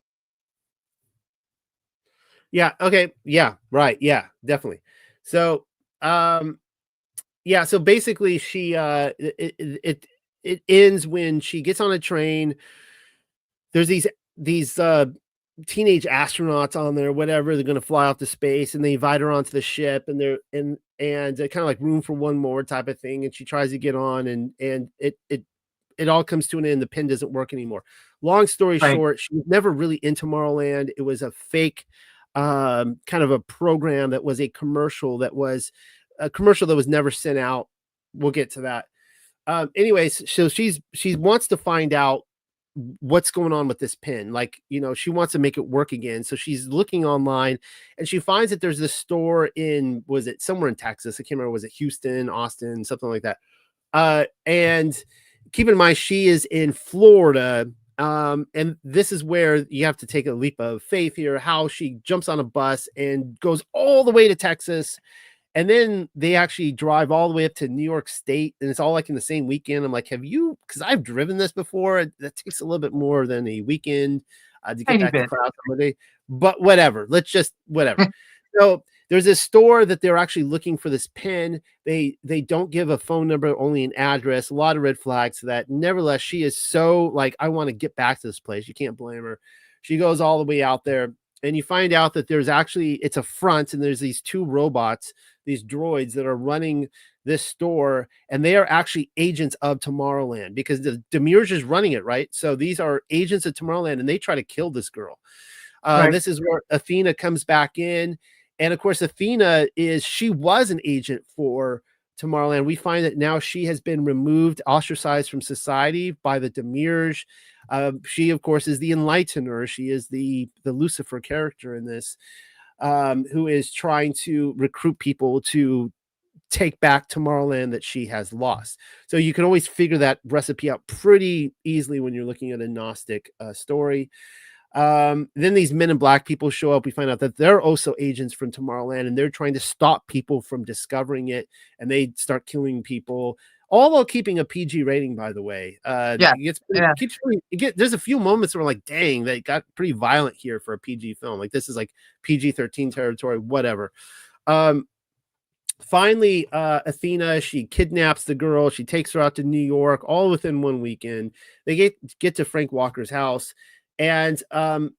Yeah. Okay. Yeah. Right. Yeah. Definitely. So, yeah. So basically, she it ends when she gets on a train. There's these teenage astronauts on there, whatever. They're going to fly off to space, and they invite her onto the ship, and they're and kind of like room for one more type of thing. And she tries to get on, and it all comes to an end. The pin doesn't work anymore. Long story short, she was never really in Tomorrowland. It was a fake kind of a program that was a commercial that was never sent out. We'll get to that. Anyways, so she wants to find out what's going on with this pin. Like, she wants to make it work again. So she's looking online, and she finds that there's this store was it somewhere in Texas? I can't remember. Was it Houston, Austin, something like that? And keep in mind, she is in Florida. And this is where you have to take a leap of faith here, how she jumps on a bus and goes all the way to Texas. And then they actually drive all the way up to New York State, and it's all like in the same weekend. I'm like, because I've driven this before. That takes a little bit more than a weekend to get back to class on Monday, but whatever. Let's just whatever. So there's this store that they're actually looking for this pin. They don't give a phone number, only an address. A lot of red flags to that. Nevertheless, she is so like, I want to get back to this place. You can't blame her. She goes all the way out there, and you find out that it's a front, and there's these two robots, these droids that are running this store, and they are actually agents of Tomorrowland, because the Demiurge is running it, right? So these are agents of Tomorrowland, and they try to kill this girl. This is where Athena comes back in. And of course, Athena she was an agent for Tomorrowland. We find that now she has been removed, ostracized from society by the Demiurge. She, of course, is the Enlightener. She is the Lucifer character in this, who is trying to recruit people to take back Tomorrowland that she has lost. So you can always figure that recipe out pretty easily when you're looking at a Gnostic story. Then these Men in Black people show up. We find out that they're also agents from Tomorrowland, and they're trying to stop people from discovering it, and they start killing people, all while keeping a PG rating, by the way. There's a few moments where like, dang, they got pretty violent here for a PG film. Like, this is like PG-13 territory, whatever. Finally, Athena, she kidnaps the girl. She takes her out to New York, all within one weekend. They get to Frank Walker's house. And at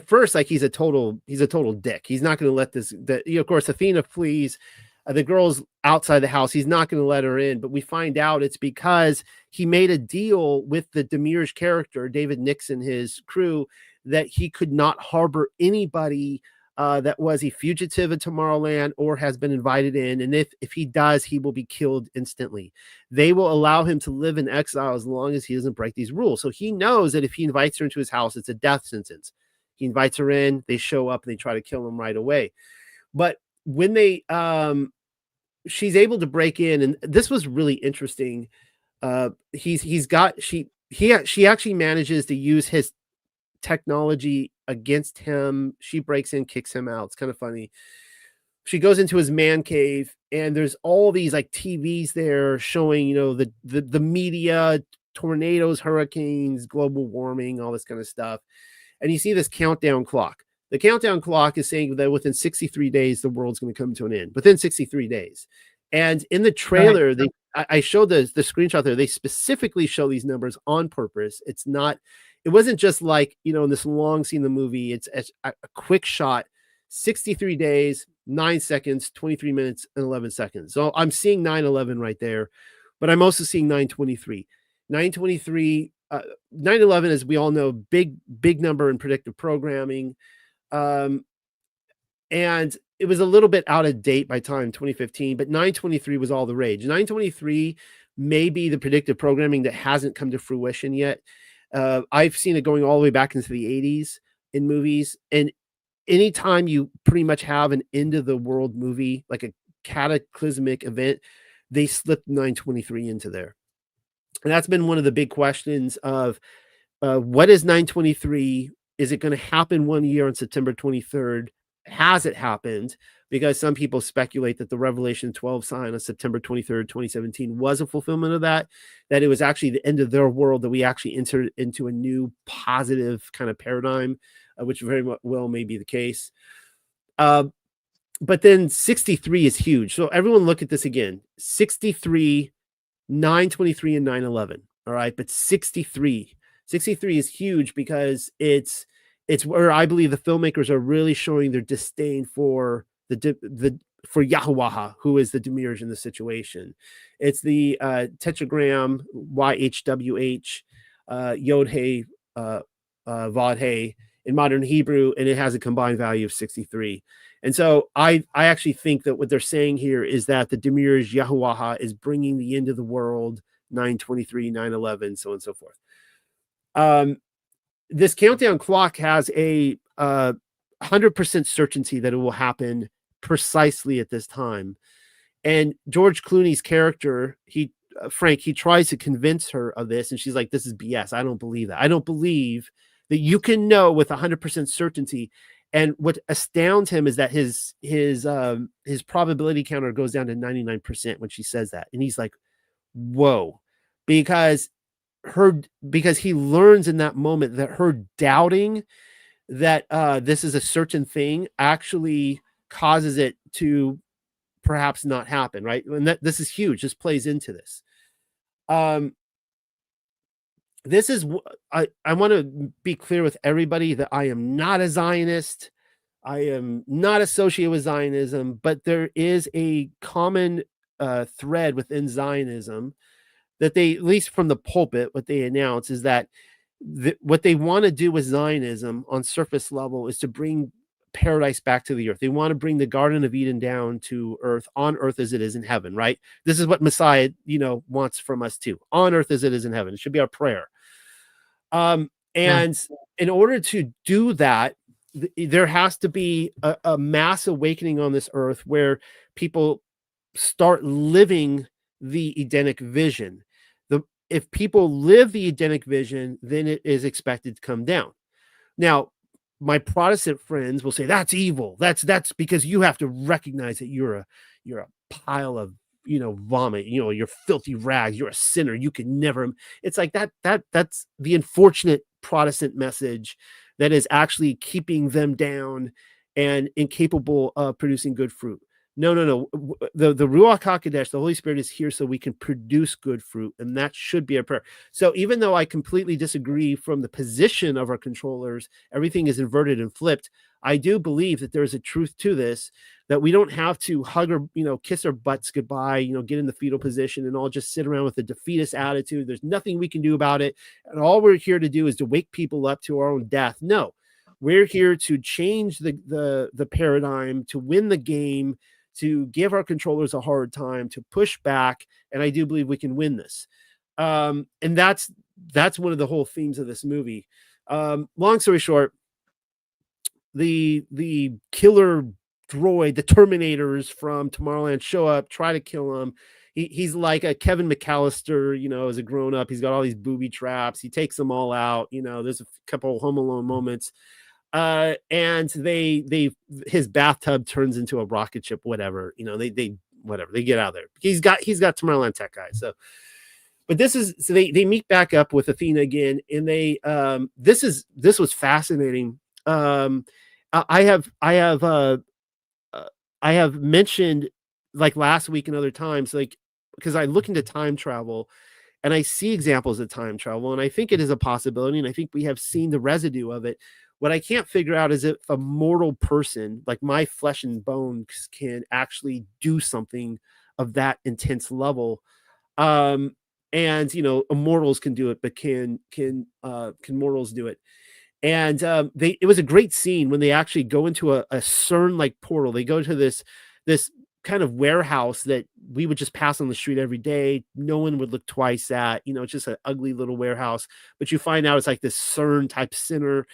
first, like, he's a total dick. He's not going to let of course, Athena flees. The girl's outside the house. He's not going to let her in. But we find out it's because he made a deal with the Demiurge character, David Nixon, his crew, that he could not harbor anybody that was a fugitive in Tomorrowland or has been invited in. And if he does, he will be killed instantly. They will allow him to live in exile as long as he doesn't break these rules. So he knows that if he invites her into his house, it's a death sentence. He invites her in, they show up, and they try to kill him right away. But when she's able to break in, and this was really interesting. She actually manages to use his technology against him. She breaks in, kicks him out. It's kind of funny. she goes into his man cave, and there's all these like TVs there showing, the media, tornadoes, hurricanes, global warming, all this kind of stuff. And you see this countdown clock. The countdown clock is saying that within 63 days, the world's going to come to an end, within 63 days. And in the trailer, I showed the screenshot there. They specifically show these numbers on purpose. It wasn't just like, in this long scene in the movie, it's a quick shot, 63 days, 9 seconds, 23 minutes, and 11 seconds. So I'm seeing 9/11 right there, but I'm also seeing 9/23. 9/23, 9/11, as we all know, big number in predictive programming. And it was a little bit out of date by time 2015, but 9/23 was all the rage. 9/23 may be the predictive programming that hasn't come to fruition yet. I've seen it going all the way back into the 80s in movies. And anytime you pretty much have an end of the world movie, like a cataclysmic event, they slip 9/23 into there. And that's been one of the big questions of what is 9/23? Is it going to happen one year on September 23rd? Has it happened? Because some people speculate that the Revelation 12 sign on September 23rd, 2017 was a fulfillment of that it was actually the end of their world, that we actually entered into a new positive kind of paradigm, which very well may be the case. But then 63 is huge. So everyone look at this again. 63, 9/23, and 9/11. All right. But 63 is huge because it's where I believe the filmmakers are really showing their disdain for for Yahuwah, who is the demiurge in the situation. It's the tetragram YHWH, Yod He Vod He in modern Hebrew, and it has a combined value of 63. And so I actually think that what they're saying here is that the demiurge Yahuwah is bringing the end of the world, 9/23, 9/11, so on and so forth. This countdown clock has a 100% certainty that it will happen precisely at this time. And George Clooney's character, Frank, he tries to convince her of this, and she's like, "This is BS. I don't believe that. I don't believe that you can know with 100% certainty." And what astounds him is that his probability counter goes down to 99% when she says that, and he's like, "Whoa," because he learns in that moment that her doubting that this is a certain thing actually causes it to perhaps not happen, right? And this is huge. This plays into this. This is, I want to be clear with everybody that I am not a Zionist. I am not associated with Zionism, but there is a common thread within Zionism that they, at least from the pulpit, what they announce is that what they want to do with Zionism on surface level is to bring paradise back to the earth. They want to bring the Garden of Eden down to earth, on earth as it is in heaven, right? This is what Messiah, wants from us too. On earth as it is in heaven. It should be our prayer. And in order to do that, there has to be a mass awakening on this earth where people start living the Edenic vision. If people live the Edenic vision, then it is expected to come down. Now, my Protestant friends will say that's evil. That's because you have to recognize that you're a pile of vomit. You're filthy rags. You're a sinner. You can never. It's like that's the unfortunate Protestant message that is actually keeping them down and incapable of producing good fruit. No. The Ruach HaKodesh, the Holy Spirit, is here so we can produce good fruit, and that should be our prayer. So even though I completely disagree from the position of our controllers, everything is inverted and flipped, I do believe that there is a truth to this, that we don't have to hug or, kiss our butts goodbye, get in the fetal position and all just sit around with a defeatist attitude. There's nothing we can do about it. And all we're here to do is to wake people up to our own death. No, we're here to change the paradigm, to win the game, to give our controllers a hard time, to push back. And I do believe we can win this. And that's one of the whole themes of this movie. Long story short, the killer droid, the Terminators from Tomorrowland show up, try to kill him. He's like a Kevin McAllister, as a grown up. He's got all these booby traps. He takes them all out. There's a couple of Home Alone moments. And his bathtub turns into a rocket ship, whatever, they whatever, they get out of there. He's got Tomorrowland tech guys. So, but they meet back up with Athena again, and this was fascinating. I have mentioned, like, last week and other times, like, because I look into time travel and I see examples of time travel, and I think it is a possibility, and I think we have seen the residue of it. What I can't figure out is if a mortal person, like my flesh and bones, can actually do something of that intense level. And immortals can do it, but can mortals do it? And it was a great scene when they actually go into a CERN like portal. They go to this kind of warehouse that we would just pass on the street every day. No one would look twice at. It's just an ugly little warehouse. But you find out it's like this CERN type center,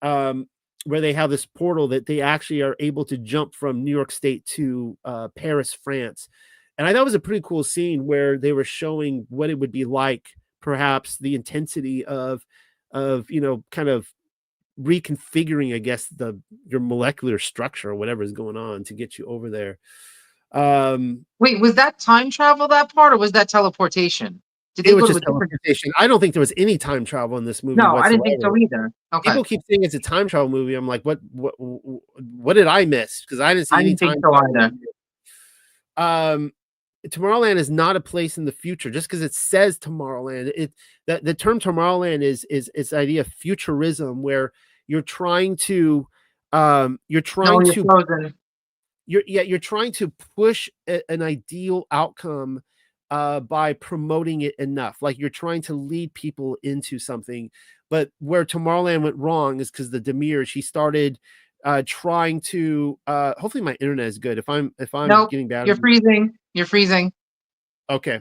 where they have this portal that they actually are able to jump from New York State to Paris, France. And I thought it was a pretty cool scene where they were showing what it would be like, perhaps the intensity of kind of reconfiguring, I guess, your molecular structure or whatever is going on to get you over there. Wait, was that time travel, that part, or was that teleportation? Did they It was go to just a different? teleportation. I don't think there was any time travel in this movie No, I whatsoever. didn't think so either. Okay. People keep saying it's a time travel movie. I'm like, what did I miss? Because I didn't see any time so travel. either. Tomorrowland is not a place in the future. Just because it says Tomorrowland, the term Tomorrowland is the idea of futurism, where you're trying to you're trying to push an ideal outcome by promoting it enough. Like, you're trying to lead people into something. But where Tomorrowland went wrong is because the Demir, she started trying to hopefully my internet is good. If I'm Nope, getting bad, you're freezing. Okay.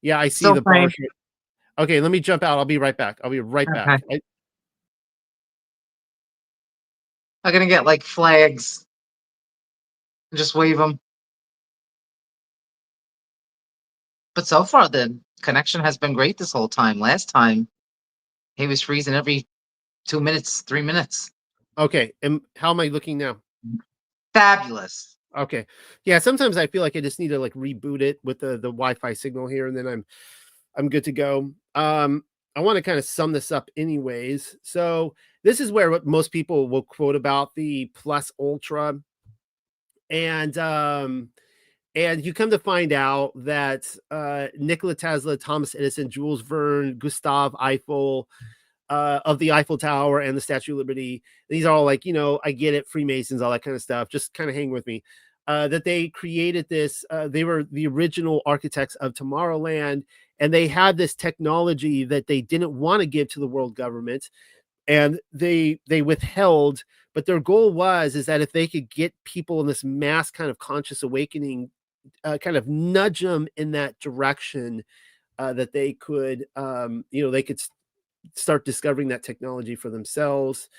Yeah, I see Still the bar. Okay, let me jump out. I'll be right back. back. I'm gonna get like flags. Just wave them. But so far, the connection has been great this whole time. Last time, he was freezing every 2 minutes, 3 minutes. Okay, and how am I looking now? Fabulous. Okay. Yeah, sometimes I feel like I just need to like reboot it with the Wi-Fi signal here, and then I'm good to go. I want to kind of sum this up anyways. So this is where what most people will quote about the Plus Ultra. And you come to find out that Nikola Tesla, Thomas Edison, Jules Verne, Gustave Eiffel, of the Eiffel Tower and the Statue of Liberty, these are all like, I get it, Freemasons, all that kind of stuff. Just kind of hang with me. That they created this. They were the original architects of Tomorrowland, and they had this technology that they didn't want to give to the world government, and they withheld. But their goal is that if they could get people in this mass kind of conscious awakening, kind of nudge them in that direction, that they could, they could start discovering that technology for themselves.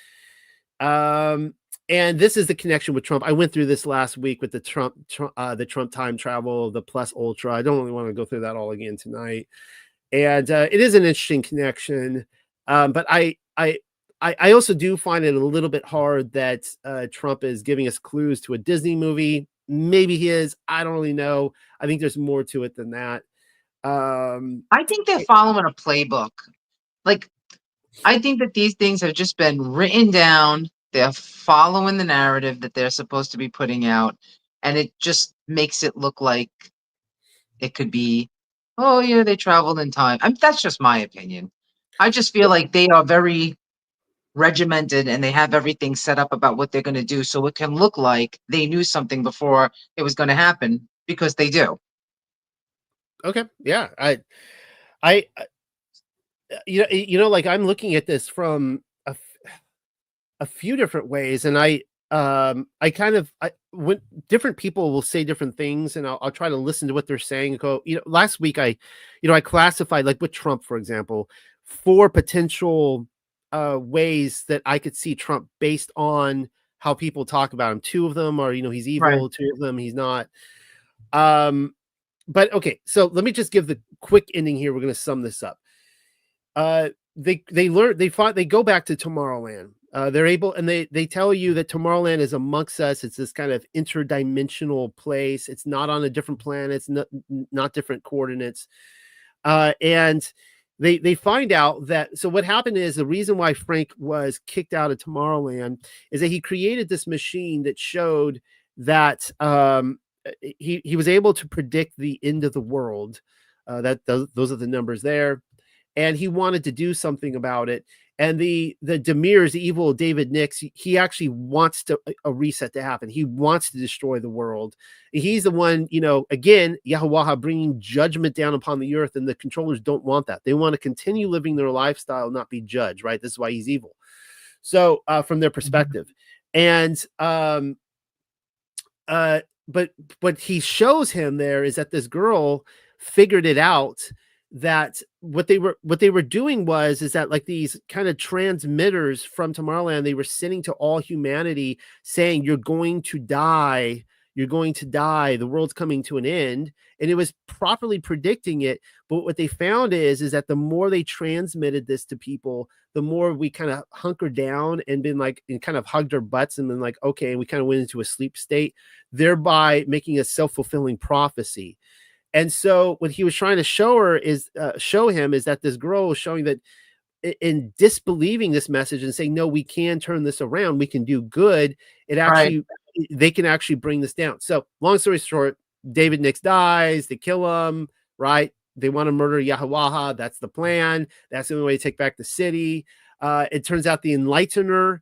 And this is the connection with Trump. I went through this last week with the Trump time travel, the Plus Ultra. I don't really want to go through that all again tonight. And it is an interesting connection. But I also do find it a little bit hard that Trump is giving us clues to a Disney movie. Maybe he is. I don't really know. I think there's more to it than that. I think they're following a playbook. Like, I think that these things have just been written down. They're following the narrative that they're supposed to be putting out, and it just makes it look like it could be, oh yeah, they traveled in time. That's just my opinion. I just feel like they are very regimented and they have everything set up about what they're going to do, so it can look like they knew something before it was going to happen, because they do. Okay, yeah, I like, I'm looking at this from a few different ways, and when different people will say different things, and I'll try to listen to what they're saying and go, last week I classified, like with Trump, for example, 4 potential ways that I could see Trump based on how people talk about him. 2 of them are, he's evil, right. 2 of them he's not. But okay, so let me just give the quick ending here. We're going to sum this up. They go back to Tomorrowland. They're able, and they tell you that Tomorrowland is amongst us. It's this kind of interdimensional place. It's not on a different planet. It's not different coordinates. And they find out that, so what happened is, the reason why Frank was kicked out of Tomorrowland is that he created this machine that showed that he was able to predict the end of the world. Those are the numbers there. And he wanted to do something about it. And the Demirs, the evil David Nix, he actually wants a reset to happen. He wants to destroy the world. He's the one, again, Yahuwah bringing judgment down upon the earth, and the controllers don't want that. They want to continue living their lifestyle, not be judged, right? This is why he's evil. So from their perspective. And but what he shows him there is that this girl figured it out, that what they were doing is that, like, these kind of transmitters from Tomorrowland, they were sending to all humanity saying, you're going to die, the world's coming to an end. And it was properly predicting it. But what they found is that the more they transmitted this to people, the more we kind of hunkered down and been like, and kind of hugged our butts and been like, okay, and we kind of went into a sleep state, thereby making a self-fulfilling prophecy. And so what he was trying to show him is that this girl was showing that in disbelieving this message and saying, no, we can turn this around, we can do good. It actually, they can actually bring this down. So long story short, David Nix dies, they kill him, right? They want to murder Yahuwah. That's the plan. That's the only way to take back the city. It turns out the enlightener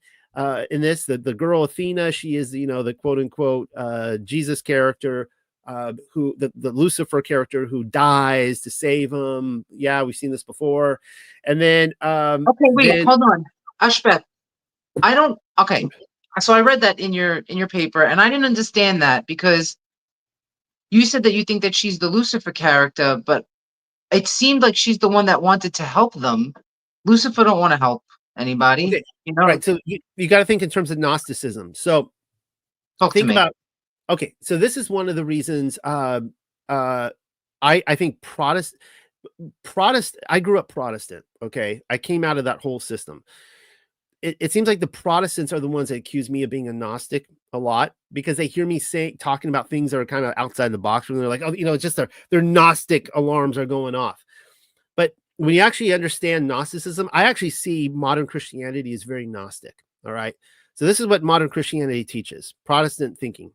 in this, the girl Athena, she is, the quote unquote Jesus character, who the Lucifer character who dies to save him. Yeah, we've seen this before. And then okay, wait, hold on, Ashbeth. Okay, so I read that in your paper, and I didn't understand that, because you said that you think that she's the Lucifer character, but it seemed like she's the one that wanted to help them. Lucifer don't want to help anybody. Okay. Right, so you got to think in terms of Gnosticism. So think about, okay, so this is one of the reasons I think Protestant, I grew up Protestant, okay? I came out of that whole system. It seems like the Protestants are the ones that accuse me of being a Gnostic a lot, because they hear me talking about things that are kind of outside the box, and they're like, oh, it's just their Gnostic alarms are going off. But when you actually understand Gnosticism, I actually see modern Christianity as very Gnostic, all right? So this is what modern Christianity teaches, Protestant thinking.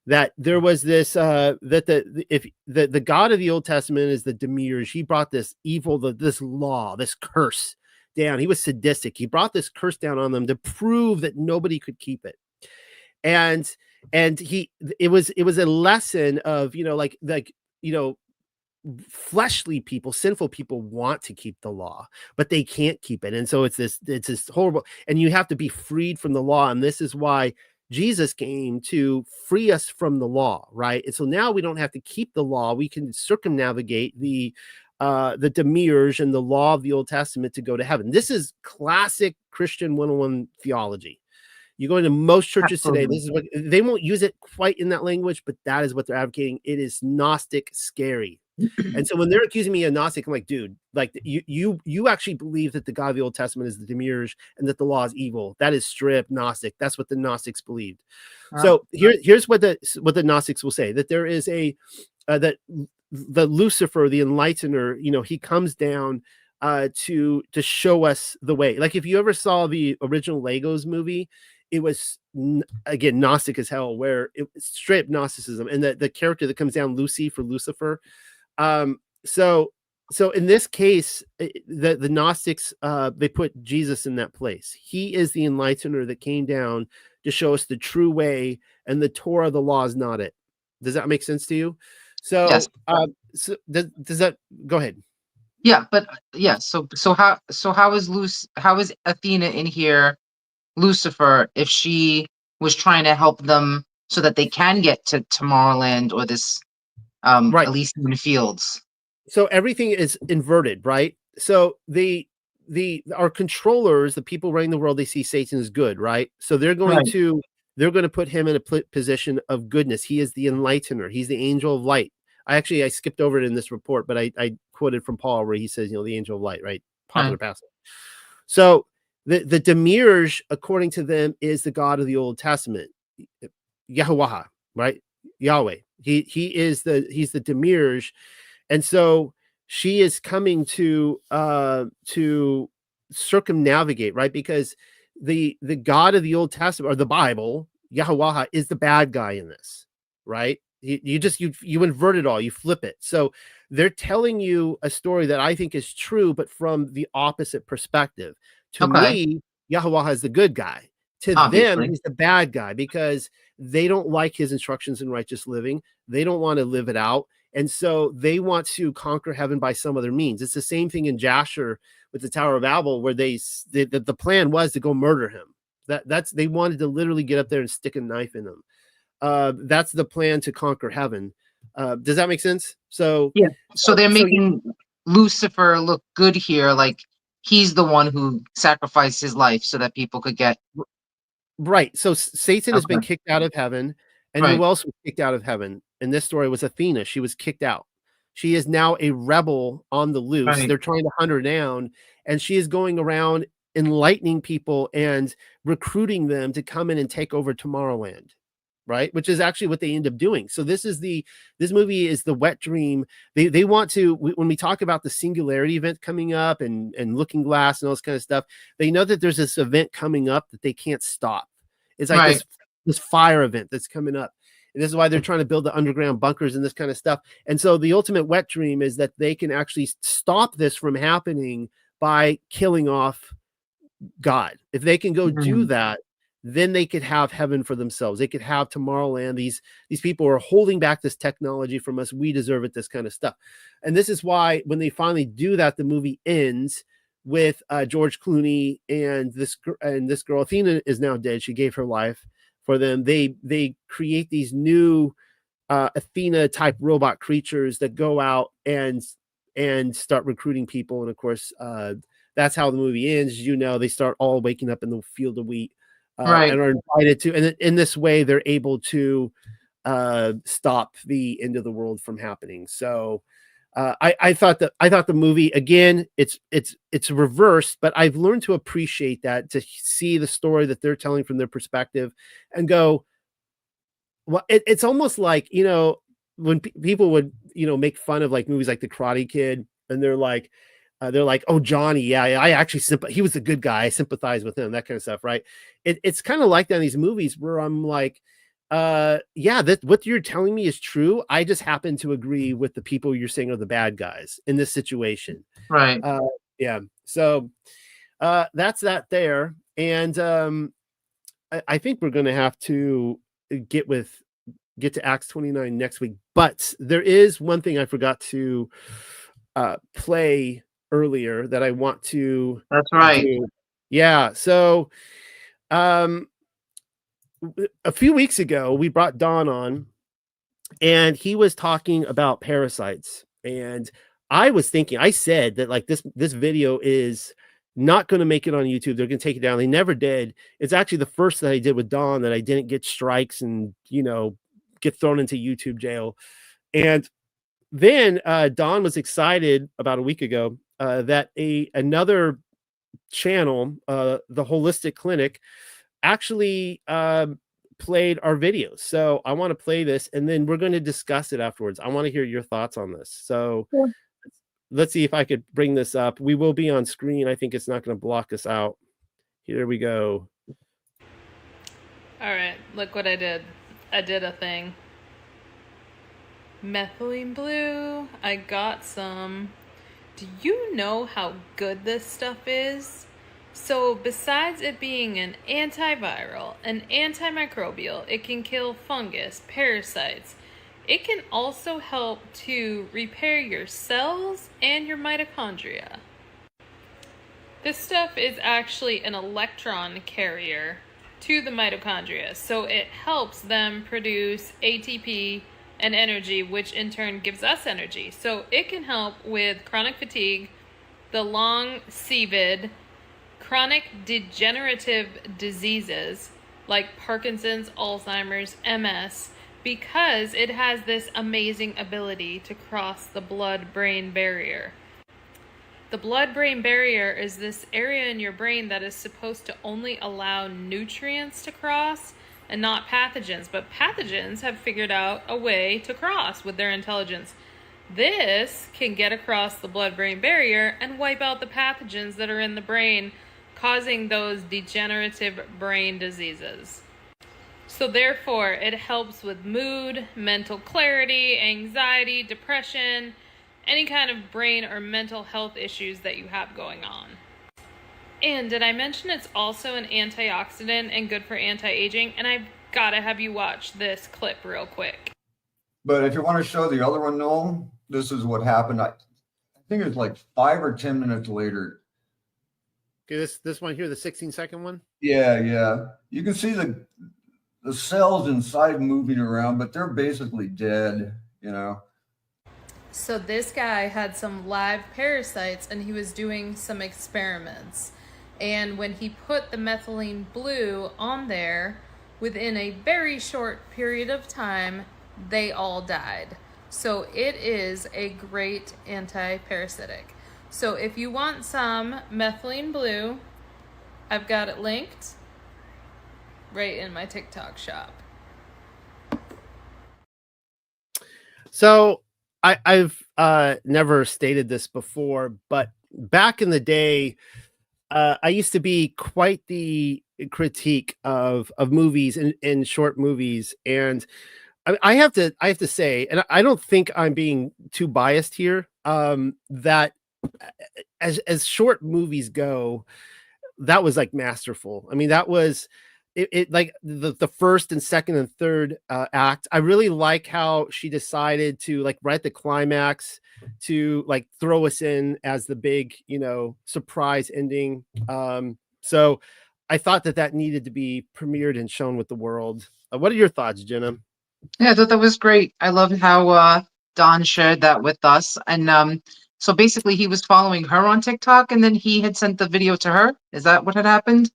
That there was this that the God of the Old Testament is the Demirs. He brought this evil, this law, this curse down. He was sadistic. He brought this curse down on them to prove that nobody could keep it. And it was a lesson of, fleshly people, sinful people want to keep the law, but they can't keep it. And so it's this horrible, and you have to be freed from the law. And this is why Jesus came to free us from the law, right? And so now we don't have to keep the law. We can circumnavigate the Demirs and the law of the Old Testament to go to heaven. This is classic Christian 101 theology. You go into most churches today, this is what they won't use it quite in that language, but that is what they're advocating. It is Gnostic scary. And so when they're accusing me of Gnostic, I'm like, dude, like you actually believe that the God of the Old Testament is the Demirs and that the law is evil. That is strict Gnostic. That's what the Gnostics believed. So here's what the Gnostics will say, that there is that the Lucifer, the enlightener, he comes down to show us the way. Like if you ever saw the original Legos movie, it was again Gnostic as hell, where it was straight Gnosticism, and the character that comes down, Lucy for Lucifer. So in this case, the Gnostics, they put Jesus in that place. He is the enlightener that came down to show us the true way, and the Torah, the law, is not it. Does that make sense to you? So, yes. So does that, go ahead? Yeah, but yeah. So how is Athena in here, Lucifer, if she was trying to help them so that they can get to Tomorrowland or this right, Elysian Fields? So everything is inverted, right? So our controllers, the people running the world, they see Satan as good, right? So they're going to put him in a position of goodness. He is the enlightener. He's the angel of light. I skipped over it in this report, but I quoted from Paul where he says, the angel of light, right? Popular passage. So The Demiurge, according to them, is the God of the Old Testament, Yahuwah, right? Yahweh. He's the Demiurge, and so she is coming to circumnavigate, right? Because the God of the Old Testament, or the Bible, Yahuwah, is the bad guy in this, right? You invert it all, you flip it. So they're telling you a story that I think is true, but from the opposite perspective. To Okay. me, Yahuwah is the good guy. To them, Obviously. he's the bad guy because they don't like his instructions in righteous living. They don't want to live it out. And so they want to conquer heaven by some other means. It's the same thing in Jasher with the Tower of Babel, where the plan was to go murder him. They wanted to literally get up there and stick a knife in him. That's the plan to conquer heaven. Does that make sense? So Yeah. So they're making Lucifer look good here, like he's the one who sacrificed his life so that people could get. Right. So Satan has been Okay. kicked out of heaven. And Right. who else was kicked out of heaven? In this story was Athena. She was kicked out. She is now a rebel on the loose. Right. They're trying to hunt her down, and she is going around enlightening people and recruiting them to come in and take over Tomorrowland. Right, which is actually what they end up doing. So this movie is the wet dream. They want to, when we talk about the singularity event coming up and Looking Glass and all this kind of stuff, they know that there's this event coming up that they can't stop. It's like Right. this fire event that's coming up. And this is why they're trying to build the underground bunkers and this kind of stuff. And so the ultimate wet dream is that they can actually stop this from happening by killing off God. If they can go do that, then they could have heaven for themselves. They could have Tomorrowland. These people are holding back this technology from us. We deserve it, this kind of stuff. And this is why when they finally do that, the movie ends with George Clooney and this girl. Athena is now dead. She gave her life for them. They create these new Athena type robot creatures that go out and start recruiting people. And of course, that's how the movie ends. You know, they start all waking up in the field of wheat. Right. And are invited to, and in this way, they're able to stop the end of the world from happening. So I thought the movie, again, it's reversed, but I've learned to appreciate that, to see the story that they're telling from their perspective and go, well, it's almost like, you know, when people would, you know, make fun of like movies like The Karate Kid, and they're like, oh, Johnny, yeah, I actually he was the good guy. I sympathize with him, that kind of stuff, right? It's kind of like that in these movies where I'm like, yeah, that what you're telling me is true. I just happen to agree with the people you're saying are the bad guys in this situation. Right. Yeah. So that's that there. And I think we're going to have to get to Acts 29 next week. But there is one thing I forgot to play earlier that I want to. That's right. do. Yeah. So a few weeks ago, we brought Don on, and he was talking about parasites. And I was thinking, I said that like this video is not going to make it on YouTube. They're going to take it down. They never did. It's actually the first that I did with Don that I didn't get strikes and, you know, get thrown into YouTube jail. And then Don was excited about a week ago that another channel, the Holistic Clinic, actually played our videos. So I want to play this, and then we're going to discuss it afterwards. I want to hear your thoughts on this. So let's see if I could bring this up. We will be on screen. I think it's not going to block us out. Here we go. All right, look what I did. I did a thing. Methylene blue. I got some. Do you know how good this stuff is? So besides it being an antiviral, an antimicrobial, it can kill fungus, parasites. It can also help to repair your cells and your mitochondria. This stuff is actually an electron carrier to the mitochondria, so it helps them produce ATP and energy, which in turn gives us energy. So it can help with chronic fatigue, the long CVID, chronic degenerative diseases like Parkinson's, Alzheimer's, MS, because it has this amazing ability to cross the blood-brain barrier. The blood-brain barrier is this area in your brain that is supposed to only allow nutrients to cross and not pathogens. But pathogens have figured out a way to cross with their intelligence. This can get across the blood-brain barrier and wipe out the pathogens that are in the brain, causing those degenerative brain diseases. So therefore, it helps with mood, mental clarity, anxiety, depression, any kind of brain or mental health issues that you have going on. And did I mention it's also an antioxidant and good for anti-aging? And I've got to have you watch this clip real quick. But if you want to show the other one, Noel, this is what happened. I think it was like 5 or 10 minutes later. Okay, this one here, the 16-second one. Yeah. You can see the cells inside moving around, but they're basically dead, you know. So this guy had some live parasites and he was doing some experiments. And when he put the methylene blue on there, within a very short period of time, they all died. So it is a great anti-parasitic. So if you want some methylene blue, I've got it linked right in my TikTok shop. So I've never stated this before, but back in the day, I used to be quite the critique of movies and short movies, and I have to say, and I don't think I'm being too biased here, that as short movies go, that was like masterful. I mean, that was it like the first and second and third act. I really like how she decided to, like, right at the climax, to like throw us in as the big, surprise ending. So I thought that needed to be premiered and shown with the world. What are your thoughts, Jenna? Yeah, I thought that was great. I love how Don shared that with us. And so basically he was following her on TikTok and then he had sent the video to her. Is that what had happened?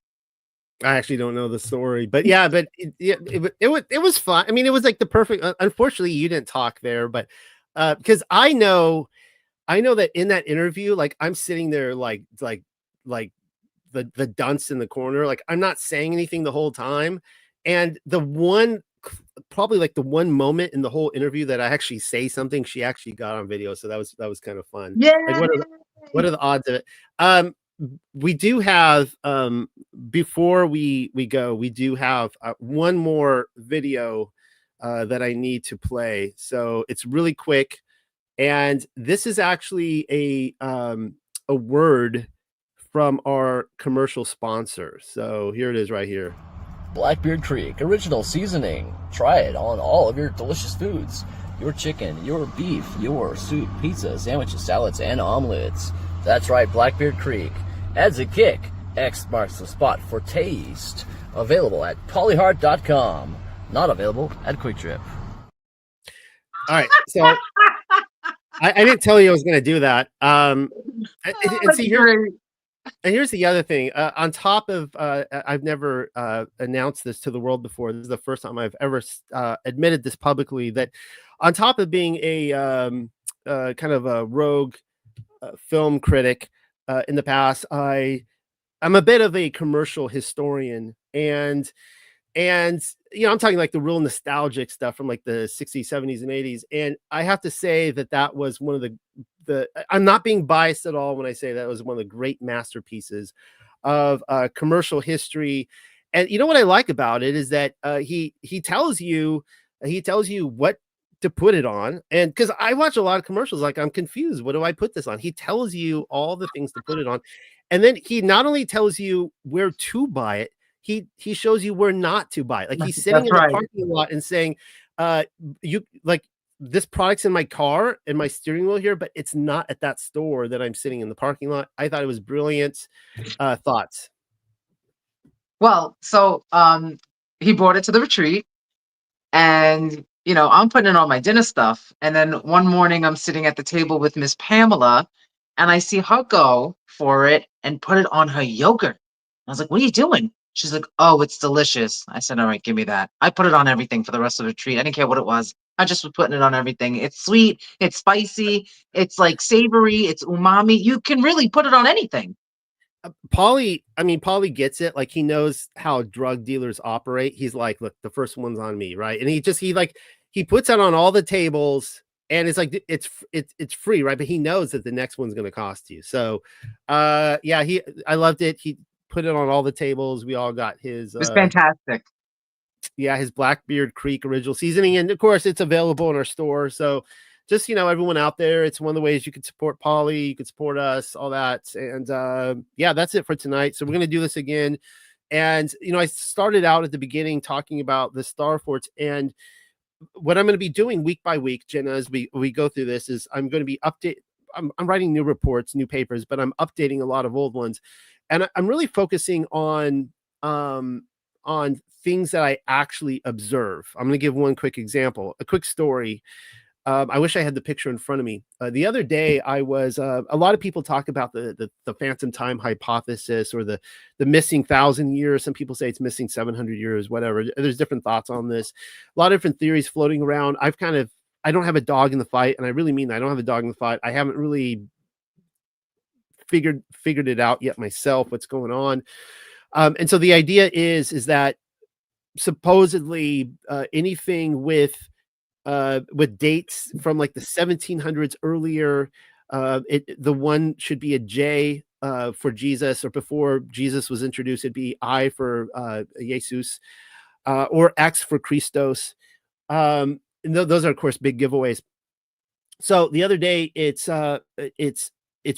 I actually don't know the story, but yeah, but it was fun. I mean, it was like the perfect. Unfortunately, you didn't talk there, but because I know that in that interview, like, I'm sitting there like the dunce in the corner, like I'm not saying anything the whole time, and probably like the one moment in the whole interview that I actually say something, she actually got on video, so that was kind of fun. Yeah. Like, what are the odds of it? We do have before we go, we do have one more video that I need to play. So it's really quick, and this is actually a word from our commercial sponsor. So here it is right here. Blackbeard Creek original seasoning. Try it on all of your delicious foods. Your chicken, your beef, your soup, pizza, sandwiches, salads, and omelets. That's right, Blackbeard Creek adds a kick. X marks the spot for taste. Available at polyheart.com. Not available at Quick Trip. All right, so I didn't tell you I was going to do that. And see, here's the other thing. On top of, I've never announced this to the world before. This is the first time I've ever admitted this publicly, that on top of being a kind of a rogue film critic in the past, I'm a bit of a commercial historian, and I'm talking like the real nostalgic stuff from like the 60s, 70s, and 80s. And I have to say that was one of the I'm not being biased at all when I say that was one of the great masterpieces of commercial history. And you know what I like about it is that he tells you what to put it on. And because I watch a lot of commercials, like, I'm confused, what do I put this on? He tells you all the things to put it on, and then he not only tells you where to buy it, he shows you where not to buy it. Like, he's sitting in the parking lot and saying, you like, this product's in my car and my steering wheel here, but it's not at that store that I'm sitting in the parking lot. I thought it was brilliant. Thoughts? Well, so he brought it to the retreat, and I'm putting in all my dinner stuff. And then one morning I'm sitting at the table with Miss Pamela, and I see her go for it and put it on her yogurt. I was like, what are you doing? She's like, oh, it's delicious. I said, all right, give me that. I put it on everything for the rest of the treat. I didn't care what it was. I just was putting it on everything. It's sweet, it's spicy, it's like savory, it's umami. You can really put it on anything. Paulie gets it. Like, he knows how drug dealers operate. He's like, look, the first one's on me, right? And he puts it on all the tables, and it's like it's free, right? But he knows that the next one's going to cost you. So, I loved it. He put it on all the tables. We all got his. It's fantastic. Yeah, his Blackbeard Creek original seasoning, and of course, it's available in our store. So, just everyone out there, it's one of the ways you can support Paulie, you can support us, all that. And that's it for tonight. So we're going to do this again. And I started out at the beginning talking about the Star Forts, and what I'm going to be doing week by week, Jenna, as we go through this, is I'm going to be I'm writing new reports, new papers, but I'm updating a lot of old ones, and I'm really focusing on things that I actually observe. I'm going to give one quick example, a quick story. I wish I had the picture in front of me. The other day, I was a lot of people talk about the phantom time hypothesis, or the missing 1,000 years. Some people say it's missing 700 years, whatever. There's different thoughts on this. A lot of different theories floating around. I don't have a dog in the fight, and I really mean that. I don't have a dog in the fight. I haven't really figured it out yet myself, what's going on. And so the idea is that supposedly anything with dates from like the 1700s earlier, the one should be a J for Jesus, or before Jesus was introduced, it'd be I for Jesus, or X for Christos. And those are of course big giveaways. So the other day, it's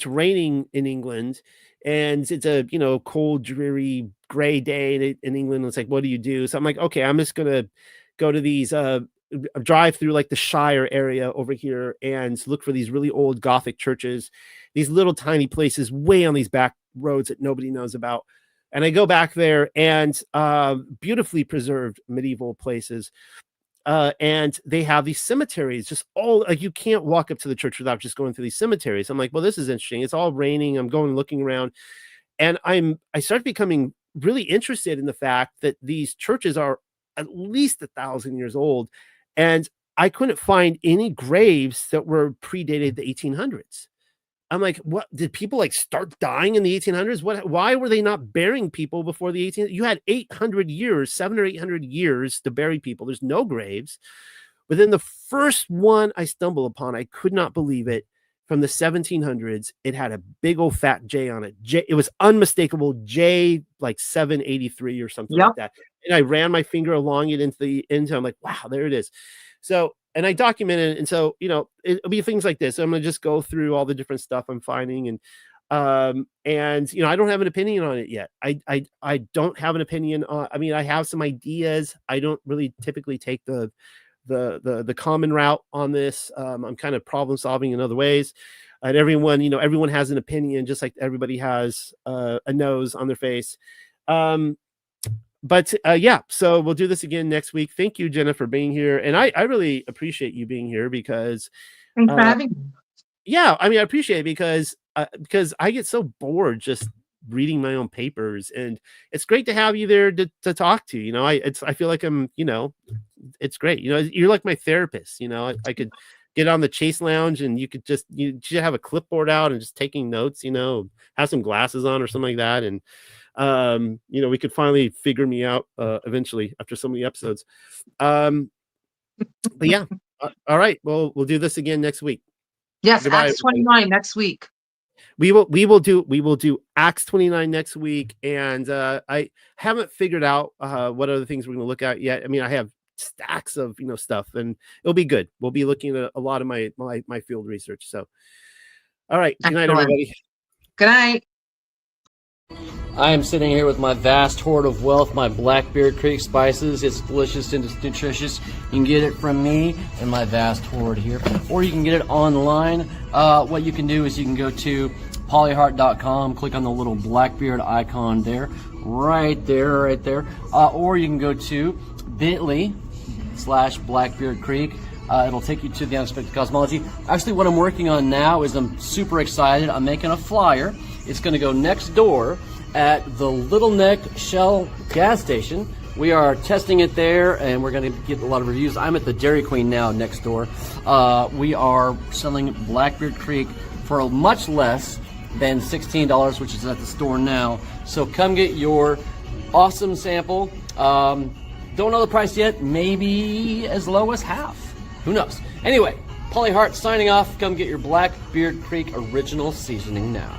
raining in England, and it's a cold, dreary, gray day in England. It's like, what do you do? So I'm like, okay, I'm just gonna go to these drive through like the Shire area over here and look for these really old Gothic churches, these little tiny places way on these back roads that nobody knows about. And I go back there, and beautifully preserved medieval places. And they have these cemeteries, just all like, you can't walk up to the church without just going through these cemeteries. I'm like, well, this is interesting. It's all raining. I'm going looking around, and I started becoming really interested in the fact that these churches are at least 1,000 years old, and I couldn't find any graves that were predated the 1800s. I'm like, what, did people like start dying in the 1800s? Why were they not burying people before the 1800s? You had 800 years, 700 or 800 years to bury people. There's no graves. But then the first one I stumbled upon, I could not believe it, from the 1700s. It had a big old fat J on it. It was unmistakable, J like 783 or something like that. And I ran my finger along it into I'm like, wow, there it is. So, and I documented it. And so, it'll be things like this. So I'm going to just go through all the different stuff I'm finding. And I don't have an opinion on it yet. I don't have an opinion on, I have some ideas. I don't really typically take the common route on this. I'm kind of problem solving in other ways. And everyone has an opinion, just like everybody has a nose on their face. So we'll do this again next week. Thank you, Jenna, for being here. And I really appreciate you being here, because thanks for having me. Yeah, I appreciate it because I get so bored just reading my own papers, and it's great to have you there to talk to. I feel like I'm, it's great. You're like my therapist. I could get on the Chase Lounge, and you could just have a clipboard out and just taking notes. Have some glasses on or something like that, and we could finally figure me out eventually after so many episodes. But yeah, all right. Well, we'll do this again next week. Yes, Goodbye, Acts 29 next week. We will do Acts 29 next week, and I haven't figured out what other things we're going to look at yet. I have stacks of stuff, and it'll be good. We'll be looking at a lot of my field research. So, all right. Good night, everybody. Good night. I am sitting here with my vast hoard of wealth, my Blackbeard Creek spices. It's delicious and it's nutritious. You can get it from me and my vast hoard here, or you can get it online. What you can do is you can go to polyheart.com, click on the little Blackbeard icon there, right there, or you can go to bit.ly/Blackbeard Creek. It'll take you to the Unexpected Cosmology. Actually, what I'm working on now is I'm super excited. I'm making a flyer. It's going to go next door, at the Little Neck Shell gas station. We are testing it there, and we're going to get a lot of reviews. I'm at the Dairy Queen now next door. We are selling Blackbeard Creek for much less than $16, which is at the store now. So come get your awesome sample. Don't know the price yet. Maybe as low as half. Who knows? Anyway, Paulie Hart signing off. Come get your Blackbeard Creek original seasoning now.